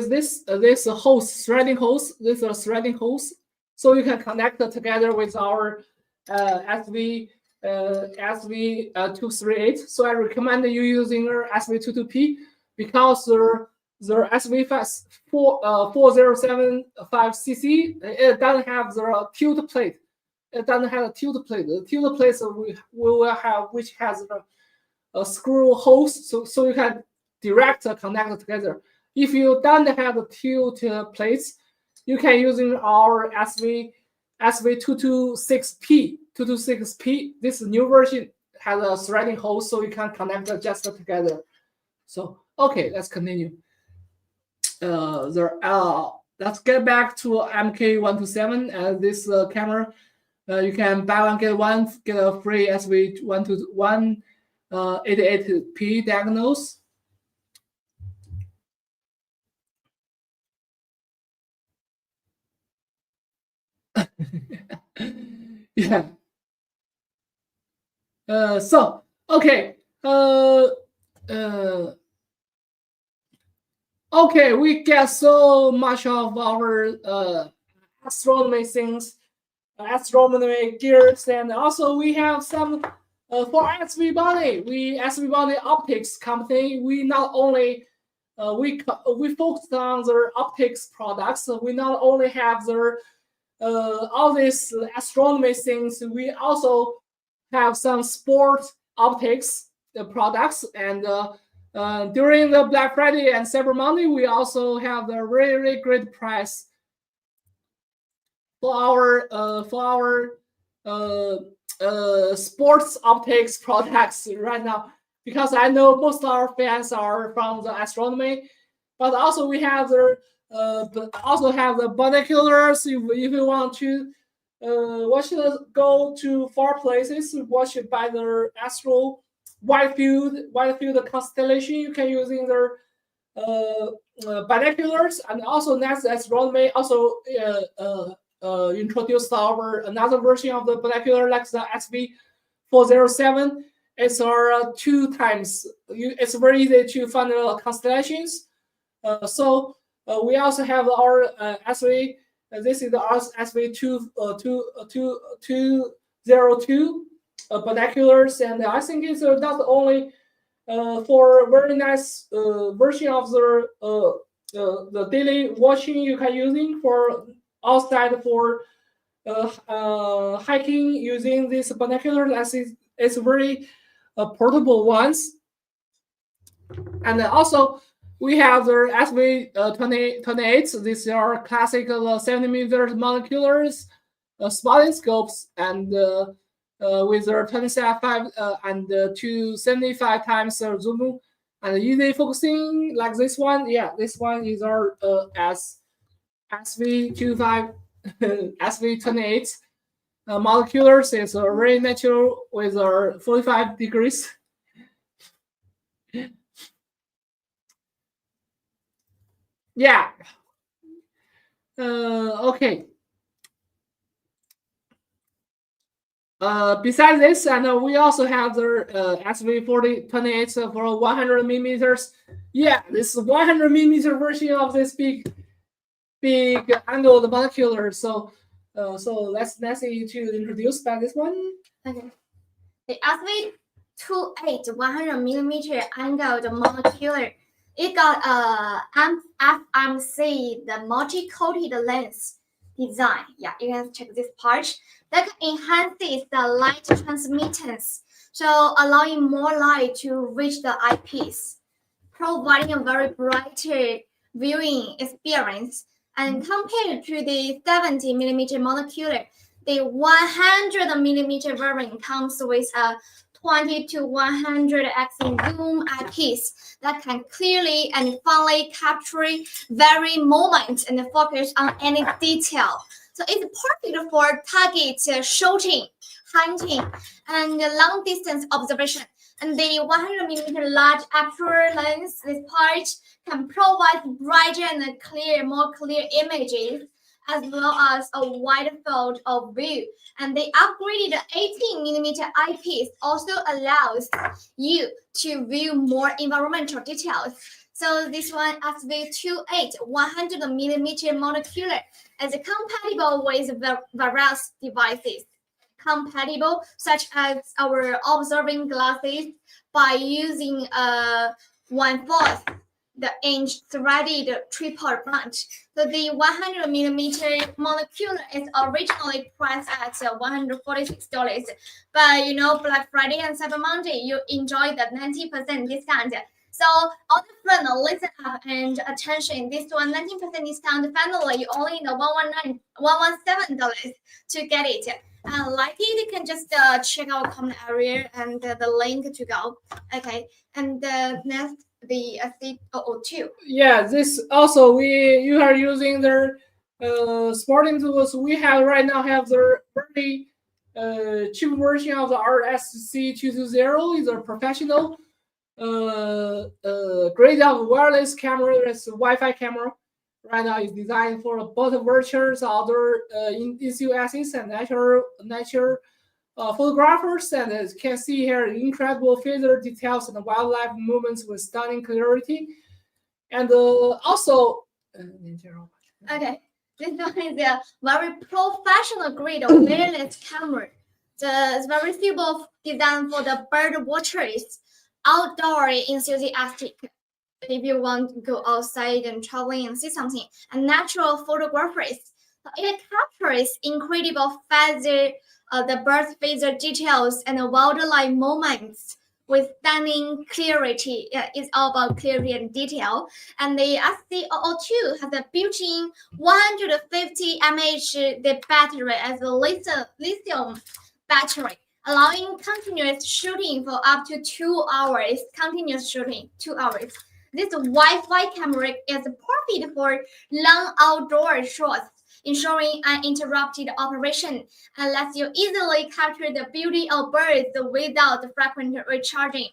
this hose, threading hose. This is a threading hose, so you can connect it together with our SV238. So I recommend you using our SV22P, because the SV4075cc, it doesn't have the tilt plate. It doesn't have a tilt plate. The tilt plate we will have, which has a screw hose, so you can direct connect together. If you don't have the tilt plates, you can using our SV226P. This new version has a threading hose, so you can connect just together. So okay, let's continue. Let's get back to MK127 and this camera. You can buy one get one, get a free SV188P diagonals. Yeah. So okay. Okay, we get so much of our astronomy things, astronomy gears, and also we have some for Svbony. Svbony optics company. We not only we focused on their optics products. So we not only have their all these astronomy things. We also have some sport optics products, and during the Black Friday and Cyber Monday, we also have the really great price for our sports optics products right now, because I know most of our fans are from the astronomy, but also we have the binoculars. If you want to go to far places, watch it by the astro wide field constellation. You can using their binoculars, and also next astronomy also introduced another version of the binocular like the SV407. It's our 2 times. It's very easy to find constellations. So we also have our SV. This is the SV202 binoculars, and I think it's not only for a very nice version of the daily watching you can using for outside for hiking using this binocular. It's very portable ones, and also we have the SV288. These are classic 70mm monoculars, spotting scopes, and with their 25 and 275 times zoom, and easy focusing like this one. Yeah, this one is our SV288 moleculars. It's very natural with our 45 degrees. Yeah. Okay. Besides this, and we also have the SV4028 for 100 millimeters. Yeah, this 100 millimeter version of this big angled monocular. So let's Nancy to introduce by this one. Okay. The SV28 100 millimeter angled monocular. It got FMC, the multi-coated lens design. Yeah, you can check this part. That enhances the light transmittance, so allowing more light to reach the eyepiece, providing a very brighter viewing experience. And compared to the 70 millimeter monocular, the 100 millimeter variant comes with a 20 to 100x zoom eyepiece that can clearly and finely capture very moment and focus on any detail. So it's perfect for target shooting, hunting, and long distance observation. And the 100 millimeter large aperture lens, this part can provide brighter and more clear images, as well as a wide field of view. And the upgraded 18 millimeter eyepiece also allows you to view more environmental details. So this one, SV28 100 millimeter monocular, is compatible with various devices. Compatible, such as our observing glasses, by using 1/4 the inch threaded triple branch. So the 100 millimeter monocular is originally priced at $146, but you know, Black Friday and Cyber Monday, you enjoy the 90% discount. So all the friends, listen up and attention. This one 19% discount. Finally, you only need $117 to get it. Like it, you can just check our comment area and the link to go. Okay, and next the SV2. Yeah, this also you are using their sporting tools. We have right now have their very cheap version of the RSC220. Is a professional grade of wireless camera. It's a Wi-Fi camera. Right now is designed for both virtuals, other enthusiasts, and nature photographers. And as you can see here, incredible feather details and wildlife movements with stunning clarity. And also, okay. This one is a very professional grade of wireless camera. It's very suitable designed for the bird watchers, outdoor enthusiastic. If you want to go outside and traveling and see something, and natural photographers. It captures incredible feather, the bird feather details and the wildlife moments with stunning clarity. It's all about clarity and detail. And the SV242 has a built-in 150 mAh the battery as a lithium battery, allowing continuous shooting for up to 2 hours. Continuous shooting, 2 hours. This Wi-Fi camera is perfect for long outdoor shots, ensuring uninterrupted operation and lets you easily capture the beauty of birds without frequent recharging.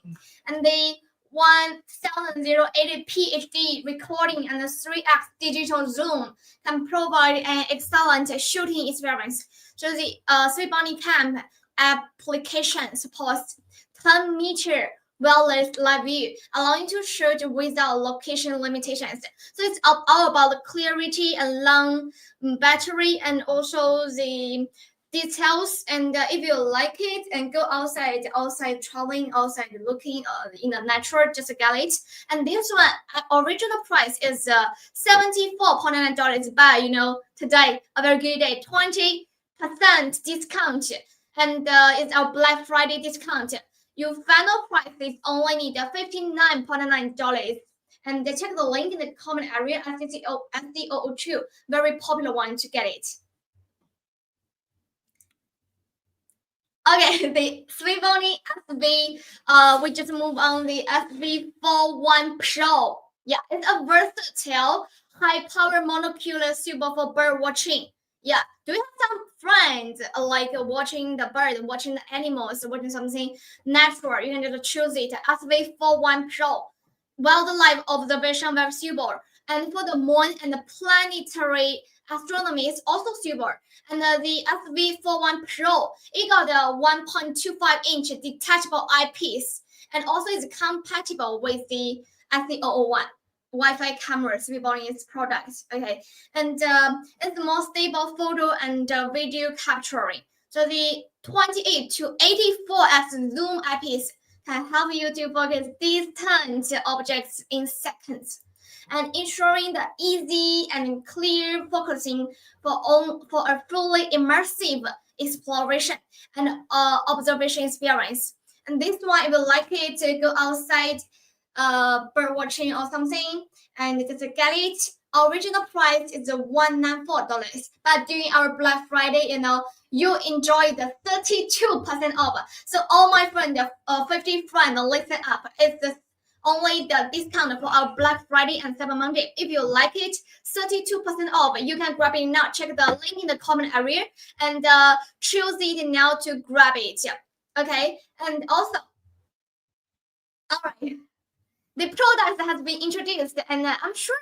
And the 1080p HD recording and the 3x digital zoom can provide an excellent shooting experience. So the Svbony cam application supports 10-meter wireless live view, allowing to shoot without location limitations. So it's all about the clarity and long battery and also the details. And if you like it and go outside traveling, outside looking in the nature, just get it. And this one original price is $74.99, but today a very good day, 20% discount, and it's our Black Friday discount. Your final price is only need $59.99. And check the link in the comment area. SV242, very popular one to get it. Okay, the Svbony SV, we just move on the SV188P Pro. Yeah, it's a versatile, high-power monocular suitable for bird watching. Yeah, do you have some friends like watching the bird, watching the animals, watching something natural? You can just choose it. SV188P Pro, wildlife observation very suitable. And for the moon and the planetary astronomy is also suitable. And the SV188P Pro, it got a 1.25-inch detachable eyepiece, and also is compatible with the SV001. Wi-Fi camera, Svbony's products. Okay, and it's the most stable photo and video capturing. So the 28 to 84x zoom eyepiece can help you to focus distant objects in seconds, and ensuring the easy and clear focusing for a fully immersive exploration and observation experience. And this one, if you like it to go outside, bird watching or something, and just get it. Original price is $194, but during our Black Friday, you enjoy the 32% off. So all my friends, 50 friends, listen up. It's only the discount for our Black Friday and Cyber Monday. If you like it, 32% off. You can grab it now. Check the link in the comment area and choose it now to grab it. Okay, and also, all right. The product has been introduced, and I'm sure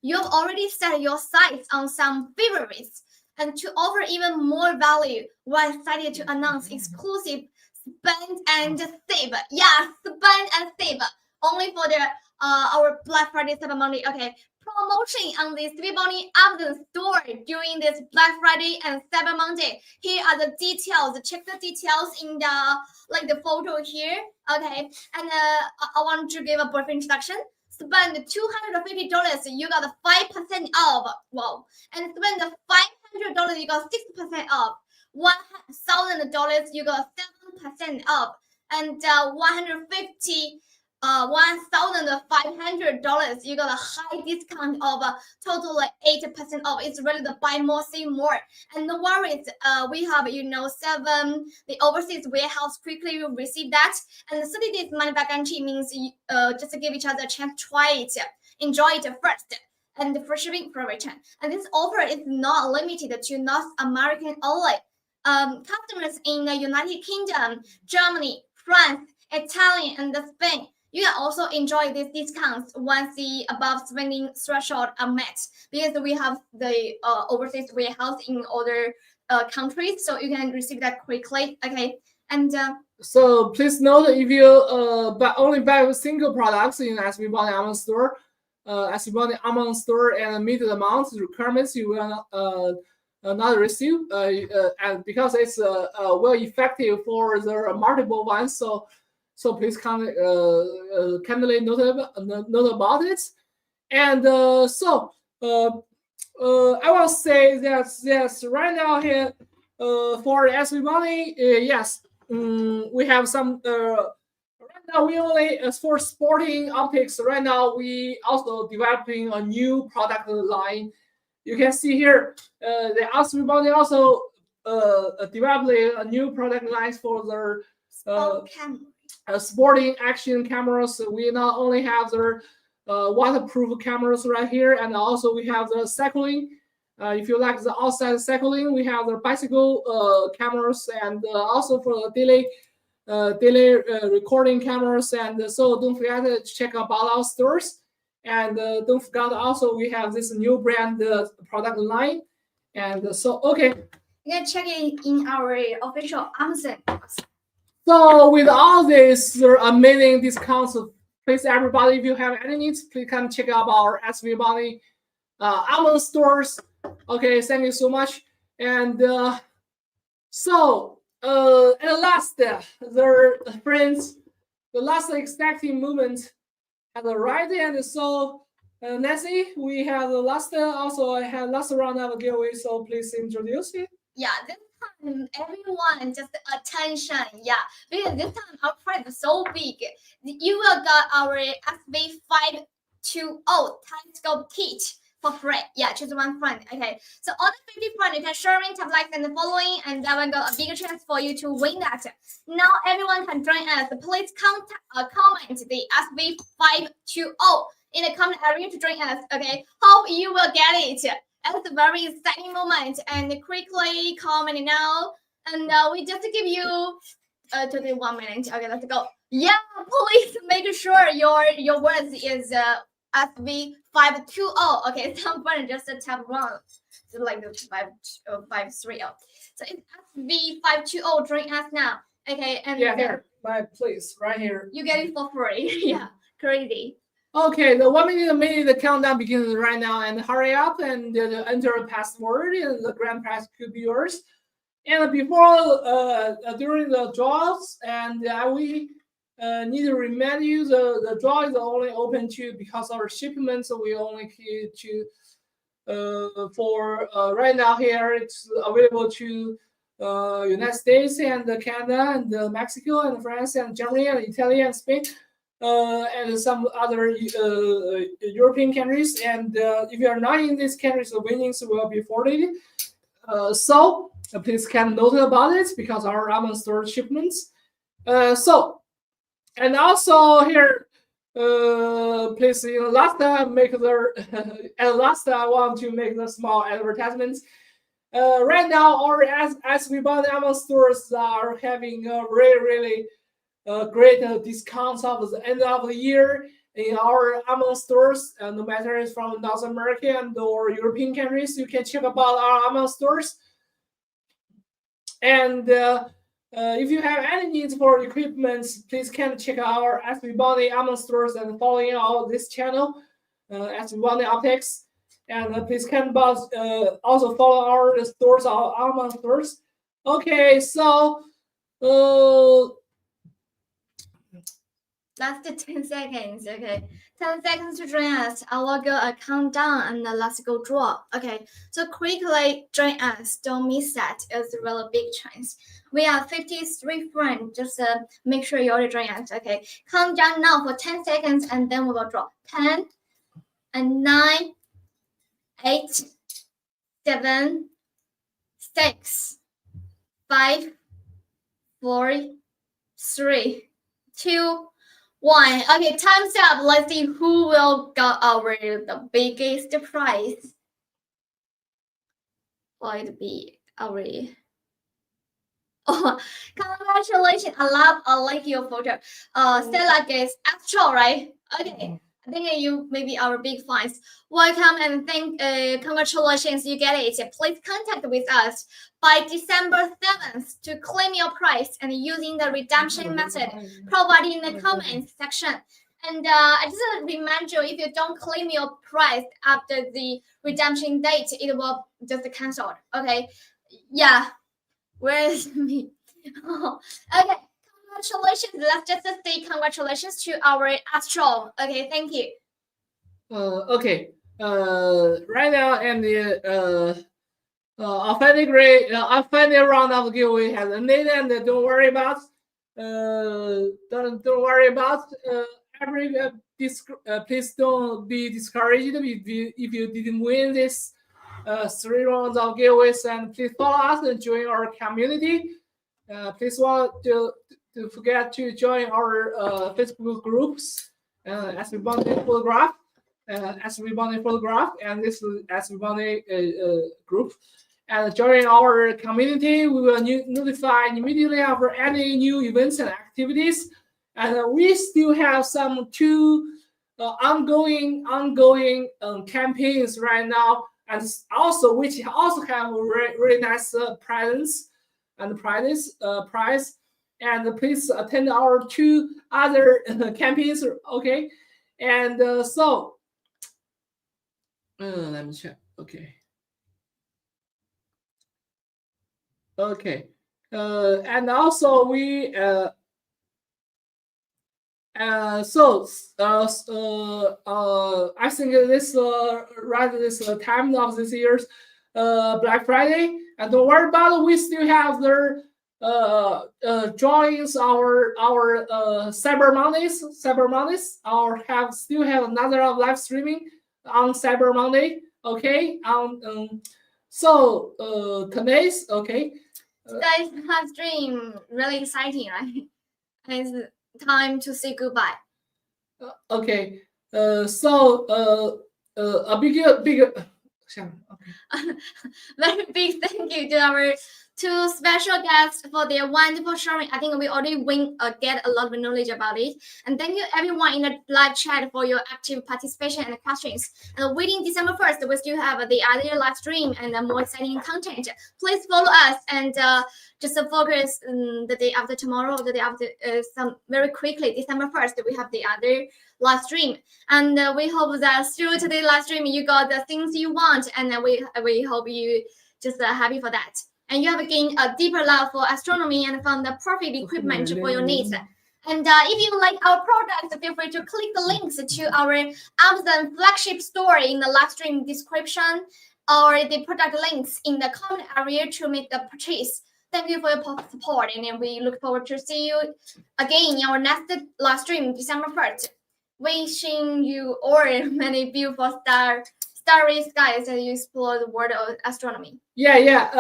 you've already set your sights on some favorites. And to offer even more value, we're excited to announce exclusive spend and save. Yeah, spend and save only for the our Black Friday, Cyber Monday. Okay, promotion on the Svbony Amazon store during this Black Friday and Cyber Monday. Here are the details. Check the details in the photo here. Okay, and I want to give a brief introduction. Spend $250, you got 5% off. Wow! And spend $500, you got 6% off. $1,000, you got 7% off. And $1,500, you got a high discount of total 8% off. It's really the buy more, save more. And no worries, we have 7 the overseas warehouse quickly will receive that. And the 30 days money back guarantee means just to give each other a chance to try it, enjoy it first, and the free shipping for return. And this offer is not limited to North American only. Customers in the United Kingdom, Germany, France, Italy, and Spain, you can also enjoy these discounts once the above spending threshold are met, because we have the overseas warehouse in other countries, so you can receive that quickly. Okay, and so please note, if you only buy single products in Svbony Amazon store, Svbony Amazon store and meet the amount requirements, you will not receive, and because it's well effective for the multiple ones. So please kindly note about it. And I will say that yes, right now here for Svbony, yes, we have some. Right now, we only for sporting optics. Right now, we also developing a new product line. You can see here, the Astronomy also developing a new product line for the sporting action cameras. We not only have the waterproof cameras right here, and also we have the cycling. If you like the outside cycling, we have the bicycle cameras, and also for the daily recording cameras. And so don't forget to check out our stores. And don't forget also we have this new brand product line. And so okay, you can check it in our official Amazon. So with all this, there are amazing discounts. Please, everybody, if you have any needs, please come check out our Svbony Amazon stores. Okay, thank you so much. And so at last, the friends, the last exciting moment at the right. And so Nancy, we have the last last round of a giveaway. So please introduce it. Yeah, this time everyone just attention. Yeah, because this time our prize is so big. You will get our SV520 telescope kit for free. Yeah, choose one friend. Okay, so all the 50 friends you can share in, tap like and the following, and that will got a bigger chance for you to win that. Now everyone can join us. Please comment the SV520 in the comment area to join us. Okay, hope you will get it. It's a very exciting moment, and quickly comment now. And we just give you 1 minute. Okay, let's go. Yeah, please make sure your words is SV520. Okay, someone just tap wrong. So like the 530. So it's SV520. Join us now. Okay, and yeah, here, my place right here. You get it for free. Yeah, crazy. Okay, the 1 minute the countdown begins right now, and hurry up and enter a password, and the grand prize could be yours. And before during the draws, and we need to remind you the draw is only open to because our shipments we only keep to for right now here it's available to United States and Canada and Mexico and France and Germany and Italy and Spain. And some other European countries, and if you are not in these countries, the winnings will be forwarded. So please can note about it because our Amazon store shipments. So and also here, please last make the and last I want to make the small advertisements. Right now, our Svbony Amazon stores are having a really great discounts of the end of the year in our Amazon stores, no matter it's from North America and or European countries. You can check about our Amazon stores. And if you have any needs for equipment, please can check out our Svbony Amazon stores and following all this channel, Svbony Optics. And please can also follow our stores, our Amazon stores. Okay, so last 10 seconds. Okay, 10 seconds to join us. I will go a countdown and let's go draw. Okay, so quickly join us. Don't miss that. It's a really big chance. We are 53 friends. Just make sure you already join us. Okay, count down now for 10 seconds and then we will draw. 10 and 9, 8, 7, 6, 5, 4, 3, 2, 1. Okay, time's up. Let's see who will get the biggest prize. Will it be our? Oh, congratulations! I like your photo. Stella gets Astro, right? Okay. I think you may be our big fans. Welcome and congratulations, you get it. Please contact with us by December 7th to claim your prize and using the redemption method provided in the comments section. And I just want to remind you, if you don't claim your prize after the redemption date, it will just cancel. Okay. Yeah. Where is me? Okay. Congratulations. Let's just say congratulations to our Astro. Okay. Thank you. Okay. Right now, and the our final round of giveaway has ended, and don't worry about please don't be discouraged if you didn't win this 3 rounds of giveaways, and please follow us and join our community. Please want to forget to join our Facebook groups, Svbony photograph, Svbony photograph, and this is Svbony group. And join our community, we will notify immediately of any new events and activities. And we still have some 2 ongoing campaigns right now, and also which also have really nice prize. And please attend our 2 other campaigns. Okay, and so let me check. Okay, and also we I think this this time of this year's Black Friday, and don't worry about it, we still have their drawings, our Cyber Mondays, still have another live streaming on Cyber Monday. Okay, so today's Today's live stream really exciting, right? It's time to say goodbye. Okay. So a big very big thank you to our 2 special guests for their wonderful sharing. I think we already get a lot of knowledge about it. And thank you everyone in the live chat for your active participation and questions. And waiting December 1st, we still have the other live stream and more exciting content. Please follow us and just focus the day after tomorrow, the day after very quickly, December 1st, we have the other live stream. And we hope that through today's live stream, you got the things you want. And we hope you just happy for that. And you have gained a deeper love for astronomy and found the perfect equipment for your needs. And if you like our products, feel free to click the links to our Amazon flagship store in the live stream description or the product links in the comment area to make the purchase. Thank you for your support, and we look forward to see you again in our next live stream, December 1st. Wishing you all many beautiful starry skies as you explore the world of astronomy. Yeah.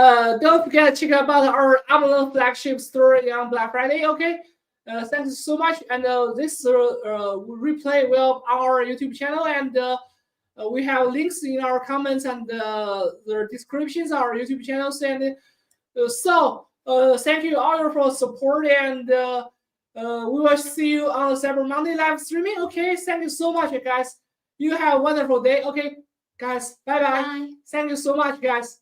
Don't forget to check out our Amazon flagship store on Black Friday. Okay. Thanks so much. And this replay will on our YouTube channel, and we have links in our comments and the descriptions of our YouTube channels. And so thank you all for support, and we will see you on Cyber Monday live streaming. Okay. Thank you so much, guys. You have a wonderful day. Okay. Guys, bye-bye. Bye. Thank you so much, guys.